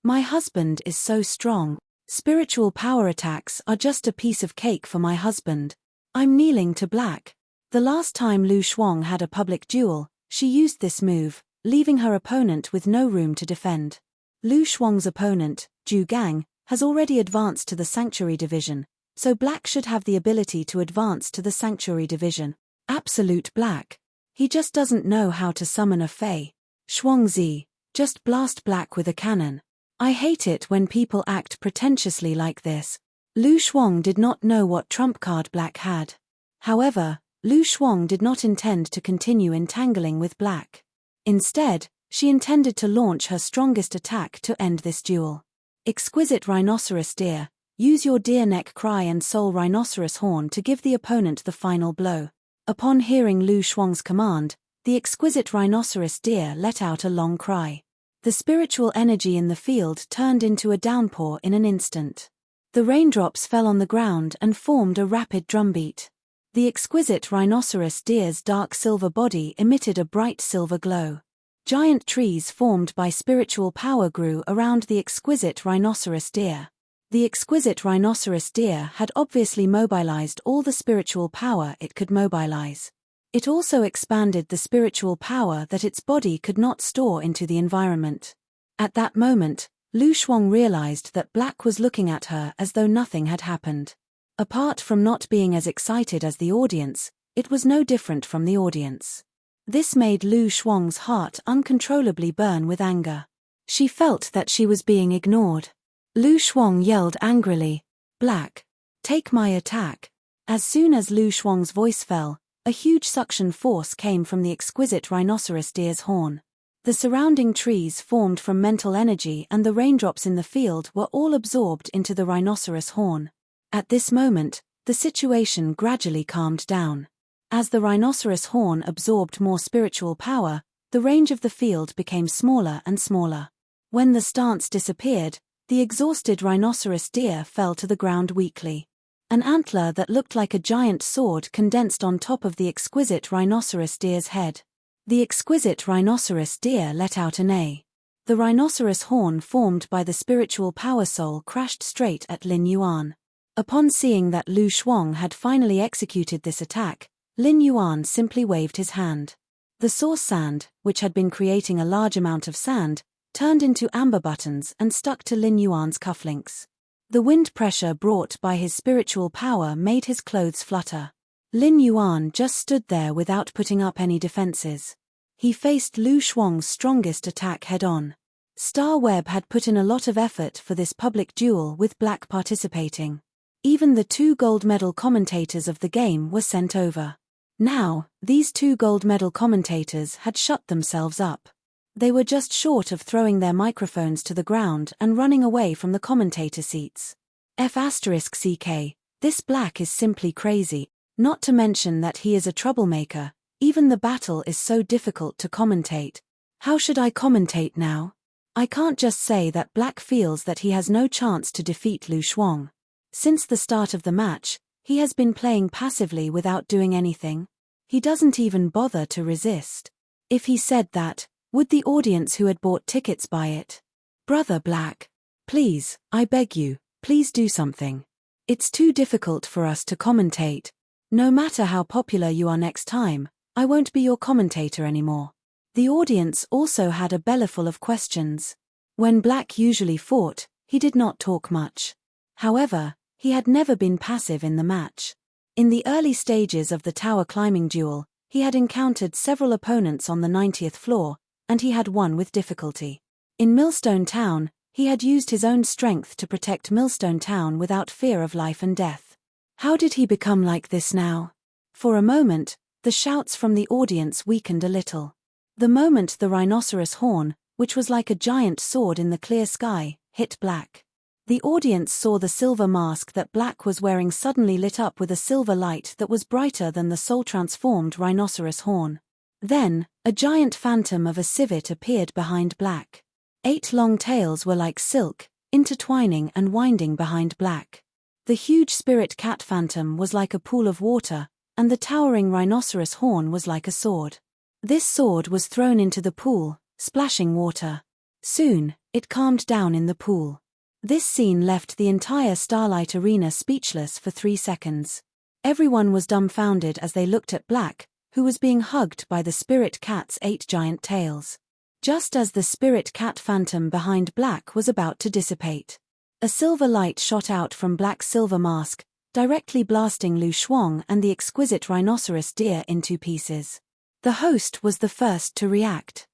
My husband is so strong. Spiritual power attacks are just a piece of cake for my husband. I'm kneeling to Black. The last time Lu Shuang had a public duel, she used this move, leaving her opponent with no room to defend. Lu Shuang's opponent, Zhu Gang, has already advanced to the Sanctuary Division, so Black should have the ability to advance to the Sanctuary Division. Absolute Black. He just doesn't know how to summon a Fey. Shuangzi, just blast Black with a cannon. I hate it when people act pretentiously like this. Lu Shuang did not know what trump card Black had. However, Lu Shuang did not intend to continue entangling with Black. Instead, she intended to launch her strongest attack to end this duel. Exquisite rhinoceros deer, use your deer neck cry and soul rhinoceros horn to give the opponent the final blow. Upon hearing Lu Shuang's command, the exquisite rhinoceros deer let out a long cry. The spiritual energy in the field turned into a downpour in an instant. The raindrops fell on the ground and formed a rapid drumbeat. The exquisite rhinoceros deer's dark silver body emitted a bright silver glow. Giant trees formed by spiritual power grew around the exquisite rhinoceros deer. The exquisite rhinoceros deer had obviously mobilized all the spiritual power it could mobilize. It also expanded the spiritual power that its body could not store into the environment. At that moment, Lu Shuang realized that Black was looking at her as though nothing had happened. Apart from not being as excited as the audience, it was no different from the audience. This made Lu Shuang's heart uncontrollably burn with anger. She felt that she was being ignored. Lu Shuang yelled angrily, "Black, take my attack." As soon as Lu Shuang's voice fell, a huge suction force came from the exquisite rhinoceros deer's horn. The surrounding trees formed from mental energy, and the raindrops in the field were all absorbed into the rhinoceros horn. At this moment, the situation gradually calmed down. As the rhinoceros horn absorbed more spiritual power, the range of the field became smaller and smaller. When the stance disappeared, the exhausted rhinoceros deer fell to the ground weakly. An antler that looked like a giant sword condensed on top of the exquisite rhinoceros deer's head. The exquisite rhinoceros deer let out a neigh. The rhinoceros horn formed by the spiritual power soul crashed straight at Lin Yuan. Upon seeing that Lu Shuang had finally executed this attack, Lin Yuan simply waved his hand. The source sand, which had been creating a large amount of sand, turned into amber buttons and stuck to Lin Yuan's cufflinks. The wind pressure brought by his spiritual power made his clothes flutter. Lin Yuan just stood there without putting up any defenses. He faced Lu Shuang's strongest attack head-on. Star Web had put in a lot of effort for this public duel with Black participating. Even the 2 gold medal commentators of the game were sent over. Now, these 2 gold medal commentators had shut themselves up. They were just short of throwing their microphones to the ground and running away from the commentator seats. F***ck, this Black is simply crazy. Not to mention that he is a troublemaker. Even the battle is so difficult to commentate. How should I commentate now? I can't just say that Black feels that he has no chance to defeat Lu Shuang. Since the start of the match, he has been playing passively without doing anything. He doesn't even bother to resist. If he said that, would the audience who had bought tickets buy it? Brother Black, please, I beg you, please do something. It's too difficult for us to commentate. No matter how popular you are next time, I won't be your commentator anymore. The audience also had a bellyful of questions. When Black usually fought, he did not talk much. However, he had never been passive in the match. In the early stages of the tower climbing duel, he had encountered several opponents on the 90th floor, and he had won with difficulty. In Millstone Town, he had used his own strength to protect Millstone Town without fear of life and death. How did he become like this now? For a moment, the shouts from the audience weakened a little. The moment the rhinoceros horn, which was like a giant sword in the clear sky, hit Black, the audience saw the silver mask that Black was wearing suddenly lit up with a silver light that was brighter than the soul-transformed rhinoceros horn. Then, a giant phantom of a civet appeared behind Black. 8 long tails were like silk, intertwining and winding behind Black. The huge spirit cat phantom was like a pool of water, and the towering rhinoceros horn was like a sword. This sword was thrown into the pool, splashing water. Soon, it calmed down in the pool. This scene left the entire Starlight Arena speechless for 3 seconds. Everyone was dumbfounded as they looked at Black, who was being hugged by the spirit cat's 8 giant tails. Just as the spirit cat phantom behind Black was about to dissipate, a silver light shot out from Black's silver mask, directly blasting Lu Shuang and the exquisite rhinoceros deer into pieces. The host was the first to react.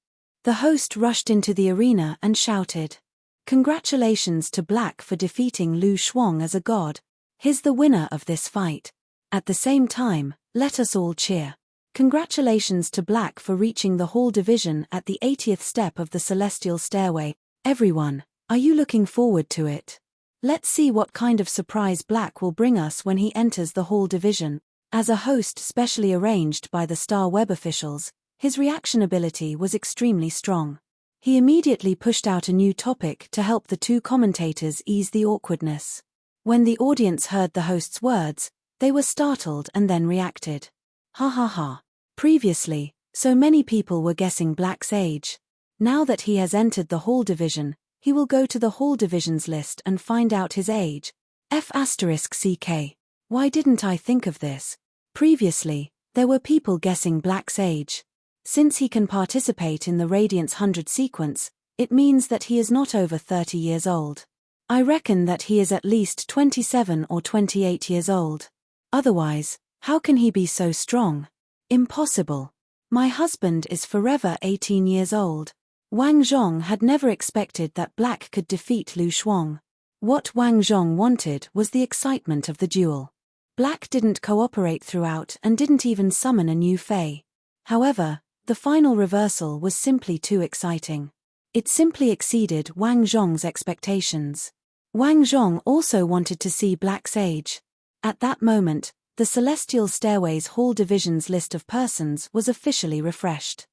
The host rushed into the arena and shouted, "Congratulations to Black for defeating Lu Shuang as a god. He's the winner of this fight. At the same time, let us all cheer. Congratulations to Black for reaching the Hall Division at the 80th step of the Celestial Stairway. Everyone, are you looking forward to it? Let's see what kind of surprise Black will bring us when he enters the Hall Division." As a host specially arranged by the Star Web officials, his reaction ability was extremely strong. He immediately pushed out a new topic to help the 2 commentators ease the awkwardness. When the audience heard the host's words, they were startled and then reacted. Ha ha ha. Previously, so many people were guessing Black's age. Now that he has entered the Hall Division, he will go to the Hall Division's list and find out his age. F***ck. Why didn't I think of this? Previously, there were people guessing Black's age. Since he can participate in the Radiance 100 sequence, It means that he is not over 30 years old. I reckon that he is at least 27 or 28 years old. Otherwise, how can he be so strong? Impossible. My husband is forever 18 years old. Wang Zhong had never expected that Black could defeat Lu Shuang. What Wang Zhong wanted was the excitement of the duel. Black didn't cooperate throughout and didn't even summon a new Fei. However, the final reversal was simply too exciting. It simply exceeded Wang Zhong's expectations. Wang Zhong also wanted to see Black's age. At that moment, the Celestial Stairways Hall Division's list of persons was officially refreshed.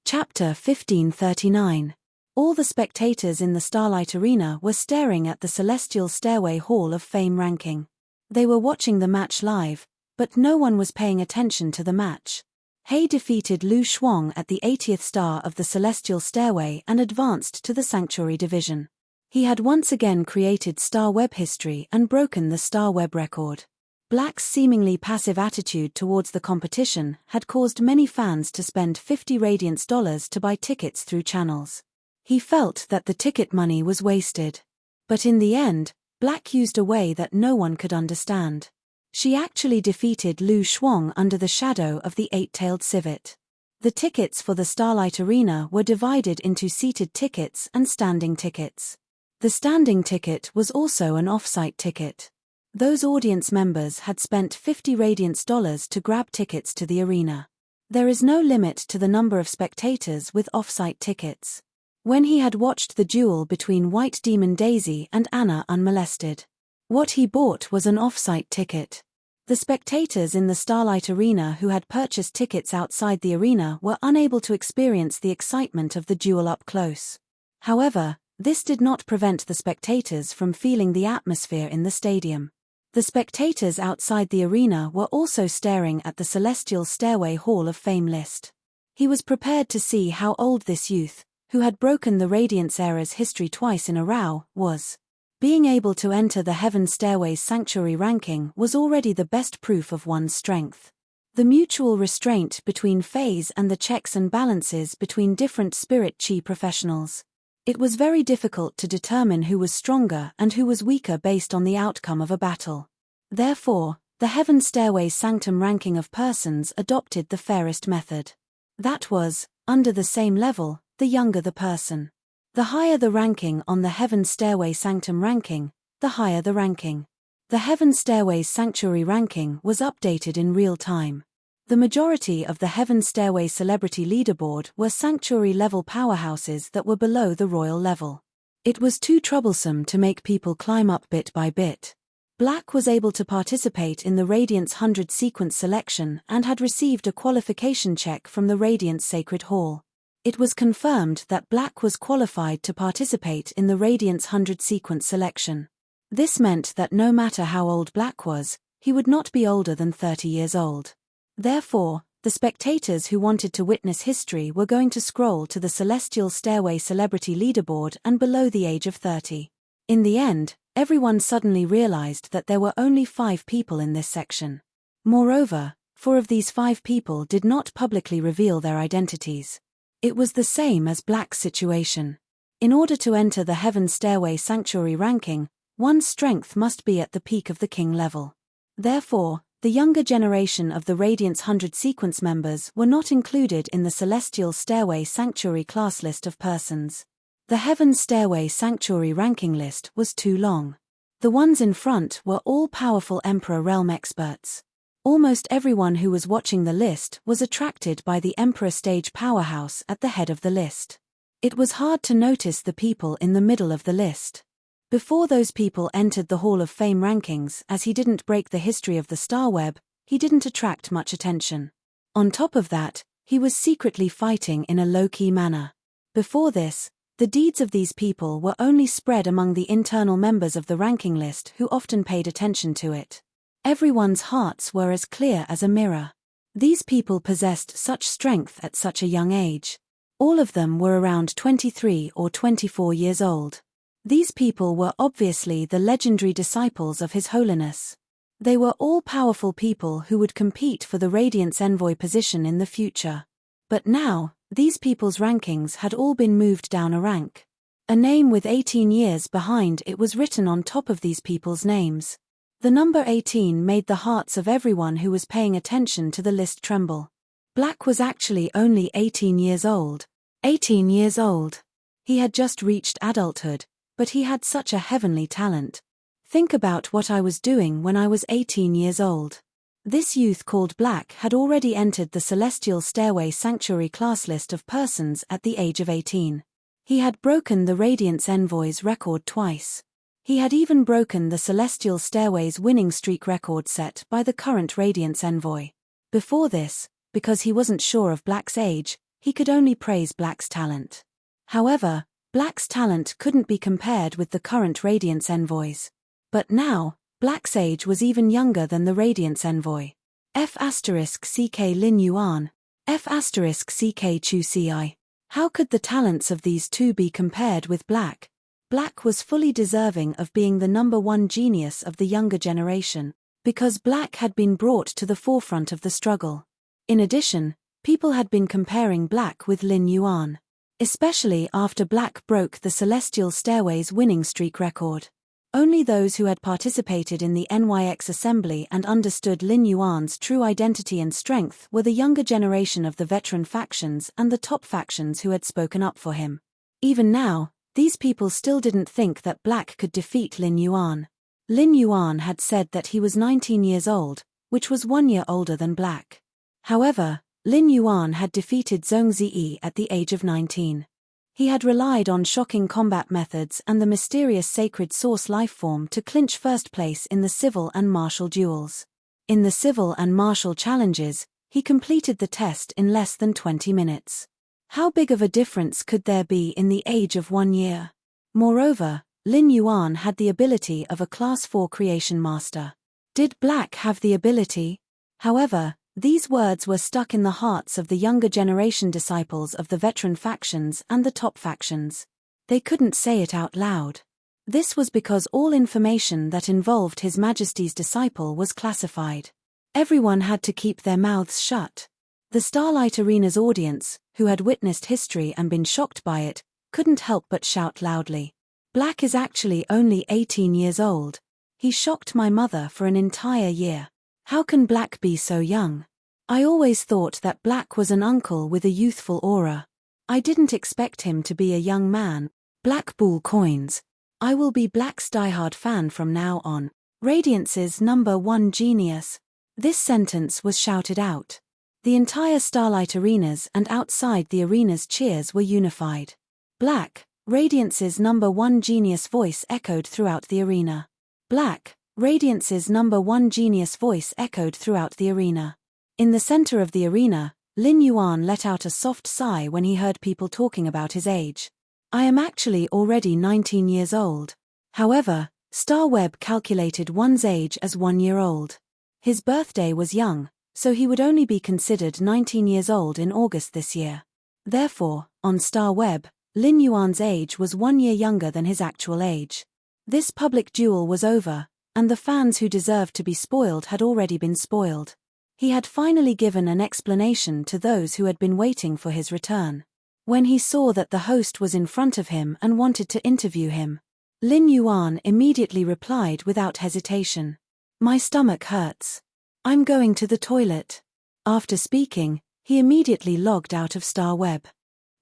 Chapter 1539. All the spectators in the Starlight Arena were staring at the Celestial Stairway Hall of Fame ranking. They were watching the match live, but no one was paying attention to the match. He defeated Lu Shuang at the 80th star of the Celestial Stairway and advanced to the Sanctuary Division. He had once again created Star Web history and broken the Star Web record. Black's seemingly passive attitude towards the competition had caused many fans to spend $50 radiance to buy tickets through channels. He felt that the ticket money was wasted. But in the end, Black used a way that no one could understand. She actually defeated Lu Shuang under the shadow of the eight-tailed civet. The tickets for the Starlight Arena were divided into seated tickets and standing tickets. The standing ticket was also an off-site ticket. Those audience members had spent $50 radiance to grab tickets to the arena. There is no limit to the number of spectators with off-site tickets. When he had watched the duel between White Demon Daisy and Anna unmolested, what he bought was an off-site ticket. The spectators in the Starlight Arena who had purchased tickets outside the arena were unable to experience the excitement of the duel up close. However, this did not prevent the spectators from feeling the atmosphere in the stadium. The spectators outside the arena were also staring at the Celestial Stairway Hall of Fame list. He was prepared to see how old this youth, who had broken the Radiance era's history twice in a row, was. Being able to enter the Heaven Stairway's Sanctuary ranking was already the best proof of one's strength. The mutual restraint between Fays and the checks and balances between different spirit chi professionals. It was very difficult to determine who was stronger and who was weaker based on the outcome of a battle. Therefore, the Heaven Stairway's Sanctum ranking of persons adopted the fairest method. That was, under the same level, the younger the person. The higher the ranking on the Heaven Stairway Sanctum ranking, the higher the ranking. The Heaven Stairway's Sanctuary ranking was updated in real time. The majority of the Heaven Stairway Celebrity Leaderboard were Sanctuary-level powerhouses that were below the royal level. It was too troublesome to make people climb up bit by bit. Black was able to participate in the Radiance 100 sequence selection and had received a qualification check from the Radiance Sacred Hall. It was confirmed that Black was qualified to participate in the Radiance 100 sequence selection. This meant that no matter how old Black was, he would not be older than 30 years old. Therefore, the spectators who wanted to witness history were going to scroll to the Celestial Stairway Celebrity Leaderboard and below the age of 30. In the end, everyone suddenly realized that there were only 5 people in this section. Moreover, 4 of these 5 people did not publicly reveal their identities. It was the same as Black's situation. In order to enter the Heaven Stairway Sanctuary ranking, one's strength must be at the peak of the king level. Therefore, the younger generation of the Radiance 100 sequence members were not included in the Celestial Stairway Sanctuary class list of persons. The Heaven Stairway Sanctuary ranking list was too long. The ones in front were all powerful Emperor Realm experts. Almost everyone who was watching the list was attracted by the Emperor Stage powerhouse at the head of the list. It was hard to notice the people in the middle of the list. Before those people entered the Hall of Fame rankings, as he didn't break the history of the Star Web, he didn't attract much attention. On top of that, he was secretly fighting in a low-key manner. Before this, the deeds of these people were only spread among the internal members of the ranking list who often paid attention to it. Everyone's hearts were as clear as a mirror. These people possessed such strength at such a young age. All of them were around 23 or 24 years old. These people were obviously the legendary disciples of His Holiness. They were all powerful people who would compete for the Radiance Envoy position in the future. But now, these people's rankings had all been moved down a rank. A name with 18 years behind it was written on top of these people's names. The number 18 made the hearts of everyone who was paying attention to the list tremble. Black was actually only 18 years old. 18 years old. He had just reached adulthood, but he had such a heavenly talent. Think about what I was doing when I was 18 years old. This youth called Black had already entered the Celestial Stairway Sanctuary class list of persons at the age of 18. He had broken the Radiance Envoy's record twice. He had even broken the Celestial Stairway's winning streak record set by the current Radiance Envoy. Before this, because he wasn't sure of Black's age, he could only praise Black's talent. However, Black's talent couldn't be compared with the current Radiance Envoys. But now, Black's age was even younger than the Radiance Envoy. F***ck Lin Yuan. F***ck Chu Ci. How could the talents of these two be compared with Black? Black was fully deserving of being the number one genius of the younger generation, because Black had been brought to the forefront of the struggle. In addition, people had been comparing Black with Lin Yuan. Especially after Black broke the Celestial Stairway's winning streak record. Only those who had participated in the NYX assembly and understood Lin Yuan's true identity and strength were the younger generation of the veteran factions and the top factions who had spoken up for him. Even now, these people still didn't think that Black could defeat Lin Yuan. Lin Yuan had said that he was 19 years old, which was 1 year older than Black. However, Lin Yuan had defeated Zhong Ziyi at the age of 19. He had relied on shocking combat methods and the mysterious sacred source lifeform to clinch first place in the civil and martial duels. In the civil and martial challenges, he completed the test in less than 20 minutes. How big of a difference could there be in the age of 1 year? Moreover, Lin Yuan had the ability of a Class 4 creation master. Did Black have the ability? However, these words were stuck in the hearts of the younger generation disciples of the veteran factions and the top factions. They couldn't say it out loud. This was because all information that involved His Majesty's disciple was classified. Everyone had to keep their mouths shut. The Starlight Arena's audience, who had witnessed history and been shocked by it, couldn't help but shout loudly. Black is actually only 18 years old. He shocked my mother for an entire year. How can Black be so young? I always thought that Black was an uncle with a youthful aura. I didn't expect him to be a young man. Black Bull Coins. I will be Black's diehard fan from now on. Radiance's number one genius. This sentence was shouted out. The entire Starlight Arenas and outside the arena's cheers were unified. Black, Radiance's number one genius voice echoed throughout the arena. Black, Radiance's number one genius voice echoed throughout the arena. In the center of the arena, Lin Yuan let out a soft sigh when he heard people talking about his age. I am actually already 19 years old. However, StarWeb calculated one's age as 1 year old. His birthday was young, so he would only be considered 19 years old in August this year. Therefore, on StarWeb, Lin Yuan's age was 1 year younger than his actual age. This public duel was over, and the fans who deserved to be spoiled had already been spoiled. He had finally given an explanation to those who had been waiting for his return. When he saw that the host was in front of him and wanted to interview him, Lin Yuan immediately replied without hesitation. My stomach hurts. I'm going to the toilet. After speaking, he immediately logged out of StarWeb.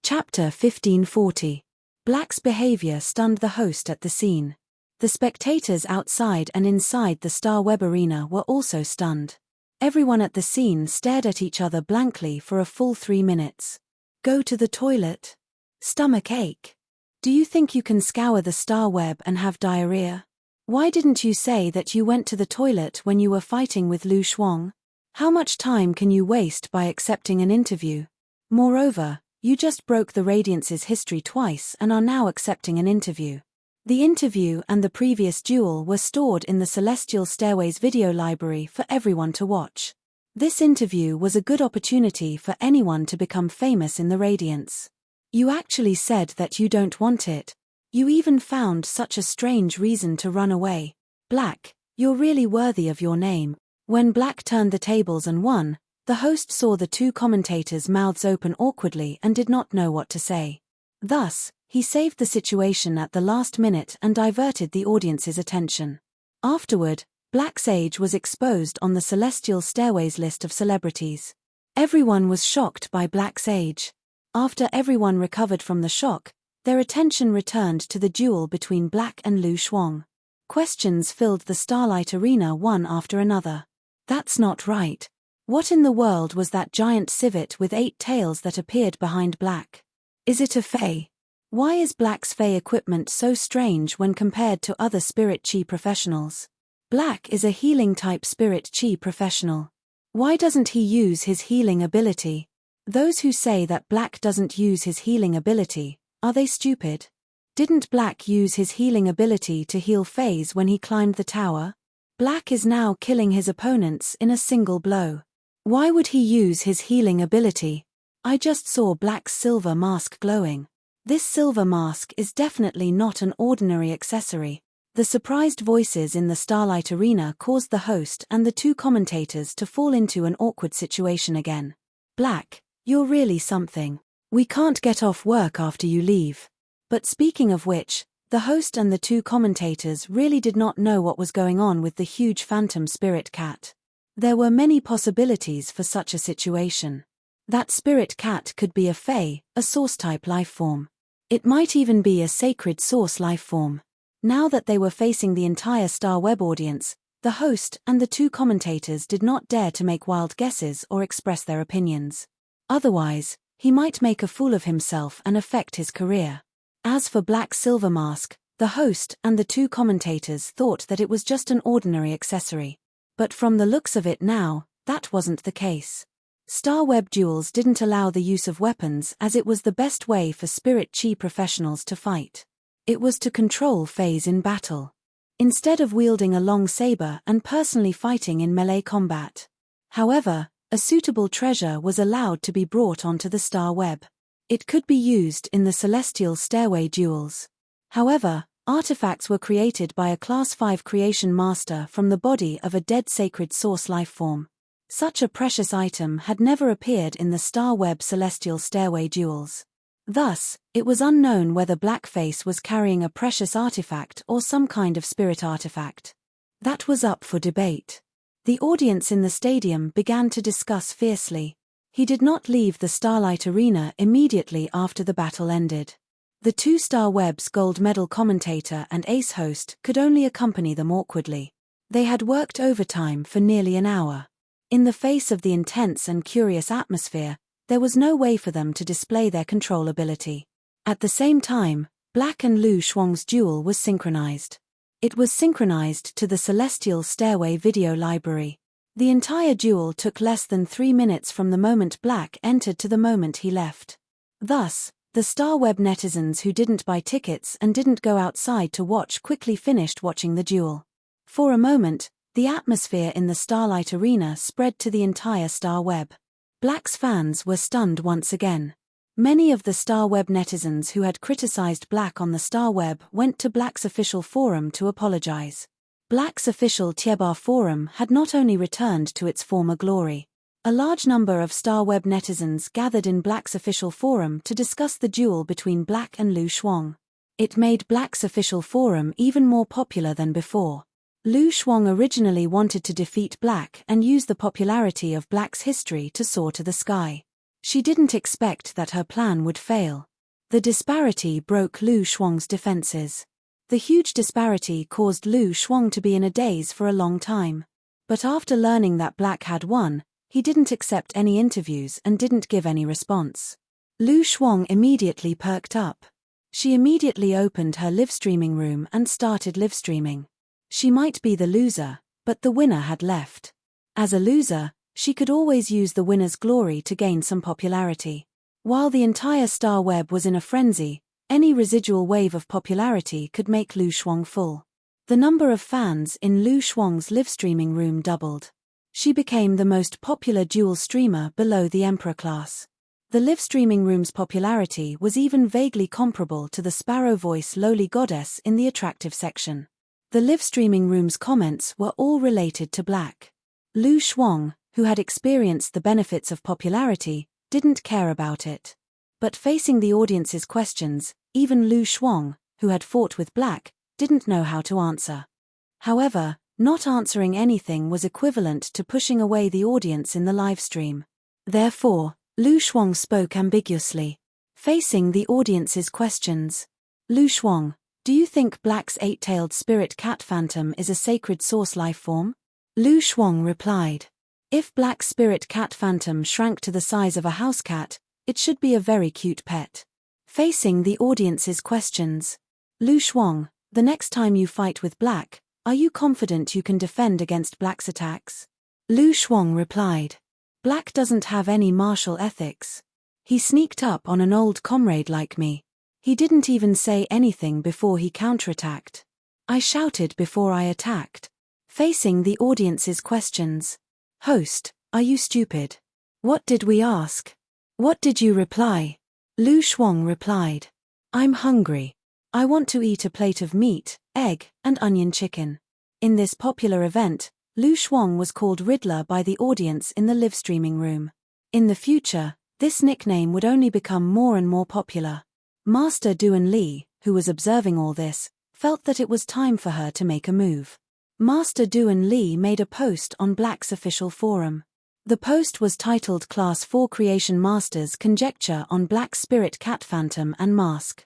Chapter 1540. Black's behavior stunned the host at the scene. The spectators outside and inside the StarWeb arena were also stunned. Everyone at the scene stared at each other blankly for a full 3 minutes. Go to the toilet? Stomach ache? Do you think you can scour the StarWeb and have diarrhea? Why didn't you say that you went to the toilet when you were fighting with Lu Shuang? How much time can you waste by accepting an interview? Moreover, you just broke the Radiance's history twice and are now accepting an interview. The interview and the previous duel were stored in the Celestial Stairway's video library for everyone to watch. This interview was a good opportunity for anyone to become famous in the Radiance. You actually said that you don't want it. You even found such a strange reason to run away. Black, you're really worthy of your name. When Black turned the tables and won, the host saw the two commentators' mouths open awkwardly and did not know what to say. Thus, He saved the situation at the last minute and diverted the audience's attention. Afterward, Black's age was exposed on the Celestial Stairways list of celebrities. Everyone was shocked by Black's age. After everyone recovered from the shock, their attention returned to the duel between Black and Lu Shuang. Questions filled the Starlight Arena one after another. That's not right. What in the world was that giant civet with 8 tails that appeared behind Black? Is it a fae? Why is Black's fae equipment so strange when compared to other spirit chi professionals? Black is a healing-type spirit chi professional. Why doesn't he use his healing ability? Those who say that Black doesn't use his healing ability, are they stupid? Didn't Black use his healing ability to heal faes when he climbed the tower? Black is now killing his opponents in a single blow. Why would he use his healing ability? I just saw Black's silver mask glowing. This silver mask is definitely not an ordinary accessory. The surprised voices in the Starlight Arena caused the host and the 2 commentators to fall into an awkward situation again. Black, you're really something. We can't get off work after you leave. But speaking of which, the host and the 2 commentators really did not know what was going on with the huge phantom spirit cat. There were many possibilities for such a situation. That spirit cat could be a fae, a source-type lifeform. It might even be a sacred source lifeform. Now that they were facing the entire Star Web audience, the host and the 2 commentators did not dare to make wild guesses or express their opinions. Otherwise, he might make a fool of himself and affect his career. As for Black's silver mask, the host and the 2 commentators thought that it was just an ordinary accessory. But from the looks of it now, that wasn't the case. Star Web duels didn't allow the use of weapons as it was the best way for spirit chi professionals to fight. It was to control faes in battle. Instead of wielding a long saber and personally fighting in melee combat. However, a suitable treasure was allowed to be brought onto the Star Web. It could be used in the Celestial Stairway duels. However, artifacts were created by a Class 5 creation master from the body of a dead sacred source lifeform. Such a precious item had never appeared in the Star Web Celestial Stairway duels. Thus, it was unknown whether Blackface was carrying a precious artifact or some kind of spirit artifact. That was up for debate. The audience in the stadium began to discuss fiercely. He did not leave the Starlight Arena immediately after the battle ended. The 2 Star Web's gold medal commentator and ace host could only accompany them awkwardly. They had worked overtime for nearly an hour. In the face of the intense and curious atmosphere, there was no way for them to display their control ability. At the same time, Black and Lu Shuang's duel was synchronized. It was synchronized to the Celestial Stairway video library. The entire duel took less than 3 minutes from the moment Black entered to the moment he left. Thus, the Star Web netizens who didn't buy tickets and didn't go outside to watch quickly finished watching the duel. For a moment, the atmosphere in the Starlight Arena spread to the entire Star Web. Black's fans were stunned once again. Many of the Star Web netizens who had criticized Black on the Star Web went to Black's official forum to apologize. Black's official Tiebar forum had not only returned to its former glory. A large number of Star Web netizens gathered in Black's official forum to discuss the duel between Black and Lu Shuang. It made Black's official forum even more popular than before. Lu Shuang originally wanted to defeat Black and use the popularity of Black's history to soar to the sky. She didn't expect that her plan would fail. The disparity broke Lu Shuang's defenses. The huge disparity caused Lu Shuang to be in a daze for a long time. But after learning that Black had won, he didn't accept any interviews and didn't give any response. Lu Shuang immediately perked up. She immediately opened her live streaming room and started live streaming. She might be the loser, but the winner had left. As a loser, she could always use the winner's glory to gain some popularity. While the entire Star Web was in a frenzy, any residual wave of popularity could make Lu Shuang full. The number of fans in Lu Shuang's live streaming room doubled. She became the most popular dual streamer below the Emperor class. The live streaming room's popularity was even vaguely comparable to the Sparrow Voice lowly goddess in the attractive section. The live streaming room's comments were all related to Black. Lu Shuang, who had experienced the benefits of popularity, didn't care about it. But facing the audience's questions, even Lu Shuang, who had fought with Black, didn't know how to answer. However, not answering anything was equivalent to pushing away the audience in the livestream. Therefore, Lu Shuang spoke ambiguously. Facing the audience's questions. Lu Shuang, do you think Black's 8-tailed spirit cat phantom is a sacred source life form? Lu Shuang replied. If Black's spirit cat phantom shrank to the size of a house cat, it should be a very cute pet. Facing the audience's questions. Lu Shuang, the next time you fight with Black, are you confident you can defend against Black's attacks? Lu Shuang replied. Black doesn't have any martial ethics. He sneaked up on an old comrade like me. He didn't even say anything before he counterattacked. I shouted before I attacked. Facing the audience's questions. Host, are you stupid? What did we ask? What did you reply? Lu Shuang replied. I'm hungry. I want to eat a plate of meat, egg, and onion chicken. In this popular event, Lu Shuang was called Riddler by the audience in the live streaming room. In the future, this nickname would only become more and more popular. Master Duan Li, who was observing all this, felt that it was time for her to make a move. Master Duan Li made a post on Black's official forum. The post was titled Class 4 Creation Masters Conjecture on Black Spirit Cat Phantom and Mask.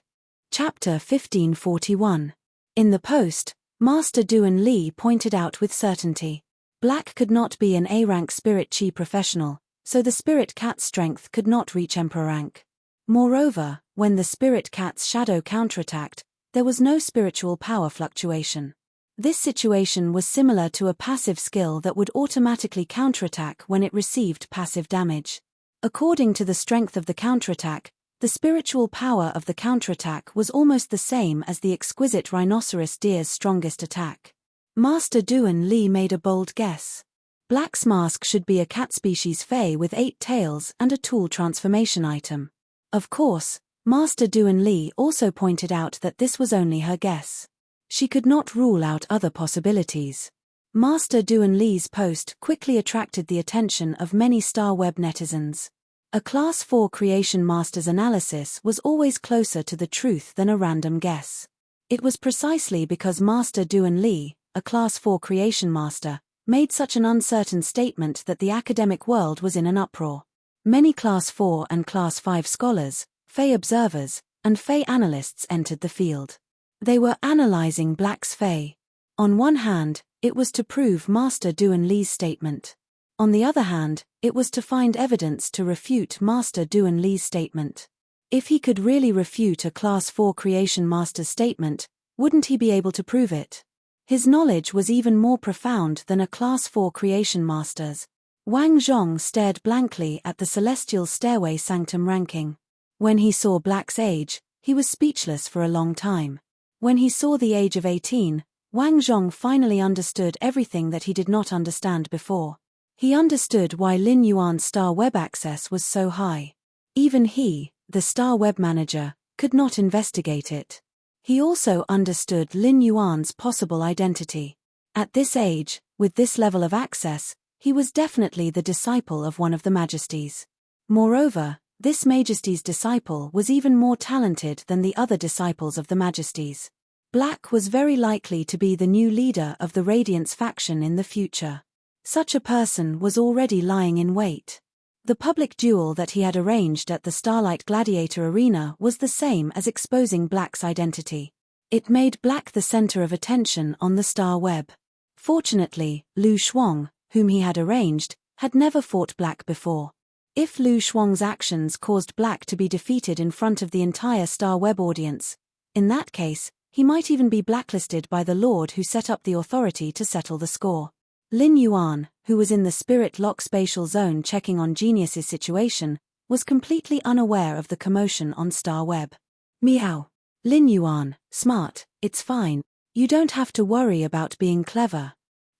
Chapter 1541. In the post, Master Duan Li pointed out with certainty. Black could not be an A-rank spirit chi professional, so the spirit cat's strength could not reach emperor rank. Moreover, when the spirit cat's shadow counterattacked, there was no spiritual power fluctuation. This situation was similar to a passive skill that would automatically counterattack when it received passive damage. According to the strength of the counterattack, the spiritual power of the counterattack was almost the same as the exquisite rhinoceros deer's strongest attack. Master Duan Li made a bold guess. Black's mask should be a cat species fey with 8 tails and a tool transformation item. Of course, Master Duan Li also pointed out that this was only her guess. She could not rule out other possibilities. Master Duan Li's post quickly attracted the attention of many Star Web netizens. A Class 4 Creation Master's analysis was always closer to the truth than a random guess. It was precisely because Master Duan Li, a Class 4 Creation Master, made such an uncertain statement that the academic world was in an uproar. Many Class 4 and Class 5 scholars, Fey observers, and Fey analysts entered the field. They were analyzing Black's Fey. On one hand, it was to prove Master Duan Li's statement. On the other hand, it was to find evidence to refute Master Duan Li's statement. If he could really refute a Class 4 Creation Master's statement, wouldn't he be able to prove it? His knowledge was even more profound than a Class 4 Creation Master's. Wang Zhong stared blankly at the Celestial Stairway Sanctum ranking. When he saw Black's age, he was speechless for a long time. When he saw the age of 18, Wang Zhong finally understood everything that he did not understand before. He understood why Lin Yuan's Star Web access was so high. Even he, the Star Web manager, could not investigate it. He also understood Lin Yuan's possible identity. At this age, with this level of access, he was definitely the disciple of one of the Majesties. Moreover, this Majesty's disciple was even more talented than the other disciples of the Majesties. Black was very likely to be the new leader of the Radiance faction in the future. Such a person was already lying in wait. The public duel that he had arranged at the Starlight Gladiator Arena was the same as exposing Black's identity. It made Black the center of attention on the Star Web. Fortunately, Lu Shuang, whom he had arranged, had never fought Black before. If Lu Shuang's actions caused Black to be defeated in front of the entire Star Web audience, in that case, he might even be blacklisted by the Lord who set up the authority to settle the score. Lin Yuan, who was in the Spirit Lock spatial zone checking on Genius's situation, was completely unaware of the commotion on Star Web. Meow. Lin Yuan, smart, it's fine. You don't have to worry about being clever.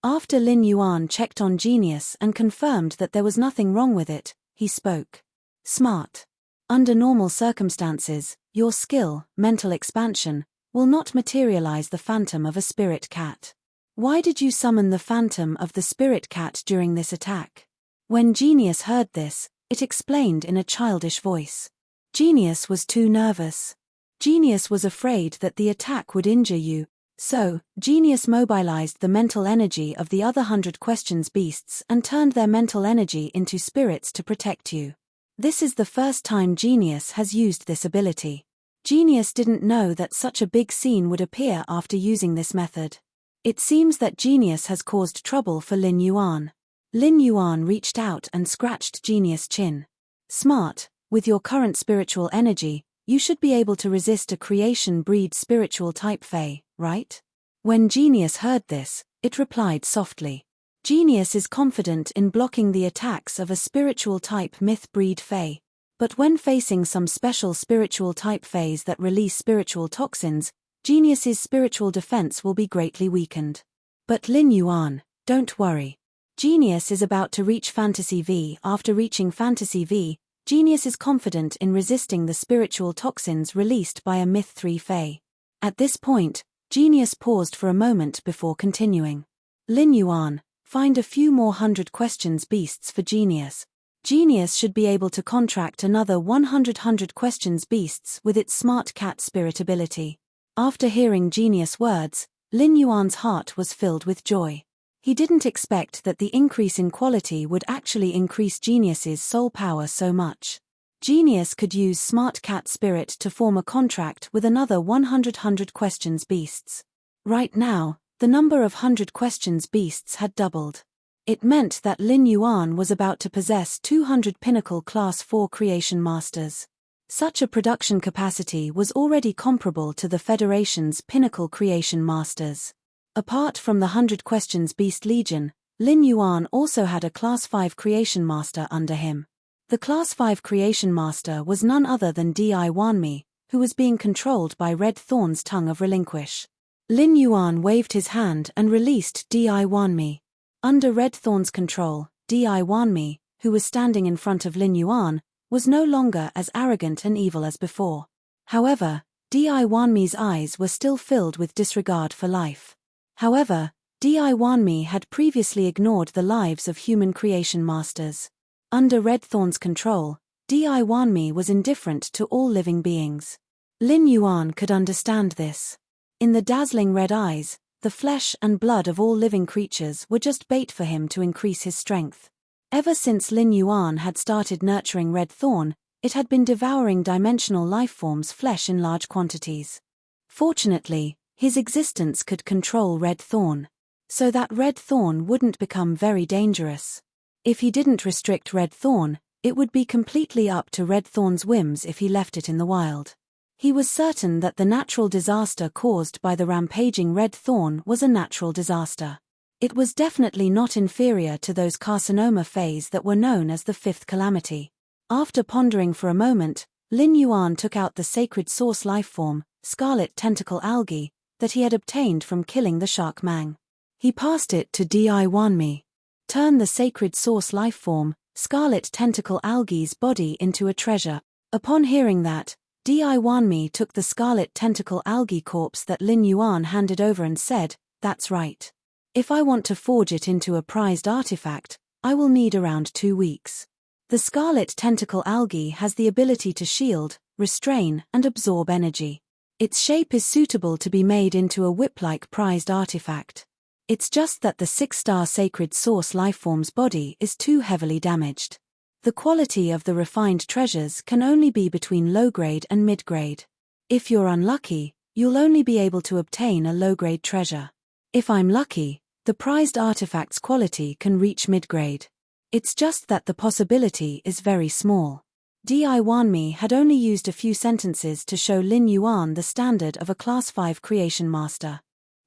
After Lin Yuan checked on Genius and confirmed that there was nothing wrong with it, he spoke. Smart. Under normal circumstances, your skill, mental expansion, will not materialize the phantom of a spirit cat. Why did you summon the phantom of the spirit cat during this attack? When Genius heard this, it explained in a childish voice. Genius was too nervous. Genius was afraid that the attack would injure you, so Genius mobilized the mental energy of the other 100 questions beasts and turned their mental energy into spirits to protect you. This is the first time Genius has used this ability. Genius didn't know that such a big scene would appear after using this method. It seems that Genius has caused trouble for Lin Yuan. Lin Yuan reached out and scratched Genius' chin. Smart, with your current spiritual energy, you should be able to resist a creation breed spiritual type Fae, right? When Genius heard this, it replied softly. Genius is confident in blocking the attacks of a spiritual type myth breed Fae. But when facing some special spiritual type Faes that release spiritual toxins, Genius's spiritual defense will be greatly weakened. But Lin Yuan, don't worry. Genius is about to reach Fantasy V. After reaching Fantasy V, Genius is confident in resisting the spiritual toxins released by a Myth 3 Fae. At this point, Genius paused for a moment before continuing. Lin Yuan, find a few more 100 questions beasts for Genius. Genius should be able to contract another 100 questions beasts with its smart cat spirit ability. After hearing Genius words, Lin Yuan's heart was filled with joy. He didn't expect that the increase in quality would actually increase Genius's soul power so much. Genius could use smart cat spirit to form a contract with another 100 questions beasts. Right now, the number of 100 questions beasts had doubled. It meant that Lin Yuan was about to possess 200 Pinnacle Class 4 Creation Masters. Such a production capacity was already comparable to the Federation's Pinnacle Creation Masters. Apart from the 100 Questions Beast Legion, Lin Yuan also had a Class 5 Creation Master under him. The Class 5 Creation Master was none other than Di Wanmi, who was being controlled by Red Thorn's Tongue of Relinquish. Lin Yuan waved his hand and released Di Wanmi. Under Red Thorn's control, Di Wanmi, who was standing in front of Lin Yuan, was no longer as arrogant and evil as before. However, Di Wanmi's eyes were still filled with disregard for life. However, Di Wanmi had previously ignored the lives of human creation masters. Under Red Thorn's control, Di Wanmi was indifferent to all living beings. Lin Yuan could understand this. In the dazzling red eyes, the flesh and blood of all living creatures were just bait for him to increase his strength. Ever since Lin Yuan had started nurturing Red Thorn, it had been devouring dimensional lifeforms' flesh in large quantities. Fortunately, his existence could control Red Thorn, so that Red Thorn wouldn't become very dangerous. If he didn't restrict Red Thorn, it would be completely up to Red Thorn's whims if he left it in the wild. He was certain that the natural disaster caused by the rampaging Red Thorn was a natural disaster. It was definitely not inferior to those carcinoma Faes that were known as the Fifth Calamity. After pondering for a moment, Lin Yuan took out the sacred source lifeform, Scarlet Tentacle Algae, that he had obtained from killing the shark Mang. He passed it to Di Wanmi. Turn the sacred source lifeform, Scarlet Tentacle Algae's body into a treasure. Upon hearing that, Di Wanmi took the Scarlet Tentacle Algae corpse that Lin Yuan handed over and said, "That's right. If I want to forge it into a prized artifact, I will need around 2 weeks. The Scarlet Tentacle Algae has the ability to shield, restrain, and absorb energy. Its shape is suitable to be made into a whip-like prized artifact. It's just that the 6-star sacred source lifeform's body is too heavily damaged. The quality of the refined treasures can only be between low-grade and mid-grade. If you're unlucky, you'll only be able to obtain a low-grade treasure. If I'm lucky, the prized artifact's quality can reach mid-grade. It's just that the possibility is very small." Di Wanmi had only used a few sentences to show Lin Yuan the standard of a Class 5 Creation Master.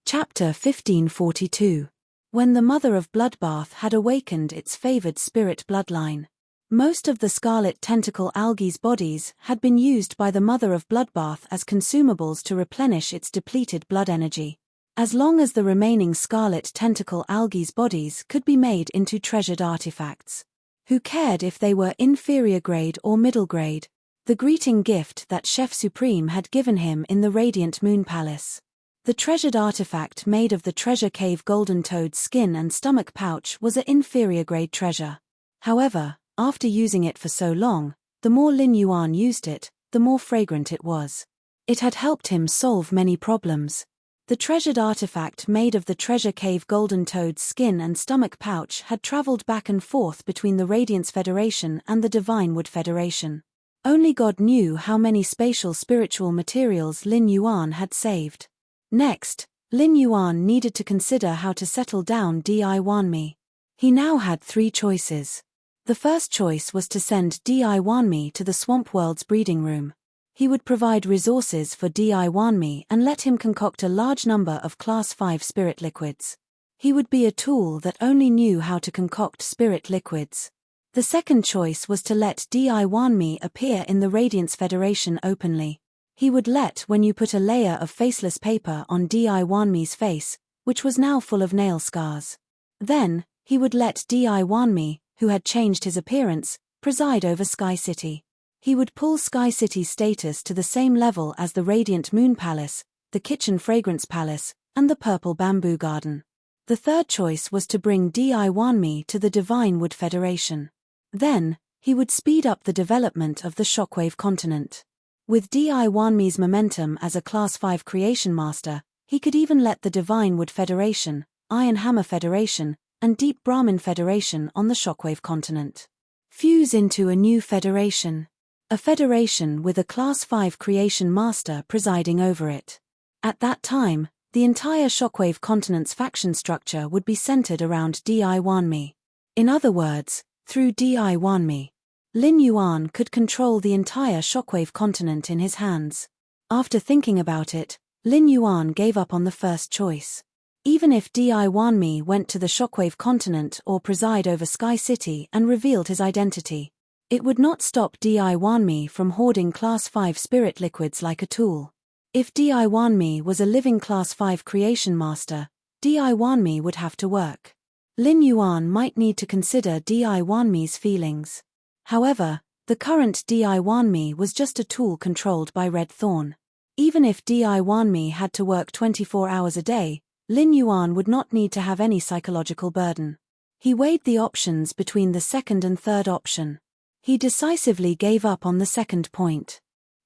Chapter 1542. When the Mother of Bloodbath had awakened its favored spirit bloodline. Most of the Scarlet Tentacle Algae's bodies had been used by the Mother of Bloodbath as consumables to replenish its depleted blood energy. As long as the remaining Scarlet Tentacle Algae's bodies could be made into treasured artifacts. Who cared if they were inferior grade or middle grade? The greeting gift that Chef Supreme had given him in the Radiant Moon Palace. The treasured artifact made of the Treasure Cave Golden Toad's skin and stomach pouch was an inferior grade treasure. However, after using it for so long, The more Lin Yuan used it, the more fragrant it was. It had helped him solve many problems. The treasured artifact made of the treasure cave golden toad's skin and stomach pouch had traveled back and forth between the Radiance Federation and the Divine Wood Federation. Only God knew how many spatial spiritual materials Lin Yuan had saved. Next, Lin Yuan needed to consider how to settle down Di Wanmi. He now had 3 choices. The first choice was to send Di Wanmi to the Swamp World's breeding room. He would provide resources for Di Wanmi and let him concoct a large number of Class 5 spirit liquids. He would be a tool that only knew how to concoct spirit liquids. The second choice was to let Di Wanmi appear in the Radiance Federation openly. He would let when you put a layer of faceless paper on Di Wanmi's face, which was now full of nail scars. Then, he would let Di Wanmi, who had changed his appearance, preside over Sky City. He would pull Sky City's status to the same level as the Radiant Moon Palace, the Kitchen Fragrance Palace, and the Purple Bamboo Garden. The third choice was to bring Di Wanmi to the Divine Wood Federation. Then, he would speed up the development of the Shockwave Continent. With Di Wanmi's momentum as a Class 5 Creation Master, he could even let the Divine Wood Federation, Iron Hammer Federation, and Deep Brahmin Federation on the Shockwave Continent fuse into a new federation. A federation with a Class 5 Creation Master presiding over it. At that time, the entire Shockwave Continent's faction structure would be centered around Di Wanmi. In other words, through Di Wanmi, Lin Yuan could control the entire Shockwave Continent in his hands. After thinking about it, Lin Yuan gave up on the first choice. Even if Di Wanmi went to the Shockwave Continent or preside over Sky City and revealed his identity, it would not stop Di Wanmi from hoarding Class 5 spirit liquids like a tool. If Di Wanmi was a living Class 5 Creation Master, Di Wanmi would have to work. Lin Yuan might need to consider Di Wanmi's feelings. However, the current Di Wanmi was just a tool controlled by Red Thorn. Even if Di Wanmi had to work 24 hours a day, Lin Yuan would not need to have any psychological burden. He weighed the options between the second and third option. He decisively gave up on the second point.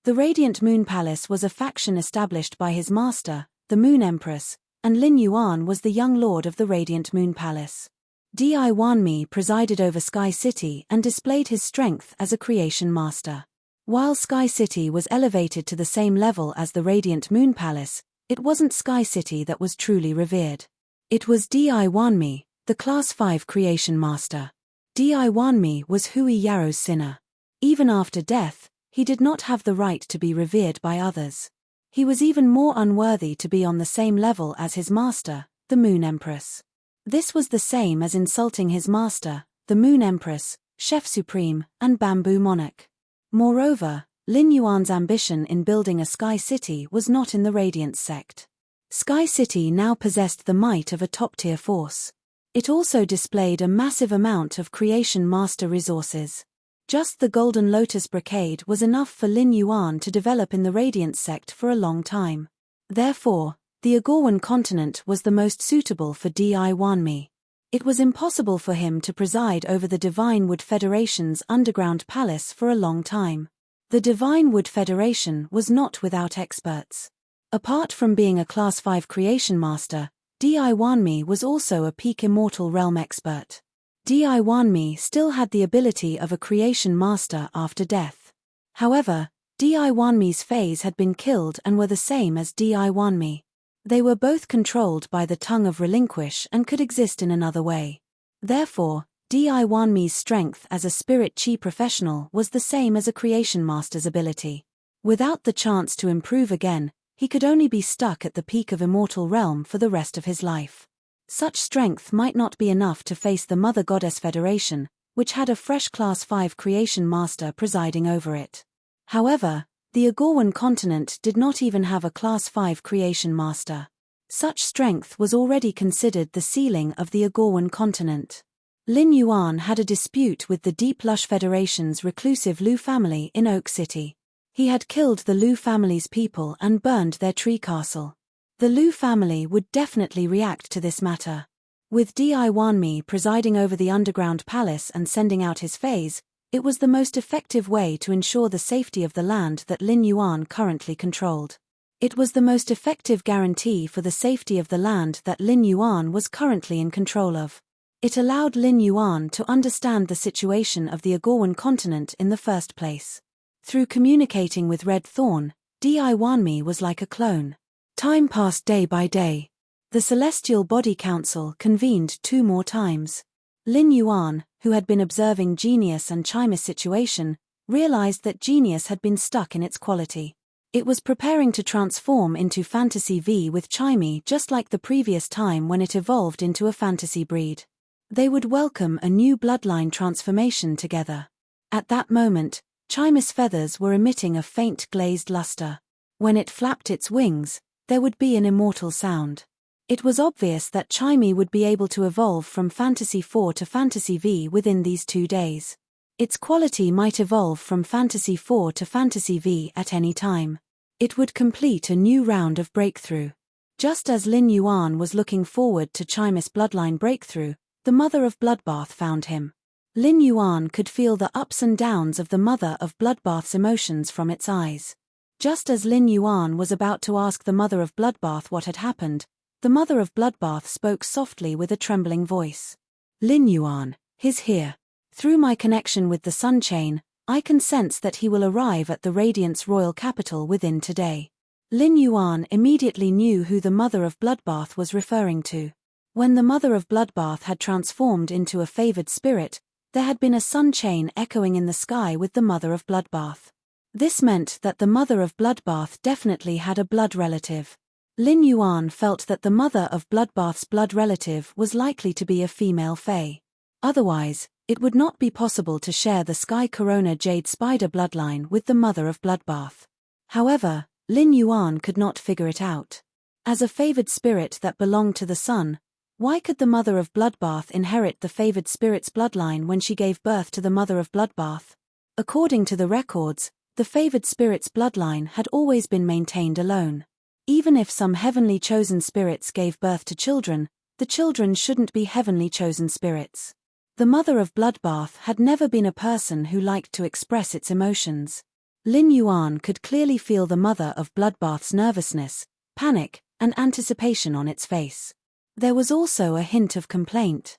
The Radiant Moon Palace was a faction established by his master, the Moon Empress, and Lin Yuan was the young lord of the Radiant Moon Palace. Di Wanmi presided over Sky City and displayed his strength as a creation master. While Sky City was elevated to the same level as the Radiant Moon Palace, it wasn't Sky City that was truly revered. It was Di Wanmi, the Class 5 Creation Master. Di Wanmi was Hui Yaro's sinner. Even after death, he did not have the right to be revered by others. He was even more unworthy to be on the same level as his master, the Moon Empress. This was the same as insulting his master, the Moon Empress, Chef Supreme, and Bamboo Monarch. Moreover, Lin Yuan's ambition in building a Sky City was not in the Radiance sect. Sky City now possessed the might of a top-tier force. It also displayed a massive amount of Creation Master resources. Just the Golden Lotus Brocade was enough for Lin Yuan to develop in the Radiance sect for a long time. Therefore, the Agorwan continent was the most suitable for Di Wanmi. It was impossible for him to preside over the Divine Wood Federation's underground palace for a long time. The Divine Wood Federation was not without experts. Apart from being a Class 5 Creation Master, Di Wanmi was also a peak Immortal Realm expert. Di Wanmi still had the ability of a Creation Master after death. However, Di Wanmi's phase had been killed and were the same as Di Wanmi. They were both controlled by the tongue of Relinquish and could exist in another way. Therefore, Di Wanmi's strength as a Spirit Chi professional was the same as a Creation Master's ability. Without the chance to improve again, he could only be stuck at the peak of Immortal Realm for the rest of his life. Such strength might not be enough to face the Mother Goddess Federation, which had a fresh Class 5 Creation Master presiding over it. However, the Agorwan continent did not even have a Class 5 Creation Master. Such strength was already considered the ceiling of the Agorwan continent. Lin Yuan had a dispute with the Deep Lush Federation's reclusive Lu family in Oak City. He had killed the Lu family's people and burned their tree castle. The Lu family would definitely react to this matter. With Di Wanmi presiding over the underground palace and sending out his phase, It was the most effective way to ensure the safety of the land that Lin Yuan currently controlled. It was the most effective guarantee for the safety of the land that Lin Yuan was currently in control of. It allowed Lin Yuan to understand the situation of the Agorwan continent in the first place. Through communicating with Red Thorn, Di Wanmi was like a clone. Time passed day by day. The Celestial Body Council convened 2 more times. Lin Yuan, who had been observing Genius and Chima's situation, realized that Genius had been stuck in its quality. It was preparing to transform into Fantasy V with Chime just like the previous time when it evolved into a fantasy breed. They would welcome a new bloodline transformation together. At that moment, Chima's feathers were emitting a faint glazed luster. When it flapped its wings, there would be an immortal sound. It was obvious that Chime would be able to evolve from Fantasy 4 to Fantasy V within these 2 days. Its quality might evolve from Fantasy 4 to Fantasy V at any time. It would complete a new round of breakthrough. Just as Lin Yuan was looking forward to Chime's bloodline breakthrough, the Mother of Bloodbath found him. Lin Yuan could feel the ups and downs of the Mother of Bloodbath's emotions from its eyes. Just as Lin Yuan was about to ask the Mother of Bloodbath what had happened, the Mother of Bloodbath spoke softly with a trembling voice. Lin Yuan, he's here. Through my connection with the Sun Chain, I can sense that he will arrive at the Radiant's royal capital within today. Lin Yuan immediately knew who the Mother of Bloodbath was referring to. When the Mother of Bloodbath had transformed into a favored spirit, there had been a sun chain echoing in the sky with the Mother of Bloodbath. This meant that the Mother of Bloodbath definitely had a blood relative. Lin Yuan felt that the Mother of Bloodbath's blood relative was likely to be a female fae. Otherwise, it would not be possible to share the Sky Corona Jade Spider bloodline with the Mother of Bloodbath. However, Lin Yuan could not figure it out. As a favored spirit that belonged to the sun, why could the Mother of Bloodbath inherit the favored spirit's bloodline when she gave birth to the Mother of Bloodbath? According to the records, the favored spirit's bloodline had always been maintained alone. Even if some heavenly chosen spirits gave birth to children, the children shouldn't be heavenly chosen spirits. The Mother of Bloodbath had never been a person who liked to express its emotions. Lin Yuan could clearly feel the Mother of Bloodbath's nervousness, panic, and anticipation on its face. There was also a hint of complaint.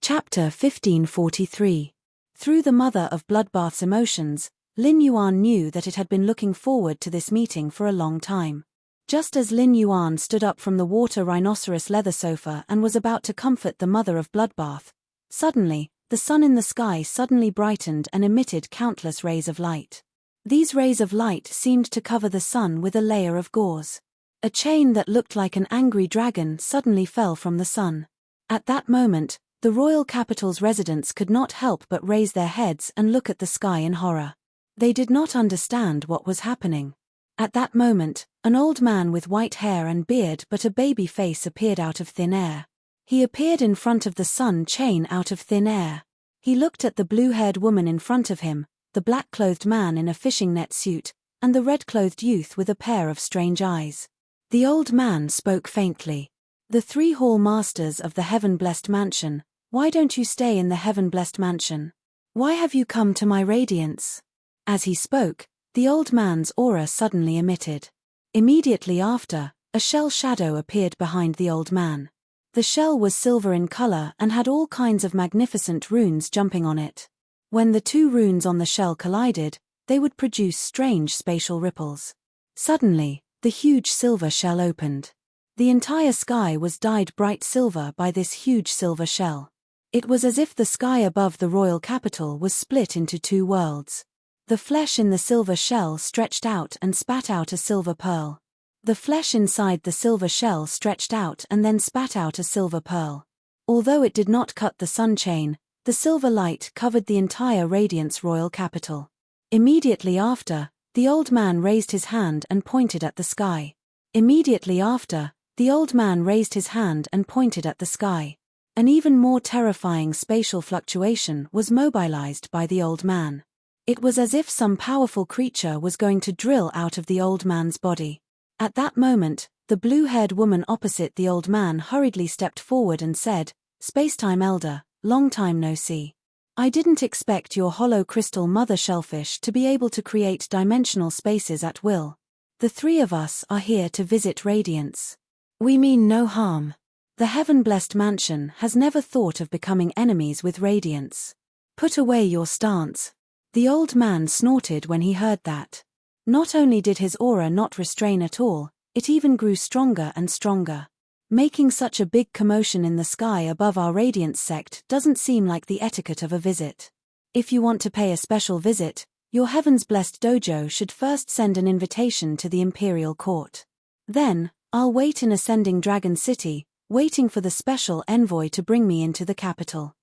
Chapter 1543. Through the Mother of Bloodbath's emotions, Lin Yuan knew that it had been looking forward to this meeting for a long time. Just as Lin Yuan stood up from the water rhinoceros leather sofa and was about to comfort the Mother of Bloodbath, suddenly, the sun in the sky suddenly brightened and emitted countless rays of light. These rays of light seemed to cover the sun with a layer of gauze. A chain that looked like an angry dragon suddenly fell from the sun. At that moment, the royal capital's residents could not help but raise their heads and look at the sky in horror. They did not understand what was happening. At that moment, an old man with white hair and beard but a baby face appeared out of thin air. He appeared in front of the sun chain out of thin air. He looked at the blue-haired woman in front of him, the black-clothed man in a fishing net suit, and the red-clothed youth with a pair of strange eyes. The old man spoke faintly. The 3 hall masters of the heaven-blessed mansion, why don't you stay in the heaven-blessed mansion? Why have you come to my radiance? As he spoke, the old man's aura suddenly emitted. Immediately after, a shell shadow appeared behind the old man. The shell was silver in color and had all kinds of magnificent runes jumping on it. When the 2 runes on the shell collided, they would produce strange spatial ripples. Suddenly, the huge silver shell opened. The entire sky was dyed bright silver by this huge silver shell. It was as if the sky above the royal capital was split into 2 worlds. The flesh in the silver shell stretched out and spat out a silver pearl. The flesh inside the silver shell stretched out and then spat out a silver pearl. Although it did not cut the sun chain, the silver light covered the entire Radiant's royal capital. Immediately after, the old man raised his hand and pointed at the sky. Immediately after, the old man raised his hand and pointed at the sky. An even more terrifying spatial fluctuation was mobilized by the old man. It was as if some powerful creature was going to drill out of the old man's body. At that moment, the blue-haired woman opposite the old man hurriedly stepped forward and said, "Spacetime Elder, long time no see." I didn't expect your hollow crystal mother shellfish to be able to create dimensional spaces at will. The three of us are here to visit Radiance. We mean no harm. The heaven-blessed mansion has never thought of becoming enemies with Radiance. Put away your stance. The old man snorted when he heard that. Not only did his aura not restrain at all, it even grew stronger and stronger. Making such a big commotion in the sky above our Radiance sect doesn't seem like the etiquette of a visit. If you want to pay a special visit, your heavens-blessed dojo should first send an invitation to the Imperial Court. Then, I'll wait in Ascending Dragon City, waiting for the special envoy to bring me into the capital.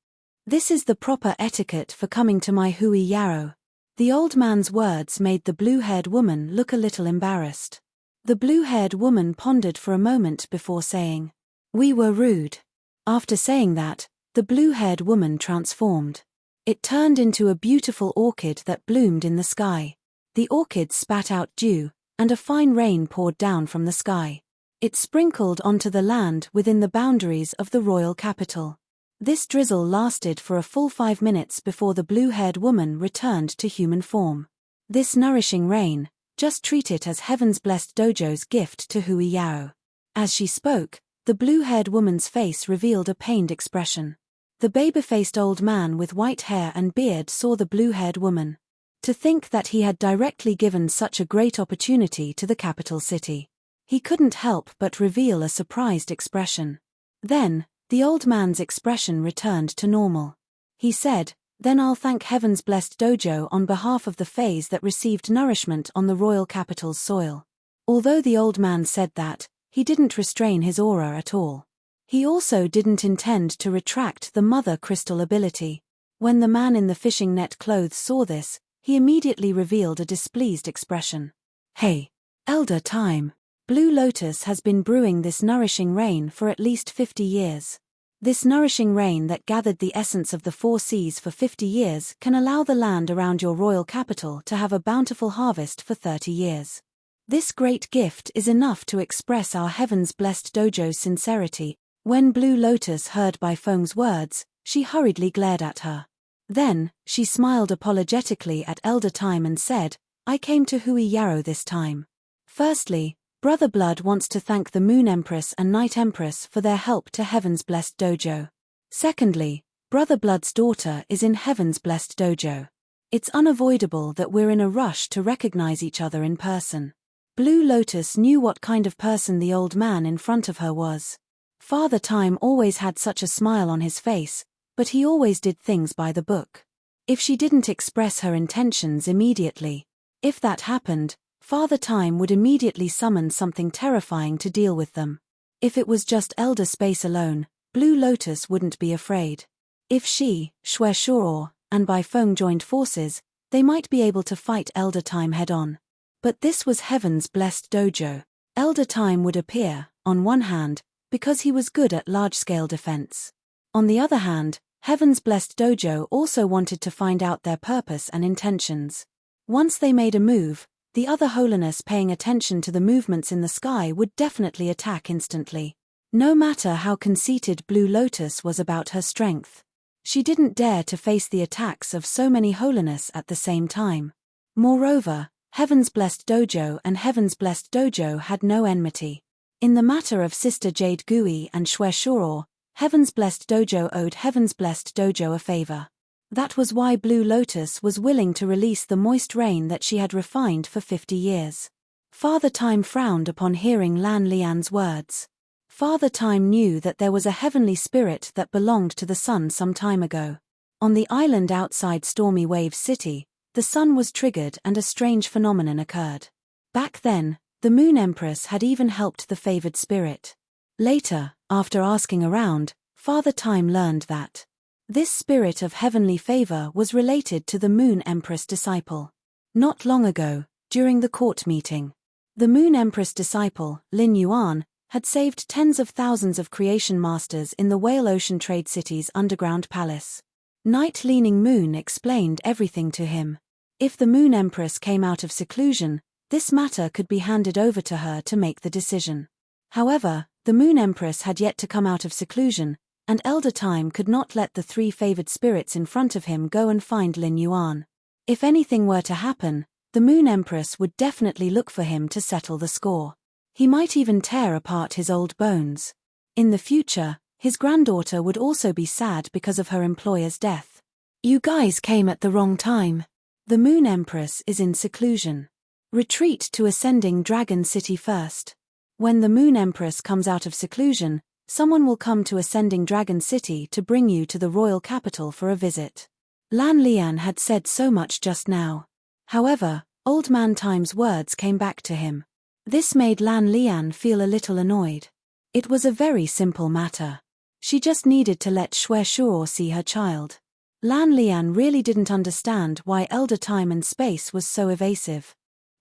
This is the proper etiquette for coming to my Hui Yarrow. The old man's words made the blue-haired woman look a little embarrassed. The blue-haired woman pondered for a moment before saying, "We were rude." After saying that, the blue-haired woman transformed. It turned into a beautiful orchid that bloomed in the sky. The orchid spat out dew, and a fine rain poured down from the sky. It sprinkled onto the land within the boundaries of the royal capital. This drizzle lasted for a full 5 minutes before the blue-haired woman returned to human form. This nourishing rain, just treat it as heaven's blessed dojo's gift to Hui Yarrow. As she spoke, the blue-haired woman's face revealed a pained expression. The baby-faced old man with white hair and beard saw the blue-haired woman. To think that he had directly given such a great opportunity to the capital city. He couldn't help but reveal a surprised expression. Then, the old man's expression returned to normal. He said, "Then I'll thank heaven's blessed dojo on behalf of the phase that received nourishment on the royal capital's soil." Although the old man said that, he didn't restrain his aura at all. He also didn't intend to retract the mother crystal ability. When the man in the fishing net clothes saw this, he immediately revealed a displeased expression. "Hey, Elder Time. Blue Lotus has been brewing this nourishing rain for at least 50 years. This nourishing rain that gathered the essence of the 4 seas for 50 years can allow the land around your royal capital to have a bountiful harvest for 30 years. This great gift is enough to express our heavens-blessed dojo's sincerity." When Blue Lotus heard Bai Feng's words, she hurriedly glared at her. Then, she smiled apologetically at Elder Time and said, "I came to Hui Yarrow this time. Firstly, Brother Blood wants to thank the Moon Empress and Night Empress for their help to Heaven's Blessed Dojo. Secondly, Brother Blood's daughter is in Heaven's Blessed Dojo. It's unavoidable that we're in a rush to recognize each other in person." Blue Lotus knew what kind of person the old man in front of her was. Father Time always had such a smile on his face, but he always did things by the book. If she didn't express her intentions immediately, if that happened, Father Time would immediately summon something terrifying to deal with them. If it was just Elder Space alone, Blue Lotus wouldn't be afraid. If she, Xue Shuo, and Bai Feng joined forces, they might be able to fight Elder Time head-on. But this was Heaven's blessed dojo. Elder Time would appear, on one hand, because he was good at large-scale defense. On the other hand, Heaven's blessed dojo also wanted to find out their purpose and intentions. Once they made a move, the other holiness paying attention to the movements in the sky would definitely attack instantly. No matter how conceited Blue Lotus was about her strength, she didn't dare to face the attacks of so many holiness at the same time. Moreover, Heaven's blessed dojo and Heaven's blessed dojo had no enmity. In the matter of Sister Jade Gui and Xue Shuo, Heaven's blessed dojo owed Heaven's blessed dojo a favor. That was why Blue Lotus was willing to release the moist rain that she had refined for 50 years. Father Time frowned upon hearing Lan Lian's words. Father Time knew that there was a heavenly spirit that belonged to the sun some time ago. On the island outside Stormy Wave City, the sun was triggered and a strange phenomenon occurred. Back then, the Moon Empress had even helped the favored spirit. Later, after asking around, Father Time learned that this spirit of heavenly favor was related to the Moon Empress disciple. Not long ago, during the court meeting, the Moon Empress disciple, Lin Yuan, had saved tens of thousands of creation masters in the Whale Ocean Trade City's underground palace. Night Leaning Moon explained everything to him. If the Moon Empress came out of seclusion, this matter could be handed over to her to make the decision. However, the Moon Empress had yet to come out of seclusion, and Elder Time could not let the three favored spirits in front of him go and find Lin Yuan. If anything were to happen, the Moon Empress would definitely look for him to settle the score. He might even tear apart his old bones. In the future, his granddaughter would also be sad because of her employer's death. You guys came at the wrong time. The Moon Empress is in seclusion. Retreat to Ascending Dragon City first. When the Moon Empress comes out of seclusion, someone will come to Ascending Dragon City to bring you to the royal capital for a visit. Lan Lian had said so much just now. However, Old Man Time's words came back to him. This made Lan Lian feel a little annoyed. It was a very simple matter. She just needed to let Xue Shuo see her child. Lan Lian really didn't understand why Elder Time and Space was so evasive.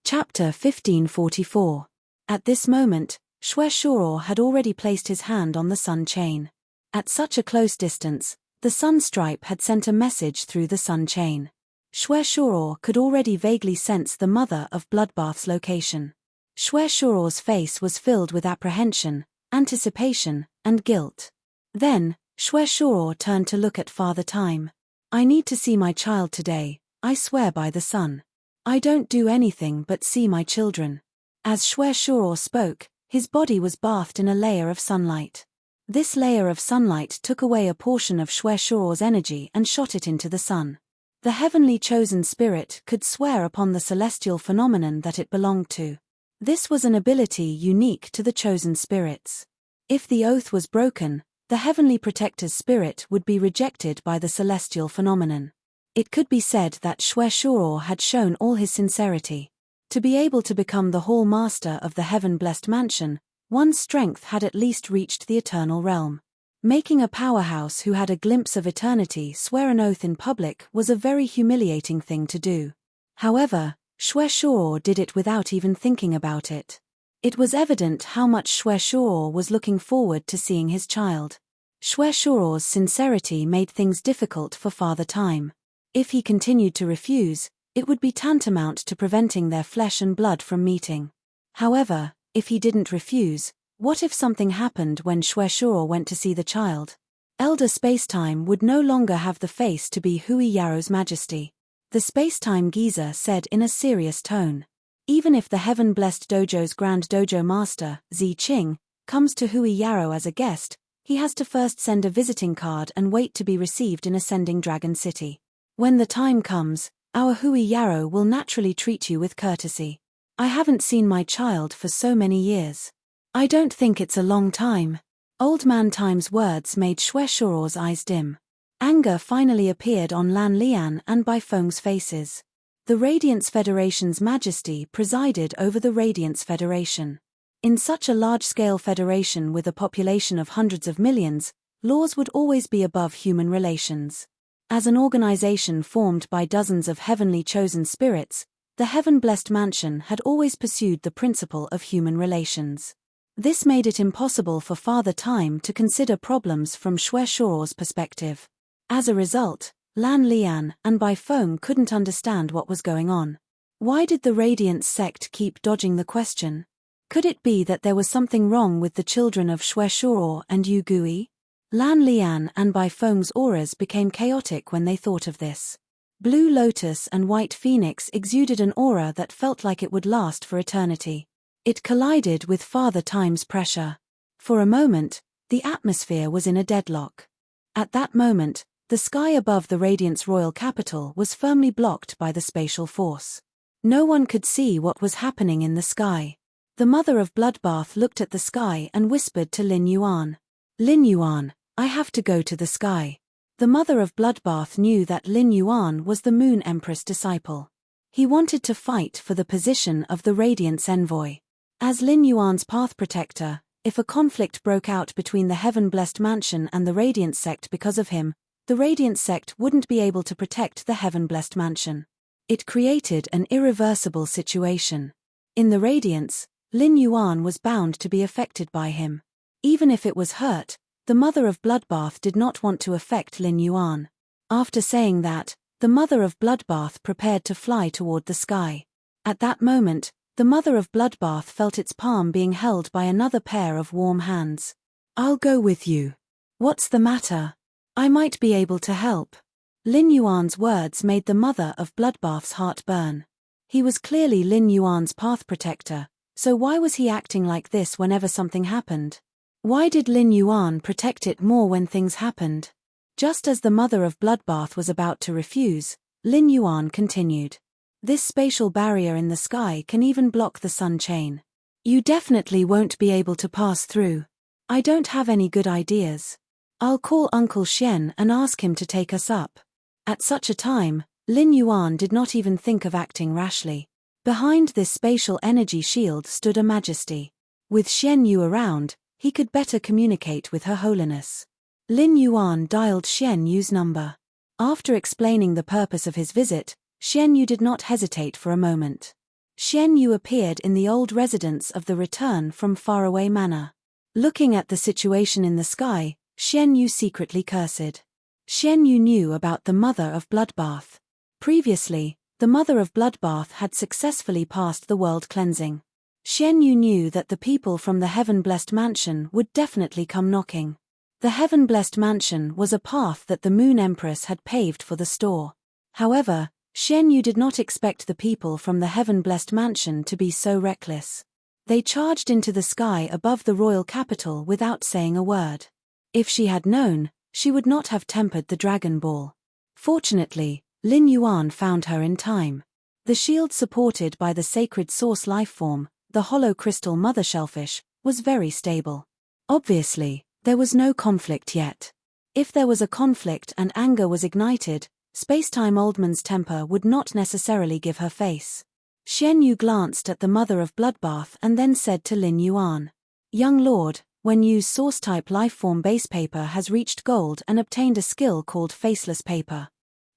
Chapter 1544. At this moment, Xue Shuo had already placed his hand on the sun chain. At such a close distance, the sun stripe had sent a message through the sun chain. Xue Shuo could already vaguely sense the mother of Bloodbath's location. Xue Shuo's face was filled with apprehension, anticipation, and guilt. Then, Xue Shuo turned to look at Father Time. I need to see my child today, I swear by the sun. I don't do anything but see my children. As Xue Shuo spoke, his body was bathed in a layer of sunlight. This layer of sunlight took away a portion of Xue Shuo's energy and shot it into the sun. The heavenly chosen spirit could swear upon the celestial phenomenon that it belonged to. This was an ability unique to the chosen spirits. If the oath was broken, the heavenly protector's spirit would be rejected by the celestial phenomenon. It could be said that Xue Shuo had shown all his sincerity. To be able to become the Hall Master of the Heaven-Blessed Mansion, one's strength had at least reached the eternal realm. Making a powerhouse who had a glimpse of eternity swear an oath in public was a very humiliating thing to do. However, Xue Shuo did it without even thinking about it. It was evident how much Xue Shuo was looking forward to seeing his child. Xue Shuo's sincerity made things difficult for Father Time. If he continued to refuse, it would be tantamount to preventing their flesh and blood from meeting. However, if he didn't refuse, what if something happened when Xue Shuo went to see the child? Elder Spacetime would no longer have the face to be Hui Yaro's majesty. The Spacetime geezer said in a serious tone. Even if the Heaven-Blessed Dojo's Grand Dojo Master, Zi Qing, comes to Hui Yaro as a guest, he has to first send a visiting card and wait to be received in Ascending Dragon City. When the time comes, our Hui Yaro will naturally treat you with courtesy. I haven't seen my child for so many years. I don't think it's a long time. Old Man Time's words made Xue Shuo's eyes dim. Anger finally appeared on Lan Lian and Bai Feng's faces. The Radiance Federation's majesty presided over the Radiance Federation. In such a large-scale federation with a population of hundreds of millions, laws would always be above human relations. As an organization formed by dozens of heavenly chosen spirits, the Heaven-Blessed Mansion had always pursued the principle of human relations. This made it impossible for Father Time to consider problems from Xue Shuo's perspective. As a result, Lan Lian and Bai Feng couldn't understand what was going on. Why did the Radiance sect keep dodging the question? Could it be that there was something wrong with the children of Xue Shuo and Yu Gui? Lan Lian and Bai Feng's auras became chaotic when they thought of this. Blue Lotus and White Phoenix exuded an aura that felt like it would last for eternity. It collided with Father Time's pressure. For a moment, the atmosphere was in a deadlock. At that moment, the sky above the Radiance Royal Capital was firmly blocked by the spatial force. No one could see what was happening in the sky. The mother of Bloodbath looked at the sky and whispered to Lin Yuan. Lin Yuan, I have to go to the sky. The mother of Bloodbath knew that Lin Yuan was the Moon Empress disciple. He wanted to fight for the position of the Radiance Envoy. As Lin Yuan's path protector, if a conflict broke out between the Heaven-Blessed Mansion and the Radiance sect because of him, the Radiance sect wouldn't be able to protect the Heaven-Blessed Mansion. It created an irreversible situation. In the Radiance, Lin Yuan was bound to be affected by him. Even if it was hurt, the mother of Bloodbath did not want to affect Lin Yuan. After saying that, the mother of Bloodbath prepared to fly toward the sky. At that moment, the mother of Bloodbath felt its palm being held by another pair of warm hands. I'll go with you. What's the matter? I might be able to help. Lin Yuan's words made the mother of Bloodbath's heart burn. He was clearly Lin Yuan's path protector, so why was he acting like this whenever something happened? Why did Lin Yuan protect it more when things happened? Just as the mother of Bloodbath was about to refuse, Lin Yuan continued. This spatial barrier in the sky can even block the sun chain. You definitely won't be able to pass through. I don't have any good ideas. I'll call Uncle Shen and ask him to take us up. At such a time, Lin Yuan did not even think of acting rashly. Behind this spatial energy shield stood a majesty. With Shen Yu around, he could better communicate with Her Holiness. Lin Yuan dialed Shen Yu's number. After explaining the purpose of his visit, Shen Yu did not hesitate for a moment. Shen Yu appeared in the old residence of the Return from Faraway Manor. Looking at the situation in the sky, Shen Yu secretly cursed. Shen Yu knew about the Mother of Bloodbath. Previously, the Mother of Bloodbath had successfully passed the world cleansing. Shen Yu knew that the people from the Heaven-Blessed Mansion would definitely come knocking. The Heaven-Blessed Mansion was a path that the Moon Empress had paved for the store. However, Shen Yu did not expect the people from the Heaven-Blessed Mansion to be so reckless. They charged into the sky above the royal capital without saying a word. If she had known, she would not have tempered the Dragon Ball. Fortunately, Lin Yuan found her in time. The shield supported by the sacred source lifeform, the hollow crystal mother shellfish, was very stable. Obviously, there was no conflict yet. If there was a conflict and anger was ignited, Spacetime Oldman's temper would not necessarily give her face. Shen Yu glanced at the Mother of Bloodbath and then said to Lin Yuan, "Young Lord, when Yu's source-type lifeform base paper has reached gold and obtained a skill called Faceless Paper."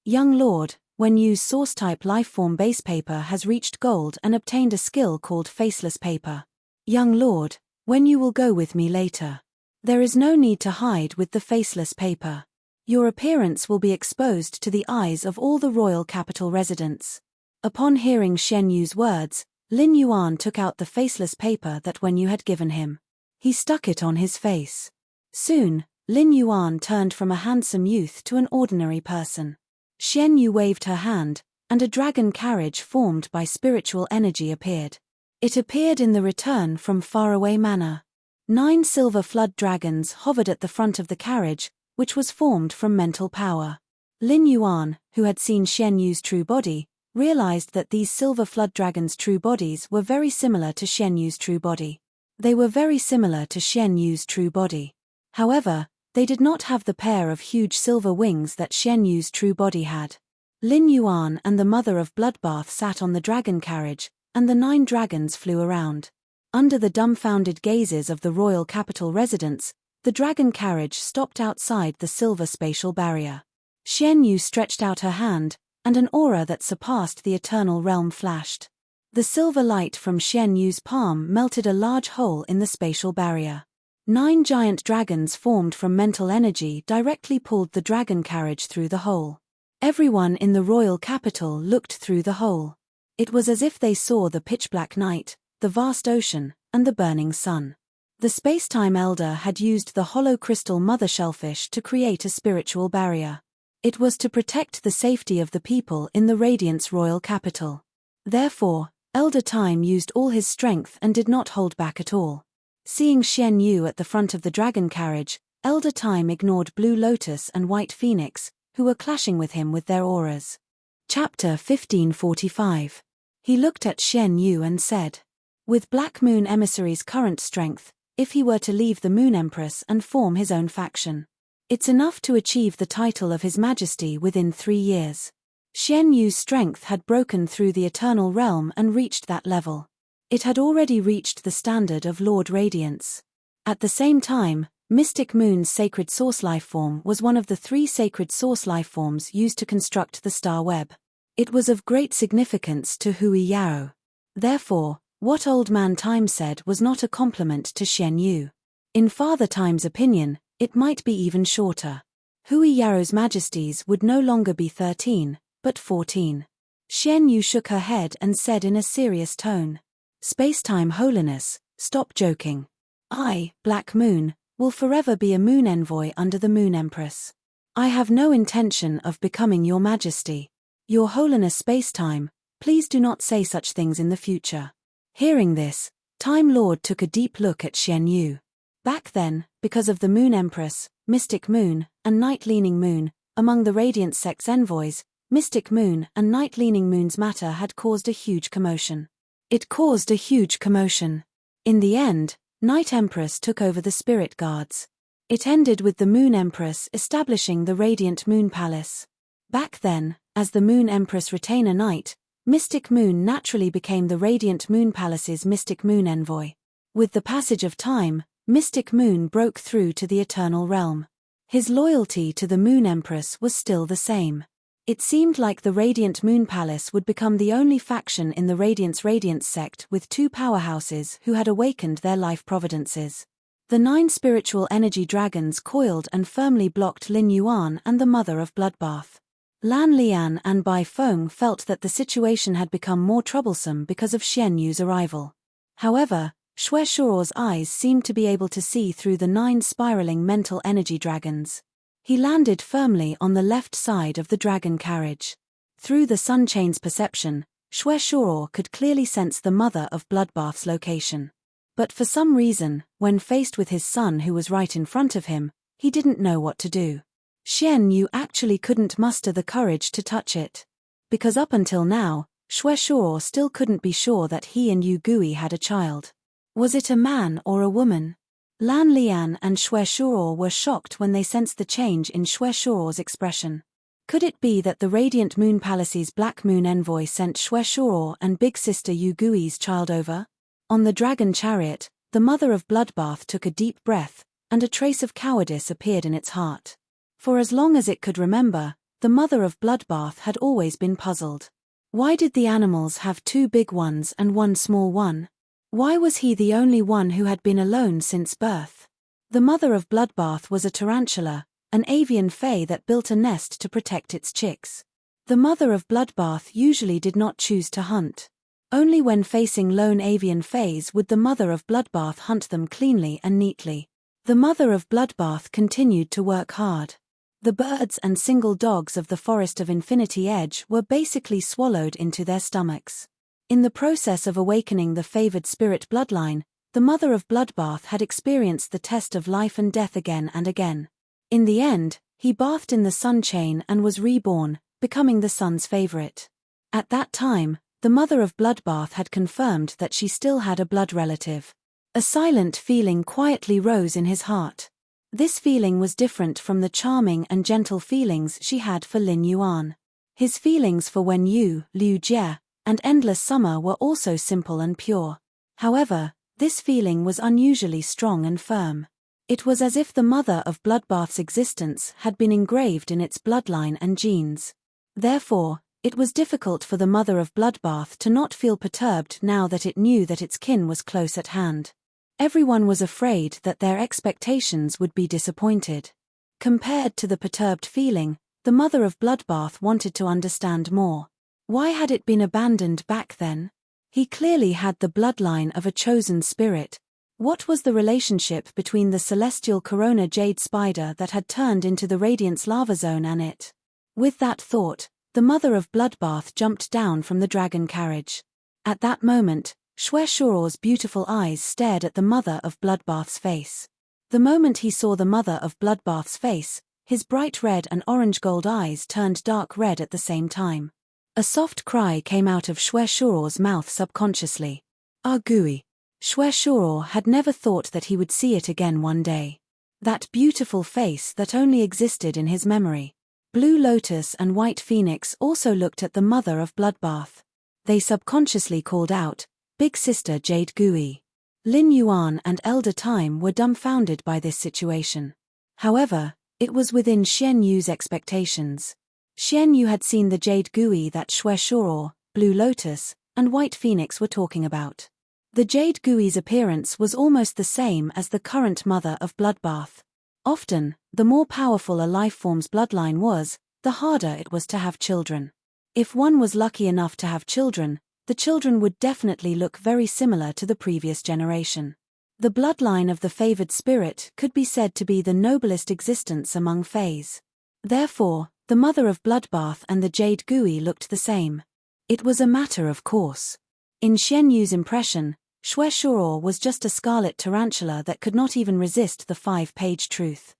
Young Lord, when Yu's source-type lifeform base paper has reached gold and obtained a skill called Faceless Paper. Young Lord, when you will go with me later. There is no need to hide with the Faceless Paper. Your appearance will be exposed to the eyes of all the royal capital residents. Upon hearing Shen Yu's words, Lin Yuan took out the faceless paper that Wen Yu had given him. He stuck it on his face. Soon, Lin Yuan turned from a handsome youth to an ordinary person. Shen Yu waved her hand, and a dragon carriage formed by spiritual energy appeared. It appeared in the Return from Faraway Manor. 9 silver flood dragons hovered at the front of the carriage, which was formed from mental power. Lin Yuan, who had seen Shen Yu's true body, realized that these silver flood dragons' true bodies were very similar to Shen Yu's true body. They were very similar to Shen Yu's true body. However, they did not have the pair of huge silver wings that Shen Yu's true body had. Lin Yuan and the Mother of Bloodbath sat on the dragon carriage, and the 9 dragons flew around. Under the dumbfounded gazes of the royal capital residents, the dragon carriage stopped outside the silver spatial barrier. Shen Yu stretched out her hand, and an aura that surpassed the eternal realm flashed. The silver light from Shen Yu's palm melted a large hole in the spatial barrier. 9 giant dragons formed from mental energy directly pulled the dragon carriage through the hole. Everyone in the royal capital looked through the hole. It was as if they saw the pitch-black night, the vast ocean, and the burning sun. The Spacetime Elder had used the hollow crystal mother shellfish to create a spiritual barrier. It was to protect the safety of the people in the Radiant's royal capital. Therefore, Elder Time used all his strength and did not hold back at all. Seeing Shen Yu at the front of the dragon carriage, Elder Time ignored Blue Lotus and White Phoenix, who were clashing with him with their auras. Chapter 1545. He looked at Shen Yu and said, "With Black Moon Emissary's current strength, if he were to leave the Moon Empress and form his own faction, it's enough to achieve the title of His Majesty within 3 years." Shen Yu's strength had broken through the eternal realm and reached that level. It had already reached the standard of Lord Radiance. At the same time, Mystic Moon's sacred source lifeform was one of the 3 sacred source lifeforms used to construct the star web. It was of great significance to Hui Yao. Therefore, what Old Man Time said was not a compliment to Shen Yu. In Father Time's opinion, it might be even shorter. Hui Yao's majesties would no longer be 13, but 14. Shen Yu shook her head and said in a serious tone, "Spacetime Holiness, stop joking. I, Black Moon, will forever be a moon envoy under the Moon Empress. I have no intention of becoming Your Majesty. Your Holiness Spacetime, please do not say such things in the future. Hearing this, Time Lord took a deep look at Xian Yu. Back then, because of the Moon Empress, Mystic Moon, and Night-Leaning Moon, among the Radiant Sect's envoys, Mystic Moon and Night-Leaning Moon's matter had caused a huge commotion. It caused a huge commotion. In the end, Night Empress took over the Spirit Guards. It ended with the Moon Empress establishing the Radiant Moon Palace. Back then, as the Moon Empress retainer Night, Mystic Moon naturally became the Radiant Moon Palace's Mystic Moon envoy. With the passage of time, Mystic Moon broke through to the Eternal Realm. His loyalty to the Moon Empress was still the same. It seemed like the Radiant Moon Palace would become the only faction in the Radiant sect with two powerhouses who had awakened their life providences. The 9 spiritual energy dragons coiled and firmly blocked Lin Yuan and the Mother of Bloodbath. Lan Lian and Bai Feng felt that the situation had become more troublesome because of Xian Yu's arrival. However, Xue Shuo's eyes seemed to be able to see through the 9 spiraling mental energy dragons. He landed firmly on the left side of the dragon carriage. Through the Sun Chain's perception, Xue Shuo could clearly sense the Mother of Bloodbath's location. But for some reason, when faced with his son who was right in front of him, he didn't know what to do. Xian Yu actually couldn't muster the courage to touch it. Because up until now, Xue Shuo still couldn't be sure that he and Yu Gui had a child. Was it a man or a woman? Lan Lian and Xue Shuo were shocked when they sensed the change in Xue Shuo's expression. Could it be that the Radiant Moon Palace's Black Moon envoy sent Xue Shuo and big sister Yu Gui's child over? On the dragon chariot, the Mother of Bloodbath took a deep breath, and a trace of cowardice appeared in its heart. For as long as it could remember, the Mother of Bloodbath had always been puzzled. Why did the animals have 2 big ones and 1 small one? Why was he the only one who had been alone since birth? The Mother of Bloodbath was a tarantula, an avian fae that built a nest to protect its chicks. The Mother of Bloodbath usually did not choose to hunt. Only when facing lone avian fays would the Mother of Bloodbath hunt them cleanly and neatly. The Mother of Bloodbath continued to work hard. The birds and single dogs of the Forest of Infinity Edge were basically swallowed into their stomachs. In the process of awakening the favored spirit bloodline, the Mother of Bloodbath had experienced the test of life and death again and again. In the end, he bathed in the Sun Chain and was reborn, becoming the sun's favorite. At that time, the Mother of Bloodbath had confirmed that she still had a blood relative. A silent feeling quietly rose in his heart. This feeling was different from the charming and gentle feelings she had for Lin Yuan. His feelings for Wen Yu, Liu Jie, and Endless Summer were also simple and pure. However, this feeling was unusually strong and firm. It was as if the Mother of Bloodbath's existence had been engraved in its bloodline and genes. Therefore, it was difficult for the Mother of Bloodbath to not feel perturbed now that it knew that its kin was close at hand. Everyone was afraid that their expectations would be disappointed. Compared to the perturbed feeling, the Mother of Bloodbath wanted to understand more. Why had it been abandoned back then? He clearly had the bloodline of a chosen spirit. What was the relationship between the celestial corona jade spider that had turned into the Radiance lava zone and it? With that thought, the Mother of Bloodbath jumped down from the dragon carriage. At that moment, Xue Shuo's beautiful eyes stared at the Mother of Bloodbath's face. The moment he saw the Mother of Bloodbath's face, his bright red and orange gold eyes turned dark red at the same time. A soft cry came out of Xue Shuo's mouth subconsciously. Ah Gui. Xue Shuo had never thought that he would see it again one day. That beautiful face that only existed in his memory. Blue Lotus and White Phoenix also looked at the Mother of Bloodbath. They subconsciously called out, "Big Sister Jade Gui." Lin Yuan and Elder Time were dumbfounded by this situation. However, it was within Xian Yu's expectations. Xian Yu had seen the Jade Gui that Xue Shuo, Blue Lotus, and White Phoenix were talking about. The Jade Gui's appearance was almost the same as the current Mother of Bloodbath. Often, the more powerful a lifeform's bloodline was, the harder it was to have children. If one was lucky enough to have children, the children would definitely look very similar to the previous generation. The bloodline of the favored spirit could be said to be the noblest existence among fays. Therefore, the mother of Bloodbath and the Jade Gui looked the same. It was a matter of course. In Xian Yu's impression, Xue Shuo was just a scarlet tarantula that could not even resist the 5-page truth.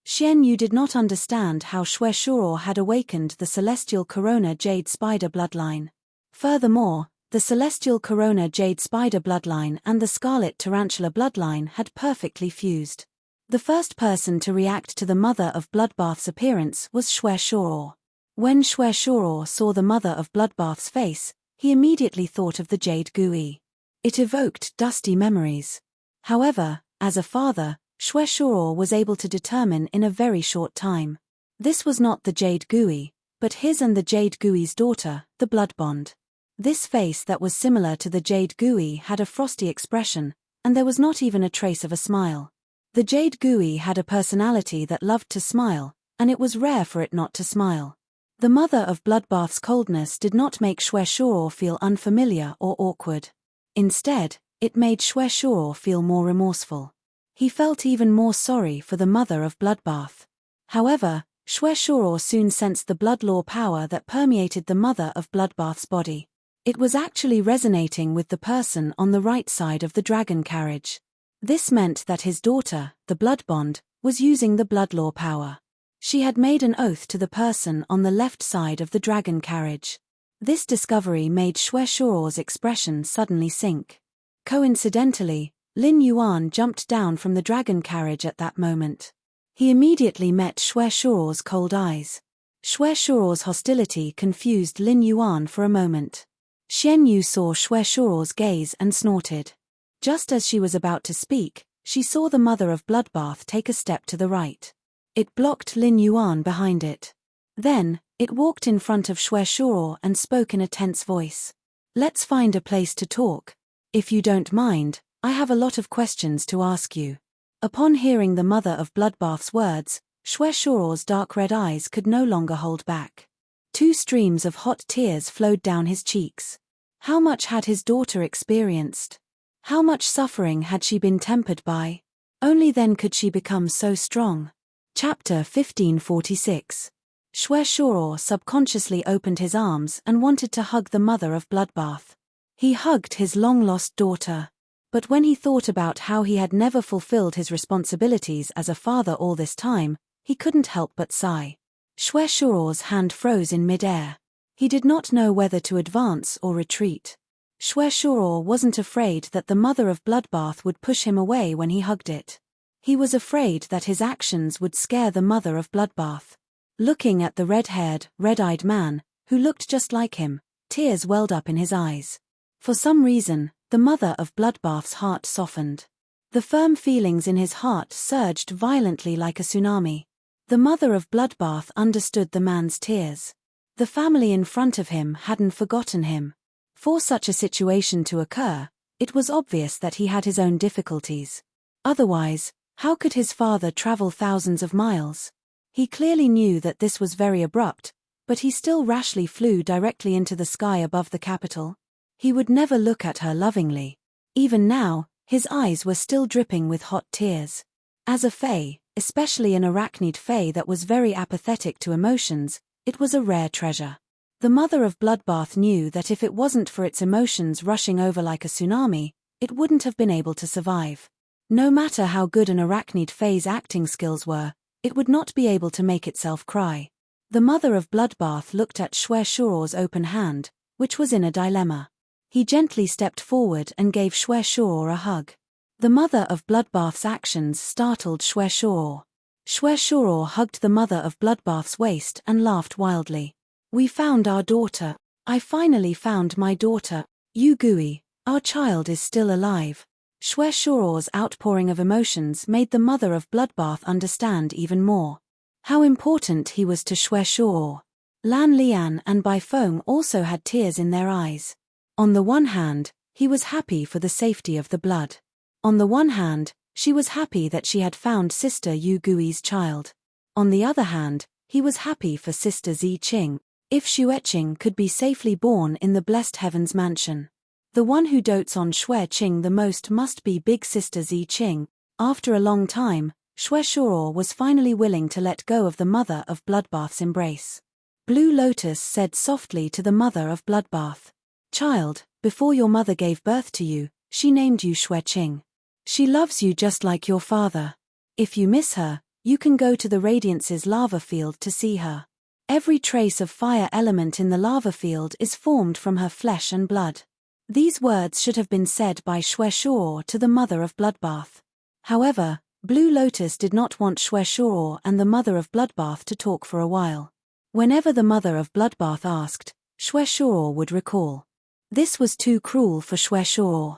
Xian Yu did not understand how Xue Shuo had awakened the celestial corona jade spider bloodline. Furthermore, the celestial corona jade spider bloodline and the scarlet tarantula bloodline had perfectly fused. The first person to react to the mother of Bloodbath's appearance was Xue Shuo. When Xue Shuo saw the mother of Bloodbath's face, he immediately thought of the Jade Gui. It evoked dusty memories. However, as a father, Xue Shuo was able to determine in a very short time. This was not the Jade Gui, but his and the Jade Gui's daughter, the blood bond. This face that was similar to the Jade Gui had a frosty expression, and there was not even a trace of a smile. The Jade Gui had a personality that loved to smile, and it was rare for it not to smile. The mother of Bloodbath's coldness did not make Xue Shuo feel unfamiliar or awkward. Instead, it made Xue Shuo feel more remorseful. He felt even more sorry for the mother of Bloodbath. However, Xue Shuo soon sensed the blood law power that permeated the mother of Bloodbath's body. It was actually resonating with the person on the right side of the dragon carriage. This meant that his daughter, the blood bond, was using the blood law power. She had made an oath to the person on the left side of the dragon carriage. This discovery made Xue Shuo's expression suddenly sink. Coincidentally, Lin Yuan jumped down from the dragon carriage at that moment. He immediately met Xue Shuo's cold eyes. Xue Shuo's hostility confused Lin Yuan for a moment. Xian Yu saw Xue Shuo's gaze and snorted. Just as she was about to speak, she saw the mother of Bloodbath take a step to the right. It blocked Lin Yuan behind it. Then, it walked in front of Xue Shuo and spoke in a tense voice. "Let's find a place to talk. If you don't mind, I have a lot of questions to ask you." Upon hearing the mother of Bloodbath's words, Xue Shuo's dark red eyes could no longer hold back. 2 streams of hot tears flowed down his cheeks. How much had his daughter experienced? How much suffering had she been tempered by? Only then could she become so strong. Chapter 1546. Xue Shuo subconsciously opened his arms and wanted to hug the mother of Bloodbath. He hugged his long-lost daughter. But when he thought about how he had never fulfilled his responsibilities as a father all this time, he couldn't help but sigh. Xue Shuo's hand froze in mid-air. He did not know whether to advance or retreat. Xue Shuo wasn't afraid that the mother of Bloodbath would push him away when he hugged it. He was afraid that his actions would scare the mother of Bloodbath. Looking at the red-haired, red-eyed man, who looked just like him, tears welled up in his eyes. For some reason, the mother of Bloodbath's heart softened. The firm feelings in his heart surged violently like a tsunami. The mother of Bloodbath understood the man's tears. The family in front of him hadn't forgotten him. For such a situation to occur, it was obvious that he had his own difficulties. Otherwise, how could his father travel thousands of miles? He clearly knew that this was very abrupt, but he still rashly flew directly into the sky above the capital. He would never look at her lovingly. Even now, his eyes were still dripping with hot tears. As a fae, especially an arachnid fae that was very apathetic to emotions, it was a rare treasure. The mother of Bloodbath knew that if it wasn't for its emotions rushing over like a tsunami, it wouldn't have been able to survive. No matter how good an arachnid fae's acting skills were, it would not be able to make itself cry. The mother of Bloodbath looked at Xue Shuo's open hand, which was in a dilemma. He gently stepped forward and gave Xue Shuo a hug. The mother of Bloodbath's actions startled Xue Shuo. Xue Shuo hugged the mother of Bloodbath's waist and laughed wildly. "We found our daughter. I finally found my daughter. Yu Gui, our child is still alive." Xue Shuo's outpouring of emotions made the mother of Bloodbath understand even more how important he was to Xue Shuo. Lan Lian and Bai Feng also had tears in their eyes. On the one hand, he was happy for the safety of the blood. On the one hand, she was happy that she had found Sister Yu Gui's child. On the other hand, he was happy for Sister Zi Qing, if Xueqing could be safely born in the blessed heavens mansion. The one who dotes on Xue Qing the most must be big sister Zi Qing. After a long time, Xue Shuo was finally willing to let go of the mother of Bloodbath's embrace. Blue Lotus said softly to the mother of Bloodbath, "Child, before your mother gave birth to you, she named you Xue Qing. She loves you just like your father. If you miss her, you can go to the Radiance's lava field to see her. Every trace of fire element in the lava field is formed from her flesh and blood." These words should have been said by Xue Shuo to the mother of Bloodbath. However, Blue Lotus did not want Xue Shuo and the mother of Bloodbath to talk for a while. Whenever the mother of Bloodbath asked, Xue Shuo would recall. This was too cruel for Xue Shuo.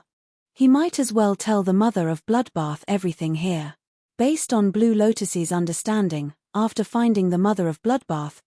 He might as well tell the mother of Bloodbath everything here. Based on Blue Lotus's understanding, after finding the mother of Bloodbath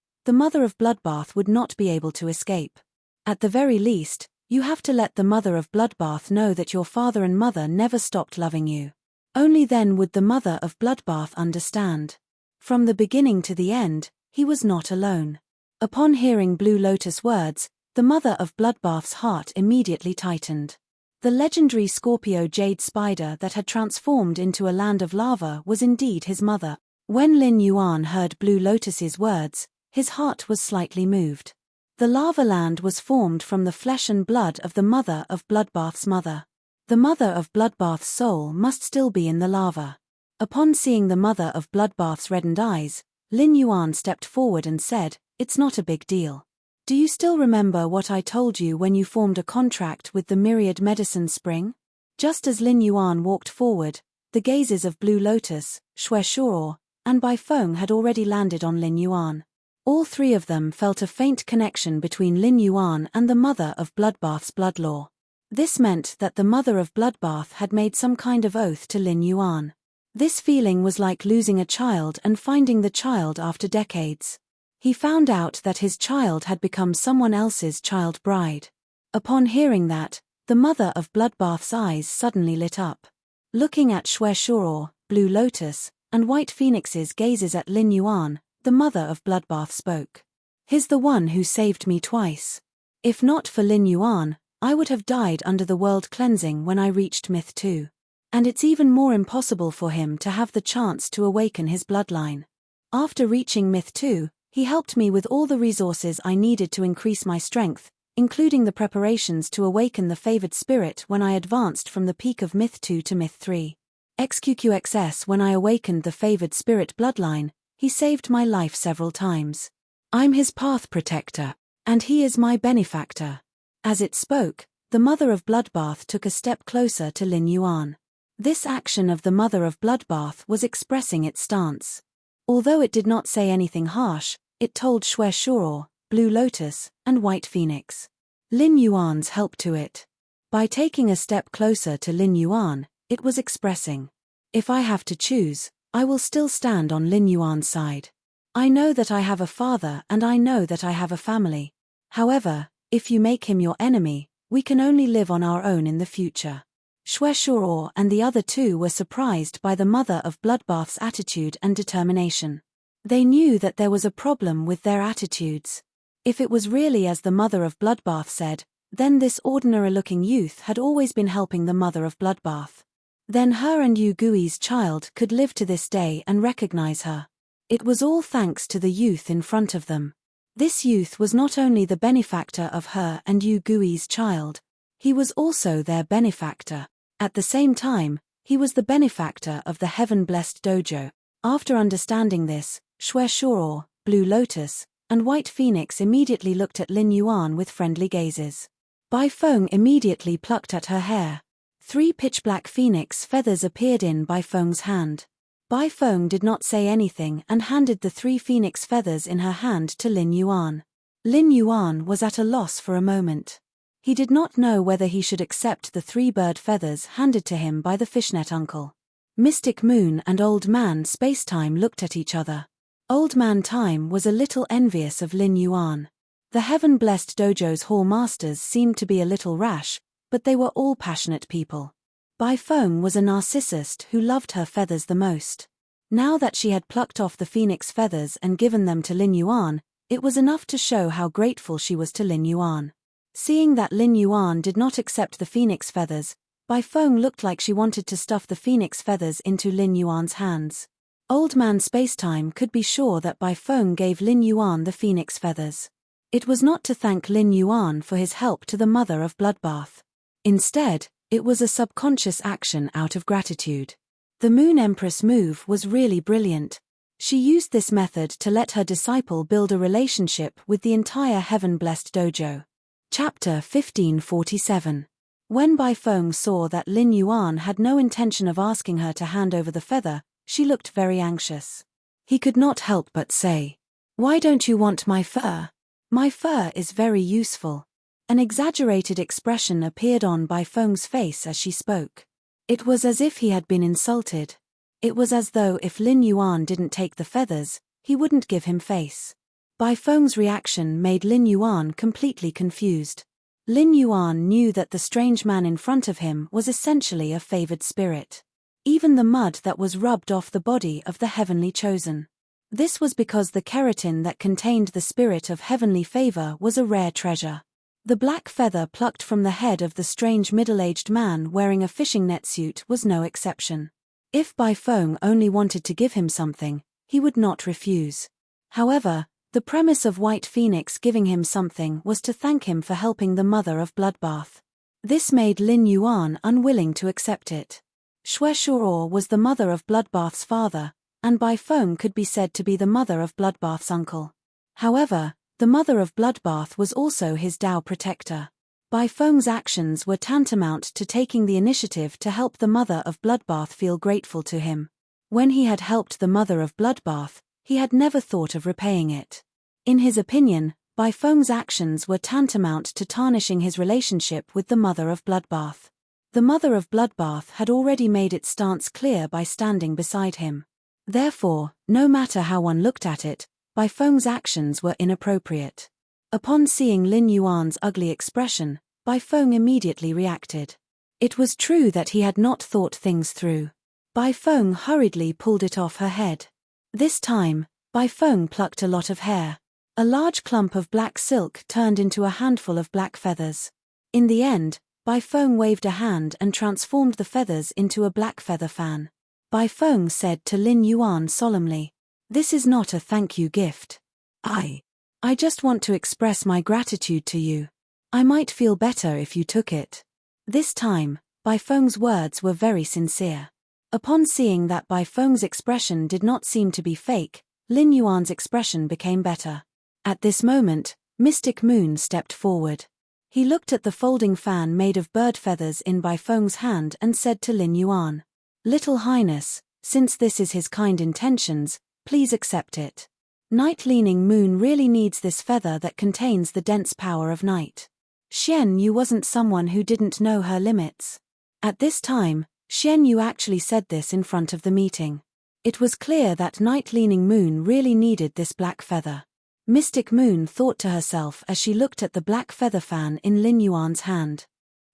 would not be able to escape. At the very least, you have to let the mother of Bloodbath know that your father and mother never stopped loving you. Only then would the mother of Bloodbath understand. From the beginning to the end, he was not alone. Upon hearing Blue Lotus words, the mother of Bloodbath's heart immediately tightened. The legendary Scorpio jade spider that had transformed into a land of lava was indeed his mother. When Lin Yuan heard Blue Lotus's words, his heart was slightly moved. The lava land was formed from the flesh and blood of the mother of Bloodbath's mother. The mother of Bloodbath's soul must still be in the lava. Upon seeing the mother of Bloodbath's reddened eyes, Lin Yuan stepped forward and said, "It's not a big deal. Do you still remember what I told you when you formed a contract with the Myriad Medicine Spring?" Just as Lin Yuan walked forward, the gazes of Blue Lotus, Xue Shuo, and Bai Feng had already landed on Lin Yuan. All three of them felt a faint connection between Lin Yuan and the mother of Bloodbath's blood law. This meant that the mother of Bloodbath had made some kind of oath to Lin Yuan. This feeling was like losing a child and finding the child after decades. He found out that his child had become someone else's child bride. Upon hearing that, the mother of Bloodbath's eyes suddenly lit up. Looking at Xue Shuo, Blue Lotus, and White Phoenix's gazes at Lin Yuan, the mother of Bloodbath spoke. "He's the one who saved me twice. If not for Lin Yuan, I would have died under the world cleansing when I reached Myth 2. And it's even more impossible for him to have the chance to awaken his bloodline. After reaching Myth 2, he helped me with all the resources I needed to increase my strength, including the preparations to awaken the favored spirit when I advanced from the peak of Myth 2 to Myth 3. XQQXS when I awakened the favored spirit bloodline, he saved my life several times. I'm his path protector, and he is my benefactor." As it spoke, the mother of Bloodbath took a step closer to Lin Yuan. This action of the mother of Bloodbath was expressing its stance. Although it did not say anything harsh, it told Xue Shuo, Blue Lotus, and White Phoenix. Lin Yuan's help to it. By taking a step closer to Lin Yuan, it was expressing, "If I have to choose, I will still stand on Lin Yuan's side. I know that I have a father and I know that I have a family. However, if you make him your enemy, we can only live on our own in the future." Xue Shuo and the other two were surprised by the mother of Bloodbath's attitude and determination. They knew that there was a problem with their attitudes. If it was really as the mother of Bloodbath said, then this ordinary-looking youth had always been helping the mother of Bloodbath. Then her and Yu Gui's child could live to this day and recognize her. It was all thanks to the youth in front of them. This youth was not only the benefactor of her and Yu Gui's child, he was also their benefactor. At the same time, he was the benefactor of the heaven-blessed dojo. After understanding this, Xue Shuo, Blue Lotus, and White Phoenix immediately looked at Lin Yuan with friendly gazes. Bai Feng immediately plucked at her hair. 3 pitch-black phoenix feathers appeared in Bai Feng's hand. Bai Feng did not say anything and handed the 3 phoenix feathers in her hand to Lin Yuan. Lin Yuan was at a loss for a moment. He did not know whether he should accept the 3 bird feathers handed to him by the fishnet uncle. Mystic Moon and Old Man Spacetime looked at each other. Old Man Time was a little envious of Lin Yuan. The heaven-blessed dojo's hall masters seemed to be a little rash, but they were all passionate people. Bai Feng was a narcissist who loved her feathers the most. Now that she had plucked off the phoenix feathers and given them to Lin Yuan, it was enough to show how grateful she was to Lin Yuan. Seeing that Lin Yuan did not accept the phoenix feathers, Bai Feng looked like she wanted to stuff the phoenix feathers into Lin Yuan's hands. Old man Spacetime could be sure that Bai Feng gave Lin Yuan the phoenix feathers. It was not to thank Lin Yuan for his help to the mother of Bloodbath. Instead, it was a subconscious action out of gratitude. The Moon Empress move was really brilliant. She used this method to let her disciple build a relationship with the entire heaven-blessed dojo. Chapter 1547. When Bai Feng saw that Lin Yuan had no intention of asking her to hand over the feather, she looked very anxious. He could not help but say, "Why don't you want my fur? My fur is very useful." An exaggerated expression appeared on Bai Feng's face as she spoke. It was as if he had been insulted. It was as though if Lin Yuan didn't take the feathers, he wouldn't give him face. Bai Feng's reaction made Lin Yuan completely confused. Lin Yuan knew that the strange man in front of him was essentially a favored spirit. Even the mud that was rubbed off the body of the heavenly chosen. This was because the keratin that contained the spirit of heavenly favor was a rare treasure. The black feather plucked from the head of the strange middle-aged man wearing a fishing net suit was no exception. If Bai Feng only wanted to give him something, he would not refuse. However, the premise of White Phoenix giving him something was to thank him for helping the mother of Bloodbath. This made Lin Yuan unwilling to accept it. Xue Shuo was the mother of Bloodbath's father, and Bai Feng could be said to be the mother of Bloodbath's uncle. However, the mother of Bloodbath was also his Dao protector. Bai Feng's actions were tantamount to taking the initiative to help the mother of Bloodbath feel grateful to him. When he had helped the mother of Bloodbath, he had never thought of repaying it. In his opinion, Bai Feng's actions were tantamount to tarnishing his relationship with the mother of Bloodbath. The mother of Bloodbath had already made its stance clear by standing beside him. Therefore, no matter how one looked at it, Bai Feng's actions were inappropriate. Upon seeing Lin Yuan's ugly expression, Bai Feng immediately reacted. It was true that he had not thought things through. Bai Feng hurriedly pulled it off her head. This time, Bai Feng plucked a lot of hair. A large clump of black silk turned into a handful of black feathers. In the end, Bai Feng waved a hand and transformed the feathers into a black feather fan. Bai Feng said to Lin Yuan solemnly, "This is not a thank you gift. I just want to express my gratitude to you. I might feel better if you took it." This time, Bai Feng's words were very sincere. Upon seeing that Bai Feng's expression did not seem to be fake, Lin Yuan's expression became better. At this moment, Mystic Moon stepped forward. He looked at the folding fan made of bird feathers in Bai Feng's hand and said to Lin Yuan, "Little Highness, since this is his kind intentions, please accept it. Night-leaning moon really needs this feather that contains the dense power of night." Xian Yu wasn't someone who didn't know her limits. At this time, Xian Yu actually said this in front of the meeting. It was clear that Night-leaning moon really needed this black feather. Mystic Moon thought to herself as she looked at the black feather fan in Lin Yuan's hand.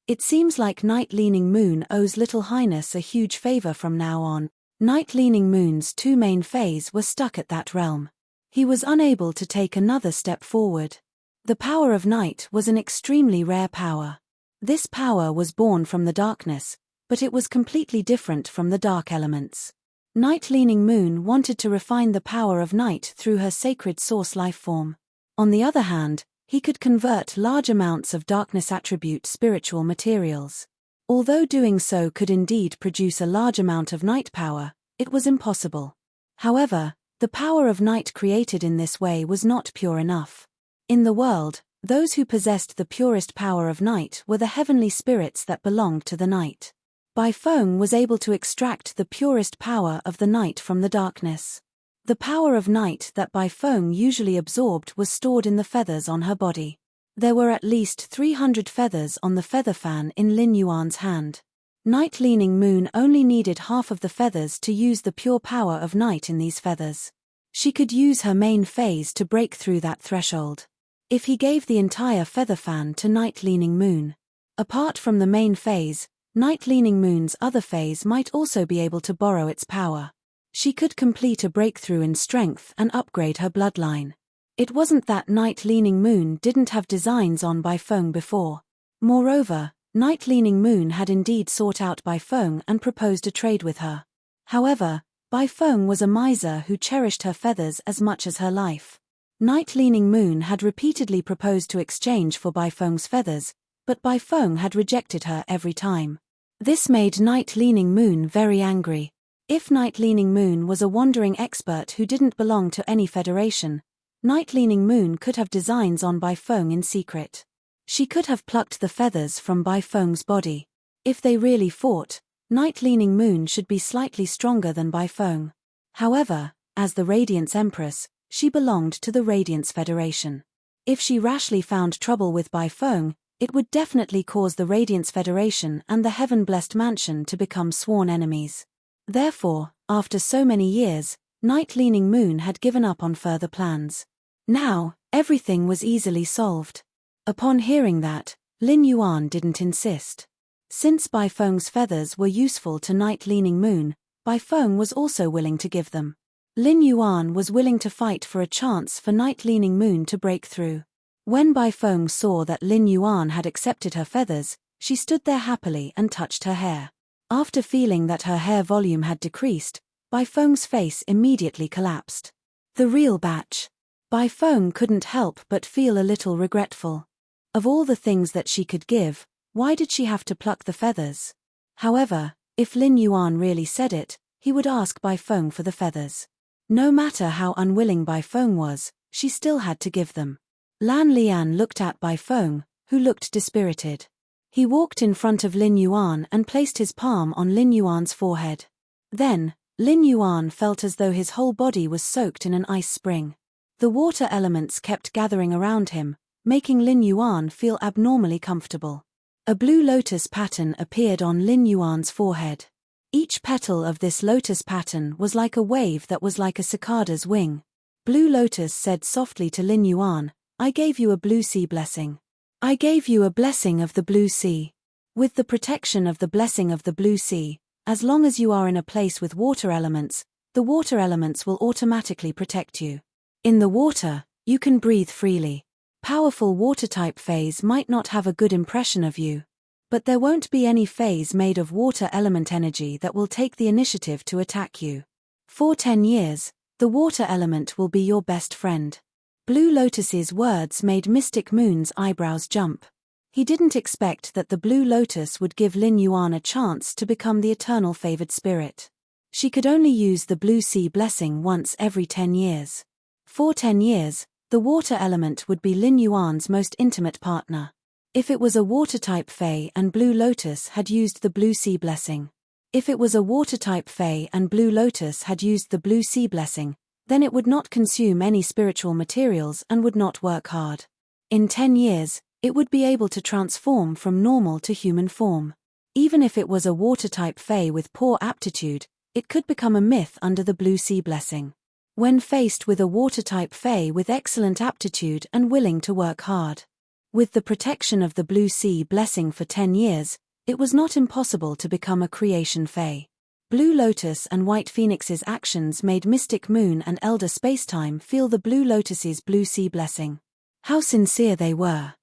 It seems like Night-leaning moon owes Little Highness a huge favor from now on. Night-leaning moon's two main phases were stuck at that realm. He was unable to take another step forward. The power of night was an extremely rare power. This power was born from the darkness, but it was completely different from the dark elements. Night-leaning moon wanted to refine the power of night through her sacred source life form. On the other hand, he could convert large amounts of darkness attribute spiritual materials. Although doing so could indeed produce a large amount of night power, it was impossible. However, the power of night created in this way was not pure enough. In the world, those who possessed the purest power of night were the heavenly spirits that belonged to the night. Bai Feng was able to extract the purest power of the night from the darkness. The power of night that Bai Feng usually absorbed was stored in the feathers on her body. There were at least 300 feathers on the feather fan in Lin Yuan's hand. Night-leaning moon only needed half of the feathers to use the pure power of night in these feathers. She could use her main phase to break through that threshold. If he gave the entire feather fan to Night-leaning moon, apart from the main phase, Night-leaning moon's other phase might also be able to borrow its power. She could complete a breakthrough in strength and upgrade her bloodline. It wasn't that Night-Leaning Moon didn't have designs on Bai Feng before. Moreover, Night-Leaning Moon had indeed sought out Bai Feng and proposed a trade with her. However, Bai Feng was a miser who cherished her feathers as much as her life. Night-Leaning Moon had repeatedly proposed to exchange for Bai Feng's feathers, but Bai Feng had rejected her every time. This made Night-Leaning Moon very angry. If Night-Leaning Moon was a wandering expert who didn't belong to any federation, Night-Leaning Moon could have designs on Bai Feng in secret. She could have plucked the feathers from Bai Feng's body. If they really fought, Night-Leaning Moon should be slightly stronger than Bai Feng. However, as the Radiance Empress, she belonged to the Radiance Federation. If she rashly found trouble with Bai Feng, it would definitely cause the Radiance Federation and the Heaven-Blessed Mansion to become sworn enemies. Therefore, after so many years, Night-Leaning Moon had given up on further plans. Now, everything was easily solved. Upon hearing that, Lin Yuan didn't insist. Since Bai Feng's feathers were useful to Night-Leaning Moon, Bai Feng was also willing to give them. Lin Yuan was willing to fight for a chance for Night-Leaning Moon to break through. When Bai Feng saw that Lin Yuan had accepted her feathers, she stood there happily and touched her hair. After feeling that her hair volume had decreased, Bai Feng's face immediately collapsed. The real batch. Bai Feng couldn't help but feel a little regretful. Of all the things that she could give, why did she have to pluck the feathers? However, if Lin Yuan really said it, he would ask Bai Feng for the feathers. No matter how unwilling Bai Feng was, she still had to give them. Lan Lian looked at Bai Feng, who looked dispirited. He walked in front of Lin Yuan and placed his palm on Lin Yuan's forehead. Then, Lin Yuan felt as though his whole body was soaked in an ice spring. The water elements kept gathering around him, making Lin Yuan feel abnormally comfortable. A blue lotus pattern appeared on Lin Yuan's forehead. Each petal of this lotus pattern was like a wave that was like a cicada's wing. Blue Lotus said softly to Lin Yuan, "I gave you a blue sea blessing. I gave you a blessing of the blue sea. With the protection of the blessing of the blue sea, as long as you are in a place with water elements, the water elements will automatically protect you. In the water, you can breathe freely. Powerful water-type phase might not have a good impression of you. But there won't be any phase made of water element energy that will take the initiative to attack you. For 10 years, the water element will be your best friend." Blue Lotus's words made Mystic Moon's eyebrows jump. He didn't expect that the Blue Lotus would give Lin Yuan a chance to become the eternal favored spirit. She could only use the Blue Sea blessing once every 10 years. For 10 years, the water element would be Lin Yuan's most intimate partner. If it was a water-type Fae and Blue Lotus had used the Blue Sea blessing. If it was a water-type Fae and Blue Lotus had used the Blue Sea blessing, then it would not consume any spiritual materials and would not work hard. In 10 years, it would be able to transform from normal to human form. Even if it was a water-type Fae with poor aptitude, it could become a myth under the Blue Sea blessing. When faced with a water-type Fae with excellent aptitude and willing to work hard. With the protection of the Blue Sea blessing for 10 years, it was not impossible to become a creation Fae. Blue Lotus and White Phoenix's actions made Mystic Moon and Elder Spacetime feel the Blue Lotus's Blue Sea blessing. How sincere they were.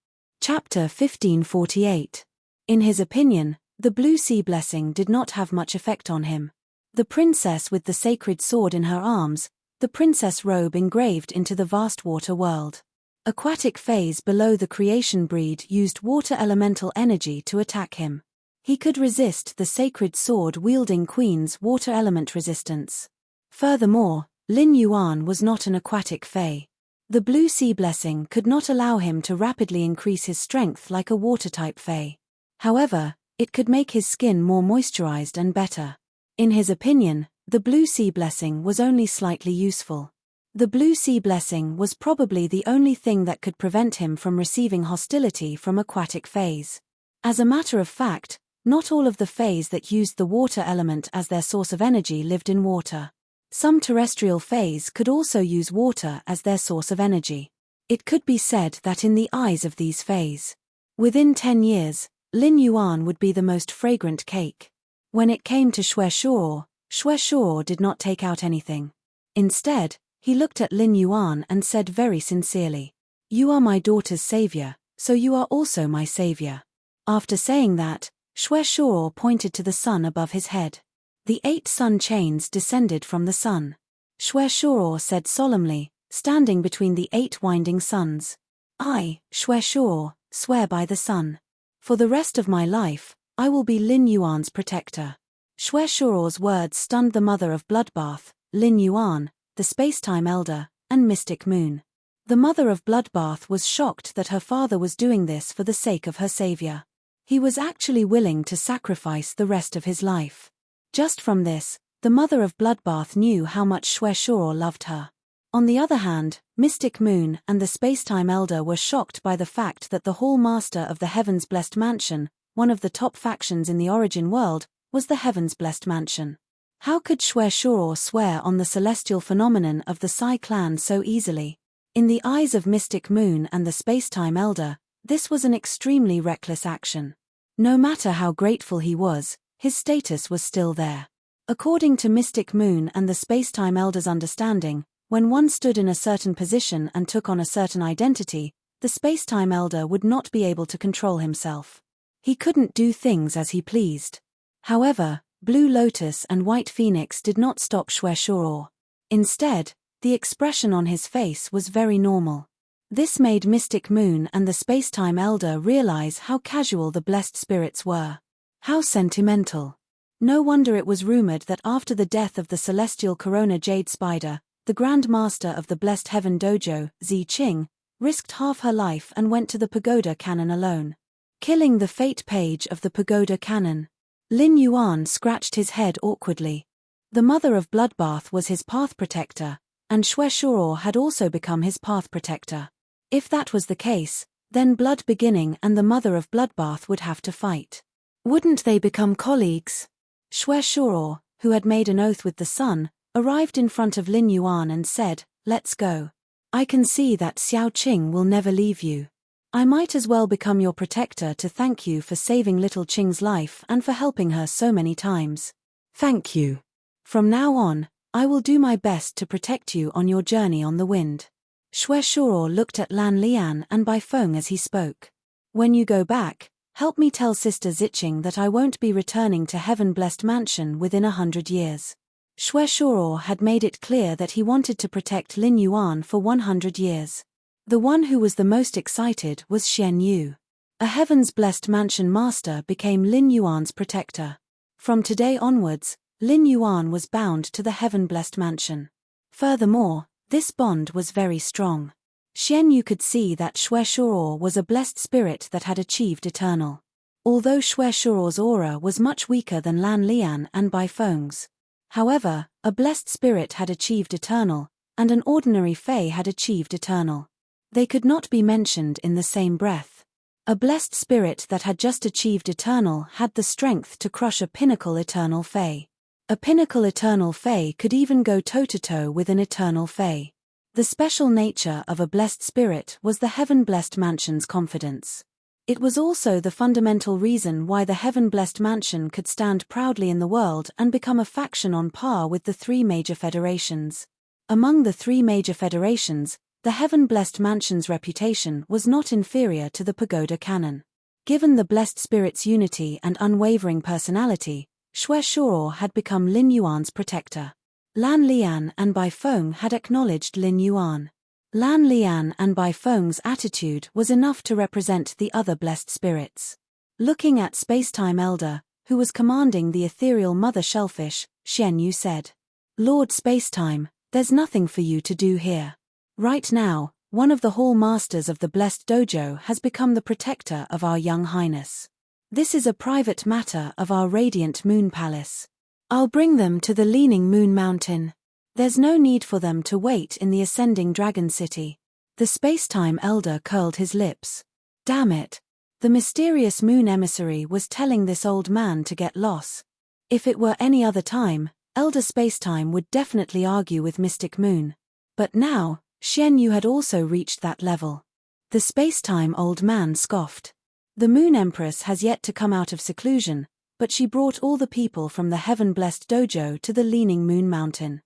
Chapter 1548. In his opinion, the Blue Sea blessing did not have much effect on him. The princess with the sacred sword in her arms, the princess robe engraved into the vast water world. Aquatic phase below the creation breed used water elemental energy to attack him. He could resist the sacred sword-wielding queen's water element resistance. Furthermore, Lin Yuan was not an aquatic fae. The Blue Sea blessing could not allow him to rapidly increase his strength like a water-type fae. However, it could make his skin more moisturized and better. In his opinion, the Blue Sea blessing was only slightly useful. The Blue Sea blessing was probably the only thing that could prevent him from receiving hostility from aquatic phase. As a matter of fact, not all of the phase that used the water element as their source of energy lived in water. Some terrestrial phase could also use water as their source of energy. It could be said that in the eyes of these phase, within 10 years, Lin Yuan would be the most fragrant cake. When it came to Shuo Shuo did not take out anything. Instead, He looked at Lin Yuan and said very sincerely, "You are my daughter's savior, so you are also my savior." After saying that, Xue Shuo pointed to the sun above his head. The 8 sun chains descended from the sun. Xue Shuo said solemnly, standing between the 8 winding suns, "I, Xue Shuo, swear by the sun. For the rest of my life, I will be Lin Yuan's protector." Xue Shuo's words stunned the mother of Bloodbath, Lin Yuan, the Spacetime Elder, and Mystic Moon. The mother of Bloodbath was shocked that her father was doing this for the sake of her savior. He was actually willing to sacrifice the rest of his life. Just from this, the mother of Bloodbath knew how much Xue Shuo loved her. On the other hand, Mystic Moon and the Spacetime Elder were shocked by the fact that the Hall Master of the Heaven's Blessed Mansion, one of the top factions in the Origin world, was the Heaven's Blessed Mansion. How could Xue Shuo swear on the celestial phenomenon of the Sai clan so easily? In the eyes of Mystic Moon and the Spacetime Elder, this was an extremely reckless action. No matter how grateful he was, his status was still there. According to Mystic Moon and the Spacetime Elder's understanding, when one stood in a certain position and took on a certain identity, the Spacetime Elder would not be able to control himself. He couldn't do things as he pleased. However, Blue Lotus and White Phoenix did not stop Xue Shuo. Instead, the expression on his face was very normal. This made Mystic Moon and the Spacetime Elder realize how casual the blessed spirits were. How sentimental. No wonder it was rumored that after the death of the celestial Corona Jade Spider, the Grand Master of the Blessed Heaven Dojo, Zi Qing, risked half her life and went to the Pagoda Cannon alone, killing the fate page of the Pagoda Cannon. Lin Yuan scratched his head awkwardly. The mother of Bloodbath was his path protector, and Xue Shuo had also become his path protector. If that was the case, then Blood Beginning and the mother of Bloodbath would have to fight. Wouldn't they become colleagues? Xue Shuo, who had made an oath with the sun, arrived in front of Lin Yuan and said, "Let's go. I can see that Xiao Qing will never leave you. I might as well become your protector to thank you for saving little Qing's life and for helping her so many times. Thank you. From now on, I will do my best to protect you on your journey on the wind." Xue Shuo looked at Lan Lian and Bai Feng as he spoke. "When you go back, help me tell Sister Ziqing that I won't be returning to Heaven-Blessed Mansion within 100 years. Xue Shuo had made it clear that he wanted to protect Lin Yuan for 100 years. The one who was the most excited was Xian Yu. A Heaven's Blessed Mansion master became Lin Yuan's protector. From today onwards, Lin Yuan was bound to the Heaven-Blessed Mansion. Furthermore, this bond was very strong. Xian Yu could see that Xue Shuo was a blessed spirit that had achieved eternal. Although Xue Shuo's aura was much weaker than Lan Lian and Bai Feng's. However, a blessed spirit had achieved eternal, and an ordinary Fei had achieved eternal. They could not be mentioned in the same breath. A blessed spirit that had just achieved eternal had the strength to crush a pinnacle eternal Fei. A pinnacle eternal Fei could even go toe-to-toe with an eternal Fei. The special nature of a blessed spirit was the Heaven-Blessed Mansion's confidence. It was also the fundamental reason why the Heaven-Blessed Mansion could stand proudly in the world and become a faction on par with the 3 major federations. Among the 3 major federations, the Heaven-Blessed Mansion's reputation was not inferior to the Pagoda Cannon. Given the blessed spirit's unity and unwavering personality, Xue Shuo had become Lin Yuan's protector. Lan Lian and Bai Feng had acknowledged Lin Yuan. Lan Lian and Bai Feng's attitude was enough to represent the other blessed spirits. Looking at Spacetime Elder, who was commanding the ethereal Mother Shellfish, Xian Yu said, "Lord Spacetime, there's nothing for you to do here. Right now, one of the Hall Masters of the Blessed Dojo has become the protector of our young highness. This is a private matter of our Radiant Moon Palace. I'll bring them to the Leaning Moon Mountain. There's no need for them to wait in the Ascending Dragon City." The Spacetime Elder curled his lips. Damn it. The mysterious moon emissary was telling this old man to get lost. If it were any other time, Elder Spacetime would definitely argue with Mystic Moon. But now, Xian Yu had also reached that level. The Spacetime old man scoffed. The Moon Empress has yet to come out of seclusion, but she brought all the people from the Heaven-Blessed Dojo to the Leaning Moon Mountain.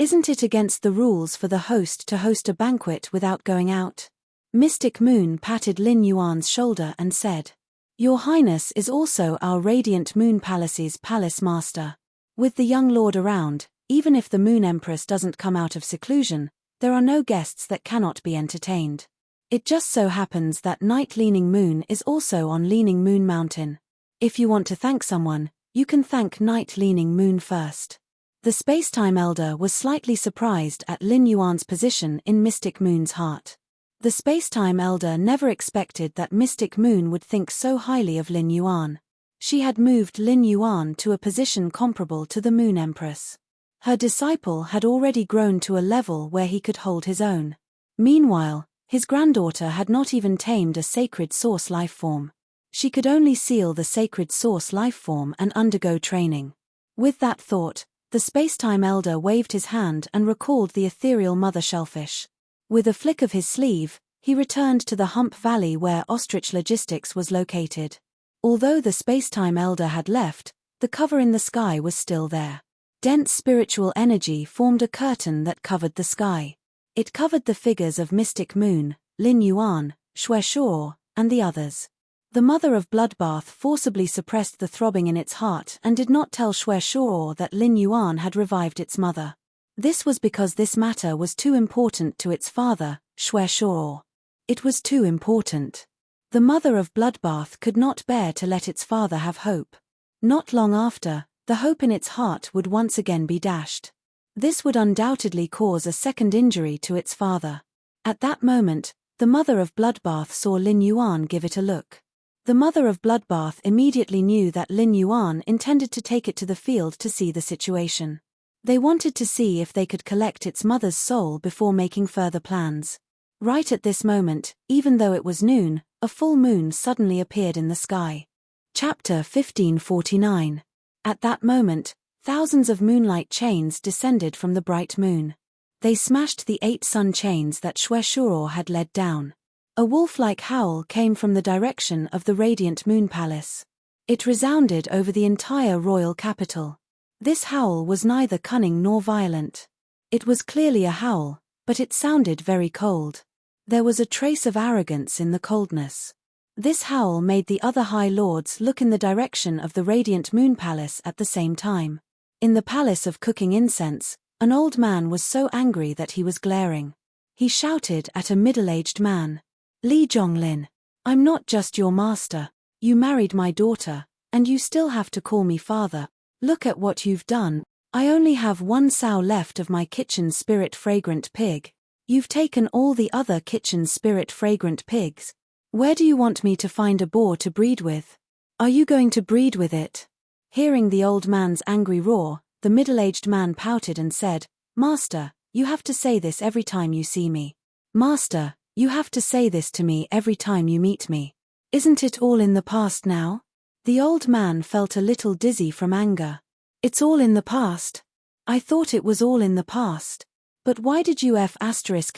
Isn't it against the rules for the host to host a banquet without going out? Mystic Moon patted Lin Yuan's shoulder and said, Your Highness is also our Radiant Moon Palace's palace master. With the young lord around, even if the Moon Empress doesn't come out of seclusion, there are no guests that cannot be entertained. It just so happens that Night Leaning Moon is also on Leaning Moon Mountain. If you want to thank someone, you can thank Night Leaning Moon first. The Spacetime Elder was slightly surprised at Lin Yuan's position in Mystic Moon's heart. The Spacetime Elder never expected that Mystic Moon would think so highly of Lin Yuan. She had moved Lin Yuan to a position comparable to the Moon Empress. Her disciple had already grown to a level where he could hold his own. Meanwhile, his granddaughter had not even tamed a sacred source life form. She could only seal the sacred source life form and undergo training. With that thought, the Spacetime Elder waved his hand and recalled the ethereal mother shellfish. With a flick of his sleeve, he returned to the Hump Valley where Ostrich Logistics was located. Although the Spacetime Elder had left, the cover in the sky was still there. Dense spiritual energy formed a curtain that covered the sky. It covered the figures of Mystic Moon, Lin Yuan, Xue Shuo, and the others. The mother of Bloodbath forcibly suppressed the throbbing in its heart and did not tell Xue Shuo that Lin Yuan had revived its mother. This was because this matter was too important to its father, Xue Shuo. It was too important. The mother of Bloodbath could not bear to let its father have hope. Not long after, the hope in its heart would once again be dashed. This would undoubtedly cause a second injury to its father. At that moment, the mother of Bloodbath saw Lin Yuan give it a look. The mother of Bloodbath immediately knew that Lin Yuan intended to take it to the field to see the situation. They wanted to see if they could collect its mother's soul before making further plans. Right at this moment, even though it was noon, a full moon suddenly appeared in the sky. Chapter 1549. At that moment, thousands of moonlight chains descended from the bright moon. They smashed the 8 sun chains that Xue Shuo had led down. A wolf-like howl came from the direction of the Radiant Moon Palace. It resounded over the entire royal capital. This howl was neither cunning nor violent. It was clearly a howl, but it sounded very cold. There was a trace of arrogance in the coldness. This howl made the other High Lords look in the direction of the Radiant Moon Palace at the same time. In the Palace of Cooking Incense, an old man was so angry that he was glaring. He shouted at a middle-aged man. Li Zhonglin, I'm not just your master. You married my daughter, and you still have to call me father. Look at what you've done. I only have 1 sow left of my kitchen spirit fragrant pig. You've taken all the other kitchen spirit fragrant pigs. Where do you want me to find a boar to breed with? Are you going to breed with it? Hearing the old man's angry roar, the middle-aged man pouted and said, Master, you have to say this every time you see me. Master, you have to say this to me every time you meet me. Isn't it all in the past now? The old man felt a little dizzy from anger. It's all in the past. I thought it was all in the past. But why did you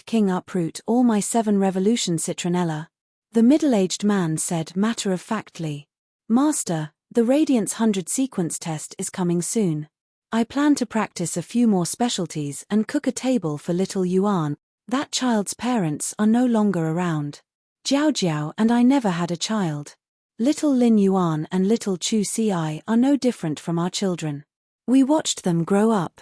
King uproot all my 7 revolution citronella? The middle-aged man said matter-of-factly. Master, the Radiance 100 sequence test is coming soon. I plan to practice a few more specialties and cook a table for little Yuan. That child's parents are no longer around. Jiao Jiao and I never had a child. Little Lin Yuan and little Chu Ci are no different from our children. We watched them grow up.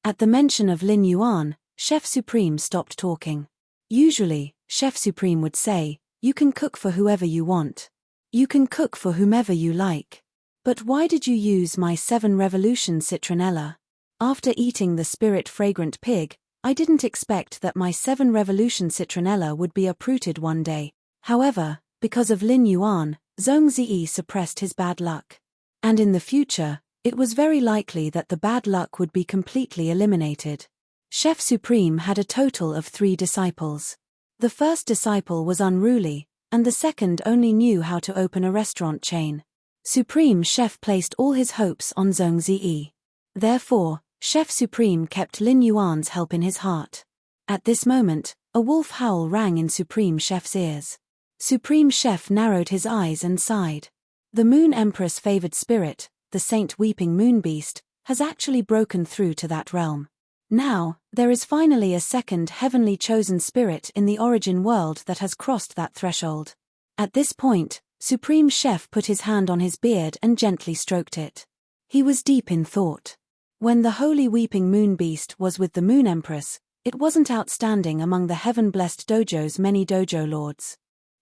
At the mention of Lin Yuan, Chef Supreme stopped talking. Usually, Chef Supreme would say, you can cook for whoever you want. You can cook for whomever you like. But why did you use my 7 revolution citronella? After eating the spirit fragrant pig, I didn't expect that my 7 revolution citronella would be uprooted one day. However, because of Lin Yuan, Zhong Ziyi suppressed his bad luck. And in the future, it was very likely that the bad luck would be completely eliminated. Chef Supreme had a total of 3 disciples. The first disciple was unruly, and the second only knew how to open a restaurant chain. Supreme Chef placed all his hopes on Zhong Ziyi. Therefore, Chef Supreme kept Lin Yuan's help in his heart. At this moment, a wolf howl rang in Supreme Chef's ears. Supreme Chef narrowed his eyes and sighed. The Moon Empress favored spirit, the Saint Weeping Moon Beast, has actually broken through to that realm. Now, there is finally a second heavenly chosen spirit in the origin world that has crossed that threshold. At this point, Supreme Chef put his hand on his beard and gently stroked it. He was deep in thought. When the holy weeping moon beast was with the Moon Empress, it wasn't outstanding among the heaven-blessed dojo's many dojo lords.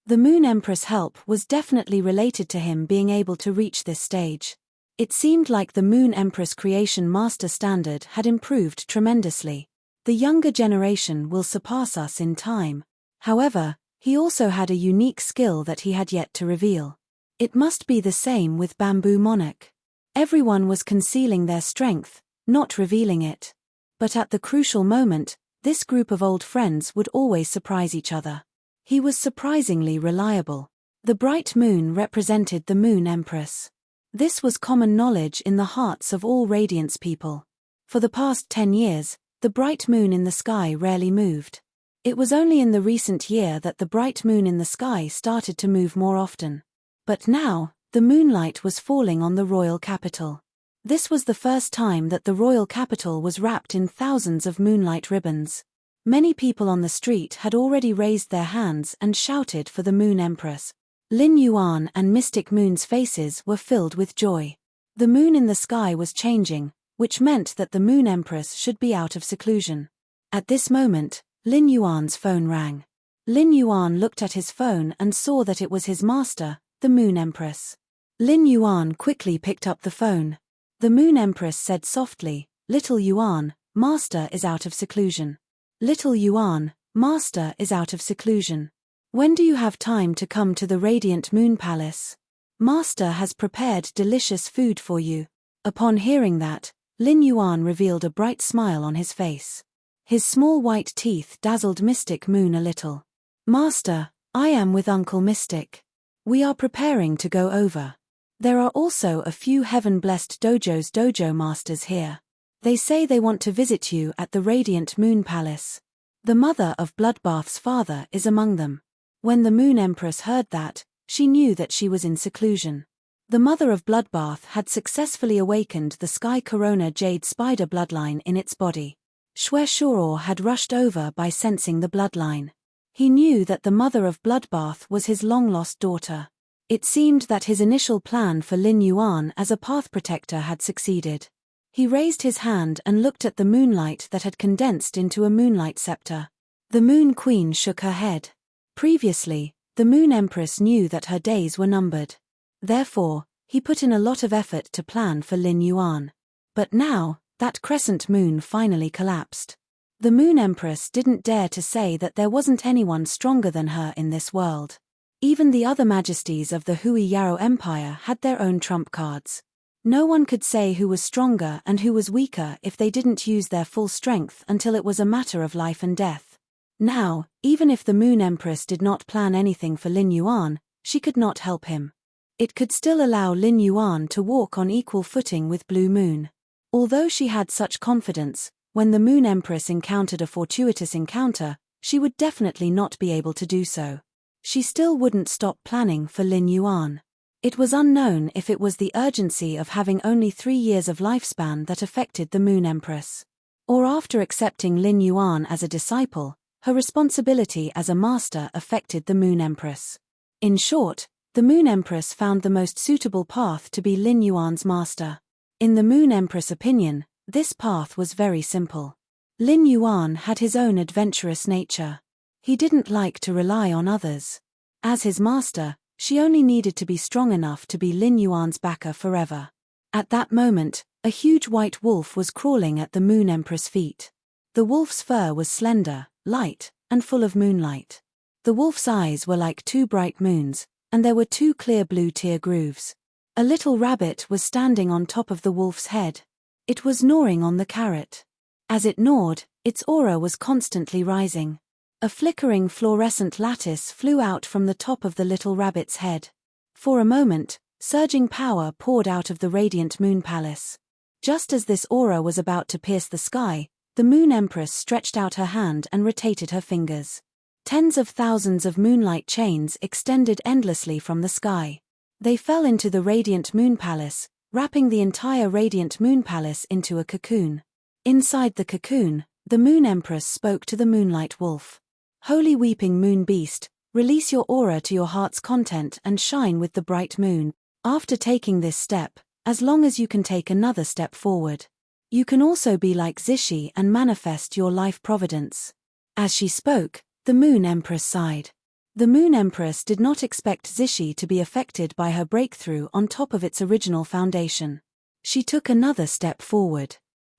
The Moon Empress' help was definitely related to him being able to reach this stage. It seemed like the Moon Empress creation master standard had improved tremendously. The younger generation will surpass us in time. However, he also had a unique skill that he had yet to reveal. It must be the same with Bamboo Monarch. Everyone was concealing their strength, not revealing it. But at the crucial moment, this group of old friends would always surprise each other. He was surprisingly reliable. The bright moon represented the Moon Empress. This was common knowledge in the hearts of all Radiance people. For the past 10 years, the bright moon in the sky rarely moved. It was only in the recent year that the bright moon in the sky started to move more often. But now, the moonlight was falling on the royal capital. This was the first time that the royal capital was wrapped in thousands of moonlight ribbons. Many people on the street had already raised their hands and shouted for the Moon Empress. Lin Yuan and Mystic Moon's faces were filled with joy. The moon in the sky was changing, which meant that the Moon Empress should be out of seclusion. At this moment, Lin Yuan's phone rang. Lin Yuan looked at his phone and saw that it was his master, the Moon Empress. Lin Yuan quickly picked up the phone. The Moon Empress said softly, "Little Yuan, master is out of seclusion. Little Yuan, master is out of seclusion. When do you have time to come to the Radiant Moon Palace? Master has prepared delicious food for you." Upon hearing that, Lin Yuan revealed a bright smile on his face. His small white teeth dazzled Mystic Moon a little. "Master, I am with Uncle Mystic. We are preparing to go over. There are also a few heaven-blessed dojo's dojo masters here. They say they want to visit you at the Radiant Moon Palace. The mother of Bloodbath's father is among them." When the Moon Empress heard that, she knew that she was in seclusion. The mother of Bloodbath had successfully awakened the Sky Corona Jade Spider bloodline in its body. Xue Shuo had rushed over by sensing the bloodline. He knew that the mother of Bloodbath was his long-lost daughter. It seemed that his initial plan for Lin Yuan as a path protector had succeeded. He raised his hand and looked at the moonlight that had condensed into a moonlight scepter. The Moon Queen shook her head. Previously, the Moon Empress knew that her days were numbered. Therefore, he put in a lot of effort to plan for Lin Yuan. But now, that crescent moon finally collapsed. The Moon Empress didn't dare to say that there wasn't anyone stronger than her in this world. Even the other majesties of the Hui Yarrow Empire had their own trump cards. No one could say who was stronger and who was weaker if they didn't use their full strength until it was a matter of life and death. Now, even if the Moon Empress did not plan anything for Lin Yuan, she could not help him. It could still allow Lin Yuan to walk on equal footing with Blue Moon. Although she had such confidence, when the Moon Empress encountered a fortuitous encounter, she would definitely not be able to do so. She still wouldn't stop planning for Lin Yuan. It was unknown if it was the urgency of having only 3 years of lifespan that affected the Moon Empress. Or after accepting Lin Yuan as a disciple, her responsibility as a master affected the Moon Empress. In short, the Moon Empress found the most suitable path to be Lin Yuan's master. In the Moon Empress' opinion, this path was very simple. Lin Yuan had his own adventurous nature. He didn't like to rely on others. As his master, she only needed to be strong enough to be Lin Yuan's backer forever. At that moment, a huge white wolf was crawling at the Moon Empress' feet. The wolf's fur was slender, light, and full of moonlight. The wolf's eyes were like 2 bright moons, and there were 2 clear blue tear grooves. A little rabbit was standing on top of the wolf's head. It was gnawing on the carrot. As it gnawed, its aura was constantly rising. A flickering fluorescent lattice flew out from the top of the little rabbit's head. For a moment, surging power poured out of the Radiant Moon Palace. Just as this aura was about to pierce the sky, the Moon Empress stretched out her hand and rotated her fingers. Tens of thousands of moonlight chains extended endlessly from the sky. They fell into the Radiant Moon Palace, wrapping the entire Radiant Moon Palace into a cocoon. Inside the cocoon, the Moon Empress spoke to the Moonlight Wolf. Holy weeping moon beast, release your aura to your heart's content and shine with the bright moon. After taking this step, as long as you can take another step forward, you can also be like Zishi and manifest your life providence. As she spoke, the Moon Empress sighed. The Moon Empress did not expect Zishi to be affected by her breakthrough on top of its original foundation. She took another step forward.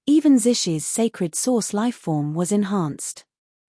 Even Zishi's sacred source lifeform was enhanced.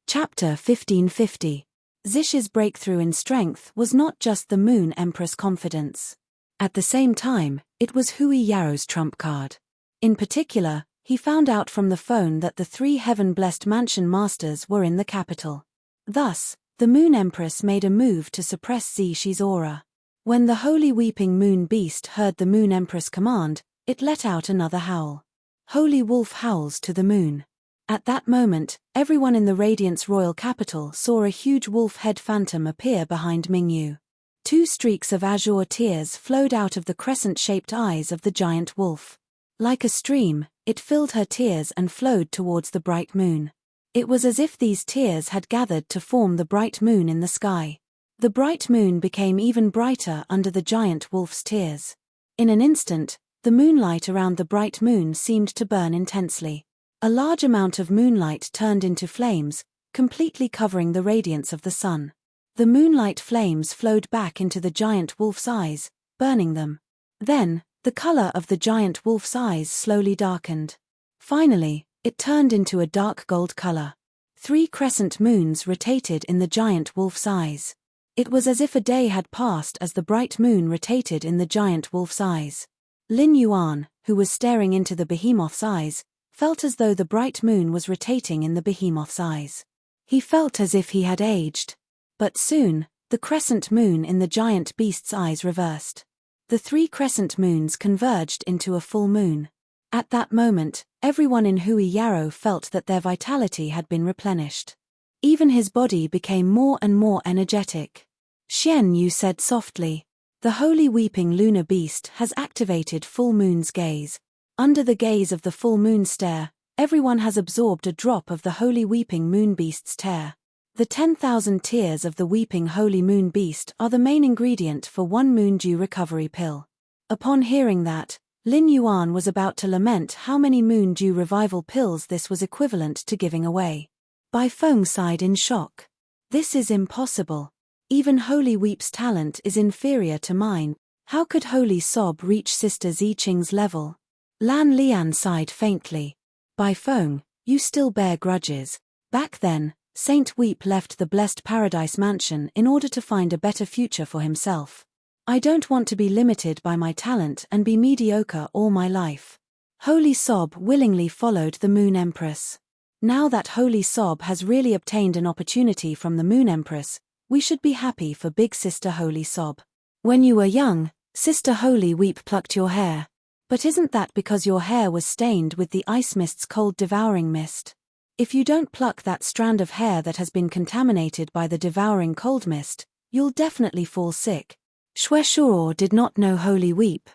Chapter 1550. Zishi's breakthrough in strength was not just the Moon Empress' confidence. At the same time, it was Hui Yaro's trump card. In particular, he found out from the phone that the 3 heaven-blessed mansion masters were in the capital. Thus, the Moon Empress made a move to suppress Zishi's aura. When the holy weeping moon beast heard the Moon Empress command, it let out another howl. Holy wolf howls to the moon. At that moment, everyone in the Radiant's royal capital saw a huge wolf head phantom appear behind Mingyu. 2 streaks of azure tears flowed out of the crescent-shaped eyes of the giant wolf. Like a stream, it filled her tears and flowed towards the bright moon. It was as if these tears had gathered to form the bright moon in the sky. The bright moon became even brighter under the giant wolf's tears. In an instant, the moonlight around the bright moon seemed to burn intensely. A large amount of moonlight turned into flames, completely covering the radiance of the sun. The moonlight flames flowed back into the giant wolf's eyes, burning them. Then, the color of the giant wolf's eyes slowly darkened. Finally, it turned into a dark gold color. 3 crescent moons rotated in the giant wolf's eyes. It was as if a day had passed as the bright moon rotated in the giant wolf's eyes. Lin Yuan, who was staring into the behemoth's eyes, felt as though the bright moon was rotating in the behemoth's eyes. He felt as if he had aged. But soon, the crescent moon in the giant beast's eyes reversed. The 3 crescent moons converged into a full moon. At that moment, everyone in Hui Yaro felt that their vitality had been replenished. Even his body became more and more energetic. Xian Yu said softly, "The holy weeping lunar beast has activated full moon's gaze. Under the gaze of the full moon stare, everyone has absorbed a drop of the holy weeping moon beast's tear. The 10,000 tears of the weeping holy moon beast are the main ingredient for 1 moon dew recovery pill." Upon hearing that, Lin Yuan was about to lament how many moon dew revival pills this was equivalent to giving away. Bai Feng sighed in shock. "This is impossible. Even Holy Weep's talent is inferior to mine. How could Holy Sob reach Sister Ziqing's level?" Lan Lian sighed faintly. "Bai Feng, you still bear grudges. Back then, Saint Weep left the blessed Paradise Mansion in order to find a better future for himself. I don't want to be limited by my talent and be mediocre all my life." Holy Sob willingly followed the Moon Empress. Now that Holy Sob has really obtained an opportunity from the Moon Empress, we should be happy for big sister Holy Sob. "When you were young, Sister Holy Weep plucked your hair. But isn't that because your hair was stained with the ice mist's cold devouring mist? If you don't pluck that strand of hair that has been contaminated by the devouring cold mist, you'll definitely fall sick." Xue Shuo did not know Holy Weep.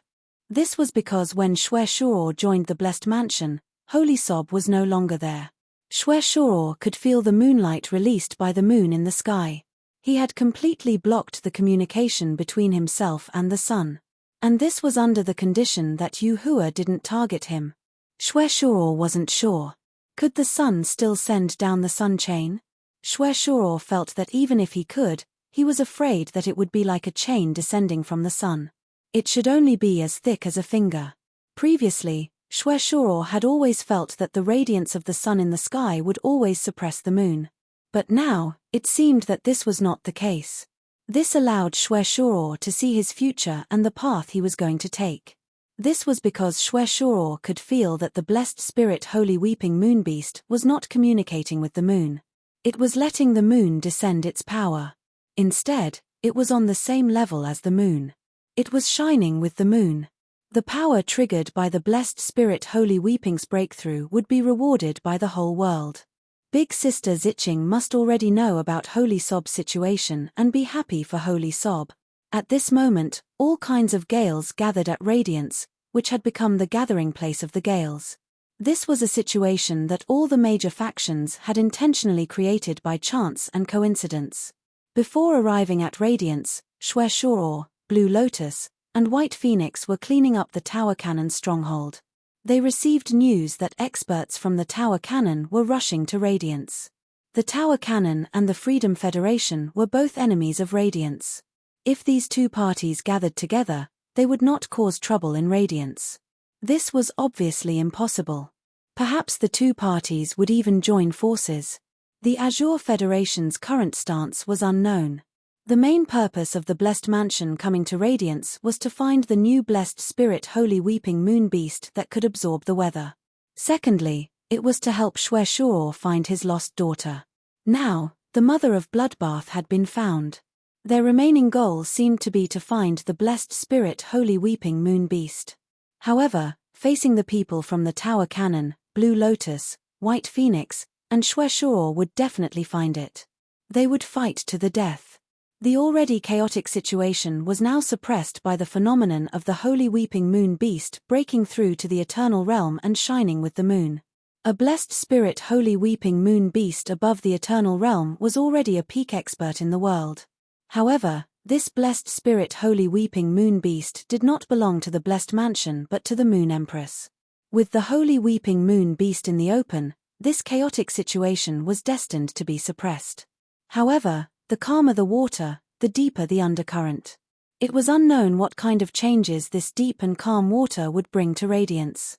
This was because when Xue Shuo joined the Blessed Mansion, Holy Sob was no longer there. Xue Shuo could feel the moonlight released by the moon in the sky. He had completely blocked the communication between himself and the sun. And this was under the condition that Yu Hua didn't target him. Xue Shuo wasn't sure. Could the sun still send down the sun chain? Xue Shuo felt that even if he could, he was afraid that it would be like a chain descending from the sun. It should only be as thick as a finger. Previously, Xue Shuo had always felt that the radiance of the sun in the sky would always suppress the moon. But now, it seemed that this was not the case. This allowed Xue Shuo to see his future and the path he was going to take. This was because Xue Shuo could feel that the blessed spirit Holy Weeping Moon Beast was not communicating with the moon. It was letting the moon descend its power. Instead, it was on the same level as the moon. It was shining with the moon. The power triggered by the blessed spirit Holy Weeping's breakthrough would be rewarded by the whole world. Big Sister Ziqing must already know about Holy Sob's situation and be happy for Holy Sob. At this moment, all kinds of gales gathered at Radiance, which had become the gathering place of the gales. This was a situation that all the major factions had intentionally created by chance and coincidence. Before arriving at Radiance, Shwe, Blue Lotus, and White Phoenix were cleaning up the Tower Cannon's stronghold. They received news that experts from the Tower Cannon were rushing to Radiance. The Tower Cannon and the Freedom Federation were both enemies of Radiance. If these two parties gathered together, they would not cause trouble in Radiance. This was obviously impossible. Perhaps the two parties would even join forces. The Azure Federation's current stance was unknown. The main purpose of the Blessed Mansion coming to Radiance was to find the new Blessed Spirit Holy Weeping Moon Beast that could absorb the weather. Secondly, it was to help Shwe find his lost daughter. Now, the mother of Bloodbath had been found. Their remaining goal seemed to be to find the Blessed Spirit Holy Weeping Moon Beast. However, facing the people from the Tower Cannon, Blue Lotus, White Phoenix, and Shwe would definitely find it. They would fight to the death. The already chaotic situation was now suppressed by the phenomenon of the Holy Weeping Moon Beast breaking through to the Eternal Realm and shining with the moon. A Blessed Spirit Holy Weeping Moon Beast above the Eternal Realm was already a peak expert in the world. However, this Blessed Spirit Holy Weeping Moon Beast did not belong to the Blessed Mansion but to the Moon Empress. With the Holy Weeping Moon Beast in the open, this chaotic situation was destined to be suppressed. However, the calmer the water, the deeper the undercurrent. It was unknown what kind of changes this deep and calm water would bring to Radiance.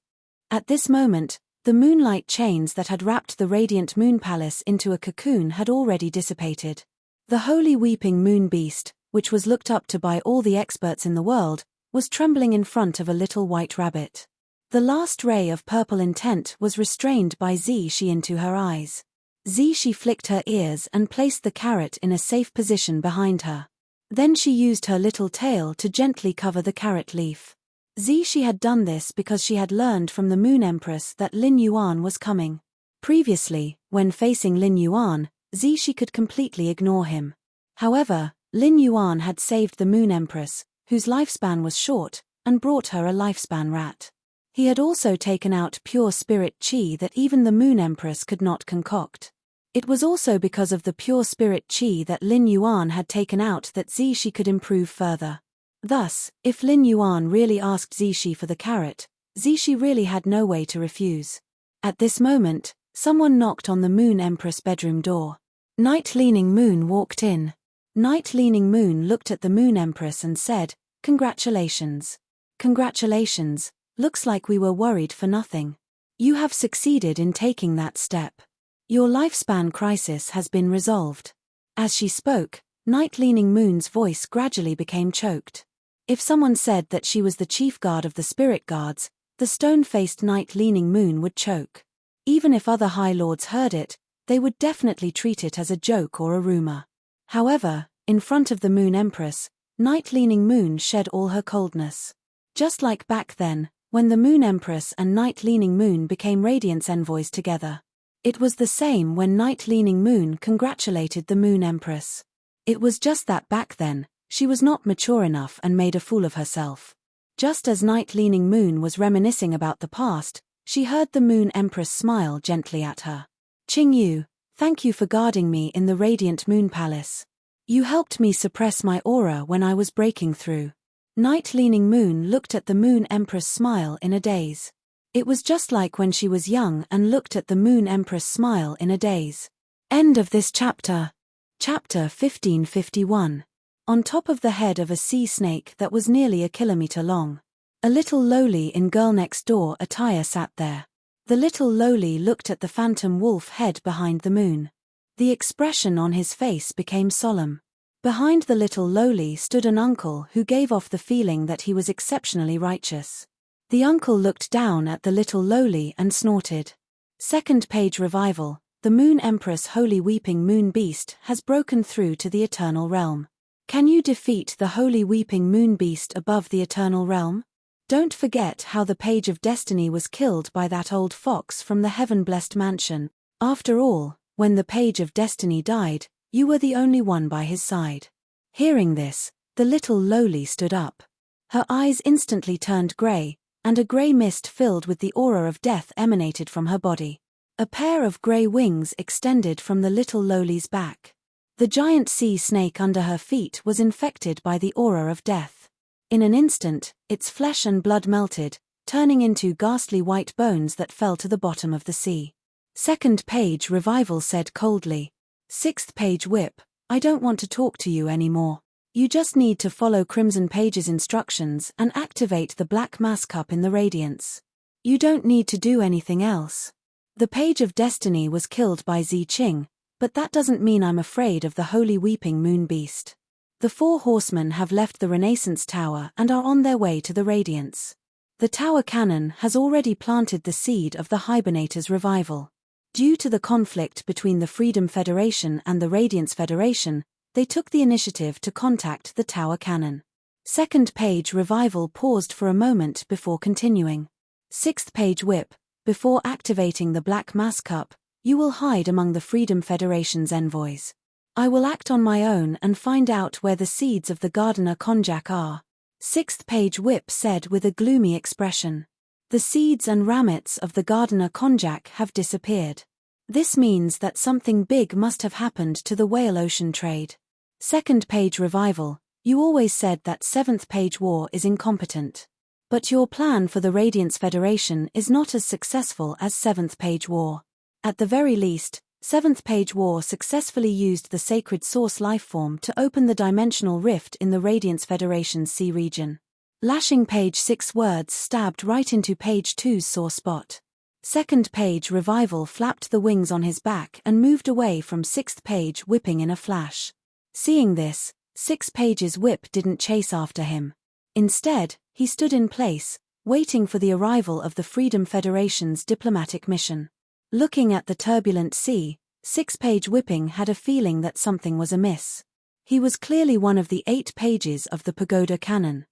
At this moment, the moonlight chains that had wrapped the radiant Moon Palace into a cocoon had already dissipated. The Holy Weeping Moon Beast, which was looked up to by all the experts in the world, was trembling in front of a little white rabbit. The last ray of purple intent was restrained by Zishi into her eyes. Zishi flicked her ears and placed the carrot in a safe position behind her. Then she used her little tail to gently cover the carrot leaf. Zishi had done this because she had learned from the Moon Empress that Lin Yuan was coming. Previously, when facing Lin Yuan, Zishi could completely ignore him. However, Lin Yuan had saved the Moon Empress, whose lifespan was short, and brought her a lifespan rat. He had also taken out pure spirit chi that even the Moon Empress could not concoct. It was also because of the pure spirit chi that Lin Yuan had taken out that Zishi could improve further. Thus, if Lin Yuan really asked Zishi for the carrot, Zishi really had no way to refuse. At this moment, someone knocked on the Moon Empress' bedroom door. Night Leaning Moon walked in. Night Leaning Moon looked at the Moon Empress and said, "Congratulations. Congratulations. Looks like we were worried for nothing. You have succeeded in taking that step. Your lifespan crisis has been resolved." As she spoke, Night Leaning Moon's voice gradually became choked. If someone said that she was the chief guard of the spirit guards, the stone-faced Night Leaning Moon would choke. Even if other High Lords heard it, they would definitely treat it as a joke or a rumor. However, in front of the Moon Empress, Night Leaning Moon shed all her coldness. Just like back then, when the Moon Empress and Night Leaning Moon became Radiance envoys together. It was the same when Night Leaning Moon congratulated the Moon Empress. It was just that back then, she was not mature enough and made a fool of herself. Just as Night Leaning Moon was reminiscing about the past, she heard the Moon Empress smile gently at her. "Qingyu, thank you for guarding me in the Radiant Moon Palace. You helped me suppress my aura when I was breaking through." Night Leaning Moon looked at the Moon Empress' smile in a daze. It was just like when she was young and looked at the Moon Empress' smile in a daze. End of this chapter. Chapter 1551. On top of the head of a sea snake that was nearly a kilometer long, a little lowly in Girl Next Door attire sat there. The little lowly looked at the phantom wolf head behind the moon. The expression on his face became solemn. Behind the little lowly stood an uncle who gave off the feeling that he was exceptionally righteous. The uncle looked down at the little lowly and snorted. Second page revival. The Moon Empress Holy Weeping Moon Beast has broken through to the Eternal Realm. Can you defeat the Holy Weeping Moon Beast above the Eternal Realm? Don't forget how the Page of Destiny was killed by that old fox from the heaven-blessed mansion. After all, when the Page of Destiny died, you were the only one by his side. Hearing this, the little lowly stood up. Her eyes instantly turned grey, and a grey mist filled with the aura of death emanated from her body. A pair of grey wings extended from the little lowly's back. The giant sea snake under her feet was infected by the aura of death. In an instant, its flesh and blood melted, turning into ghastly white bones that fell to the bottom of the sea. Second page Revival said coldly. Sixth page Whip, I don't want to talk to you anymore. You just need to follow Crimson Page's instructions and activate the Black Mass Cup in the Radiance. You don't need to do anything else. The Page of Destiny was killed by Zi Qing, but that doesn't mean I'm afraid of the Holy Weeping Moon Beast. The 4 horsemen have left the Renaissance Tower and are on their way to the Radiance. The Tower Cannon has already planted the seed of the Hibernator's revival. Due to the conflict between the Freedom Federation and the Radiance Federation, they took the initiative to contact the Tower Cannon. Second page Revival paused for a moment before continuing. Sixth page Whip, before activating the Black Mass Cup, you will hide among the Freedom Federation's envoys. I will act on my own and find out where the seeds of the Gardener Konjac are. Sixth page Whip said with a gloomy expression. The seeds and ramets of the Gardener Konjac have disappeared. This means that something big must have happened to the whale ocean trade. Second page Revival, you always said that 7th page War is incompetent. But your plan for the Radiance Federation is not as successful as 7th page War. At the very least, 7th page War successfully used the sacred source lifeform to open the dimensional rift in the Radiance Federation's sea region. Lashing page 6 words stabbed right into page 2's sore spot. Second page Revival flapped the wings on his back and moved away from 6th page Whipping in a flash. Seeing this, 6 page's Whip didn't chase after him. Instead, he stood in place, waiting for the arrival of the Freedom Federation's diplomatic mission. Looking at the turbulent sea, 6 page Whipping had a feeling that something was amiss. He was clearly one of the 8 pages of the Pagoda Cannon.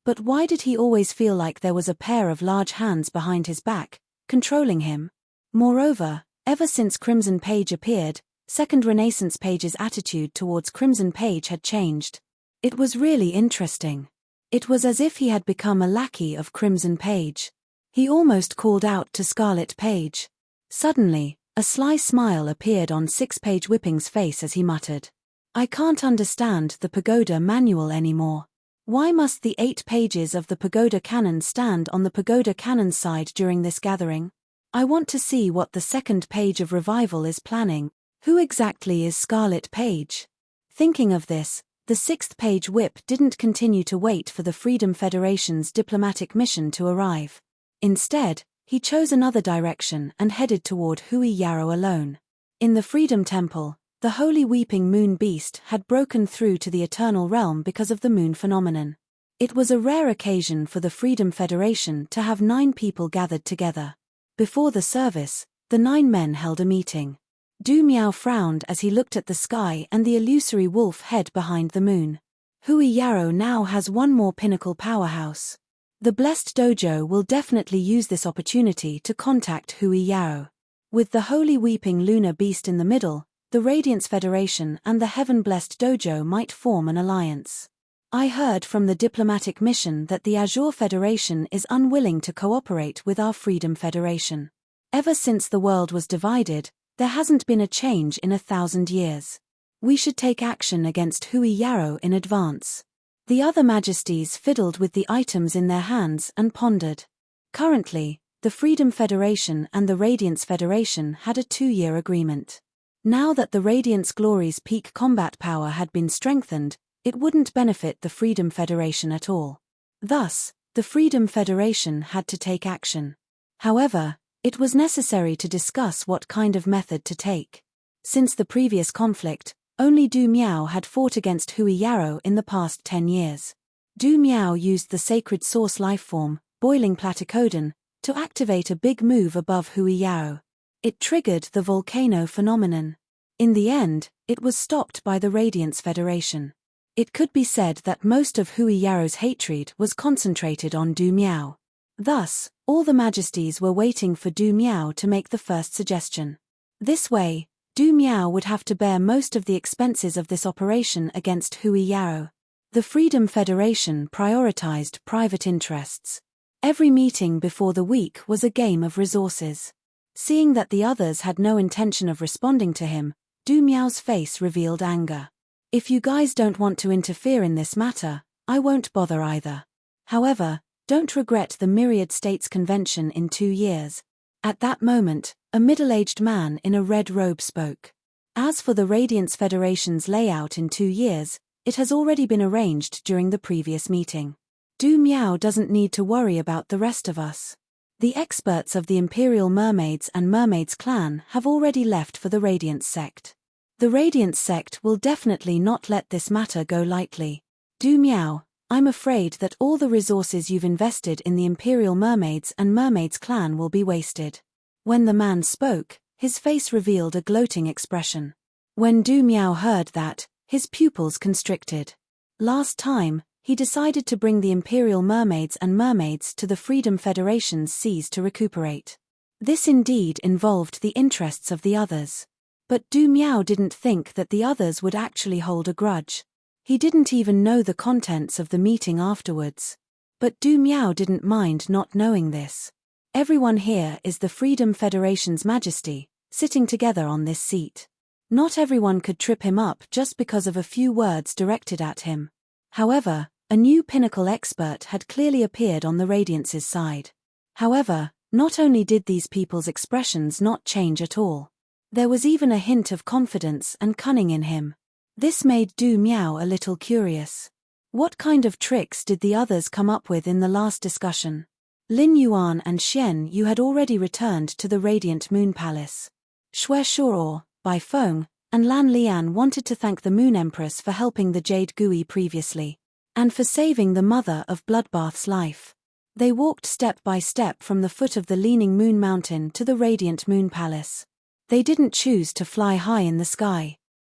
But why did he always feel like there was a pair of large hands behind his back, controlling him? Moreover, ever since Crimson Page appeared, Second Renaissance Page's attitude towards Crimson Page had changed. It was really interesting. It was as if he had become a lackey of Crimson Page. He almost called out to Scarlet Page. Suddenly, a sly smile appeared on 6 page Whipping's face as he muttered. I can't understand the Pagoda Manual anymore. Why must the 8 pages of the Pagoda Cannon stand on the Pagoda Cannon's side during this gathering? I want to see what the second page of Revival is planning. Who exactly is Scarlet Page? Thinking of this, the 6th page Whip didn't continue to wait for the Freedom Federation's diplomatic mission to arrive. Instead, he chose another direction and headed toward Hui Yarrow alone. In the Freedom Temple, the Holy Weeping Moon Beast had broken through to the Eternal Realm because of the moon phenomenon. It was a rare occasion for the Freedom Federation to have 9 people gathered together. Before the service, the 9 men held a meeting. Du Miao frowned as he looked at the sky and the illusory wolf head behind the moon. Hui Yarrow now has one more pinnacle powerhouse. The Blessed Dojo will definitely use this opportunity to contact Hui Yarrow. With the Holy Weeping Lunar Beast in the middle, the Radiance Federation and the Heaven Blessed Dojo might form an alliance. I heard from the diplomatic mission that the Azure Federation is unwilling to cooperate with our Freedom Federation. Ever since the world was divided, there hasn't been a change in 1,000 years. We should take action against Hui Yarrow in advance. The other majesties fiddled with the items in their hands and pondered. Currently, the Freedom Federation and the Radiance Federation had a 2-year agreement. Now that the Radiance Glory's peak combat power had been strengthened, it wouldn't benefit the Freedom Federation at all. Thus, the Freedom Federation had to take action. However, it was necessary to discuss what kind of method to take. Since the previous conflict, only Du Miao had fought against Hui Yarrow in the past 10 years. Du Miao used the sacred source lifeform, Boiling Platycodon, to activate a big move above Hui Yarrow. It triggered the volcano phenomenon. In the end, it was stopped by the Radiance Federation. It could be said that most of Hui Yarrow's hatred was concentrated on Du Miao. Thus, all the majesties were waiting for Du Miao to make the first suggestion. This way, Du Miao would have to bear most of the expenses of this operation against Hui Yarrow. The Freedom Federation prioritized private interests. Every meeting before the week was a game of resources. Seeing that the others had no intention of responding to him, Du Miao's face revealed anger. If you guys don't want to interfere in this matter, I won't bother either. However, don't regret the Myriad States Convention in 2 years. At that moment, a middle-aged man in a red robe spoke. As for the Radiance Federation's layout in 2 years, it has already been arranged during the previous meeting. Du Miao doesn't need to worry about the rest of us. The experts of the Imperial Mermaids and Mermaids clan have already left for the Radiance sect. The Radiance sect will definitely not let this matter go lightly. Du Miao, I'm afraid that all the resources you've invested in the Imperial Mermaids and Mermaids clan will be wasted. When the man spoke, his face revealed a gloating expression. When Du Miao heard that, his pupils constricted. Last time, he decided to bring the Imperial Mermaids and Mermaids to the Freedom Federation's seas to recuperate. This indeed involved the interests of the others. But Du Miao didn't think that the others would actually hold a grudge. He didn't even know the contents of the meeting afterwards. But Du Miao didn't mind not knowing this. Everyone here is the Freedom Federation's majesty, sitting together on this seat. Not everyone could trip him up just because of a few words directed at him. However, a new pinnacle expert had clearly appeared on the Radiance's side. However, not only did these people's expressions not change at all, there was even a hint of confidence and cunning in him. This made Du Miao a little curious. What kind of tricks did the others come up with in the last discussion? Lin Yuan and Xian Yu had already returned to the Radiant Moon Palace. Xue Shuo, Bai Feng, and Lan Lian wanted to thank the Moon Empress for helping the Jade Gui previously, and for saving the mother of Bloodbath's life. They walked step by step from the foot of the Leaning Moon Mountain to the Radiant Moon Palace. They didn't choose to fly high in the sky.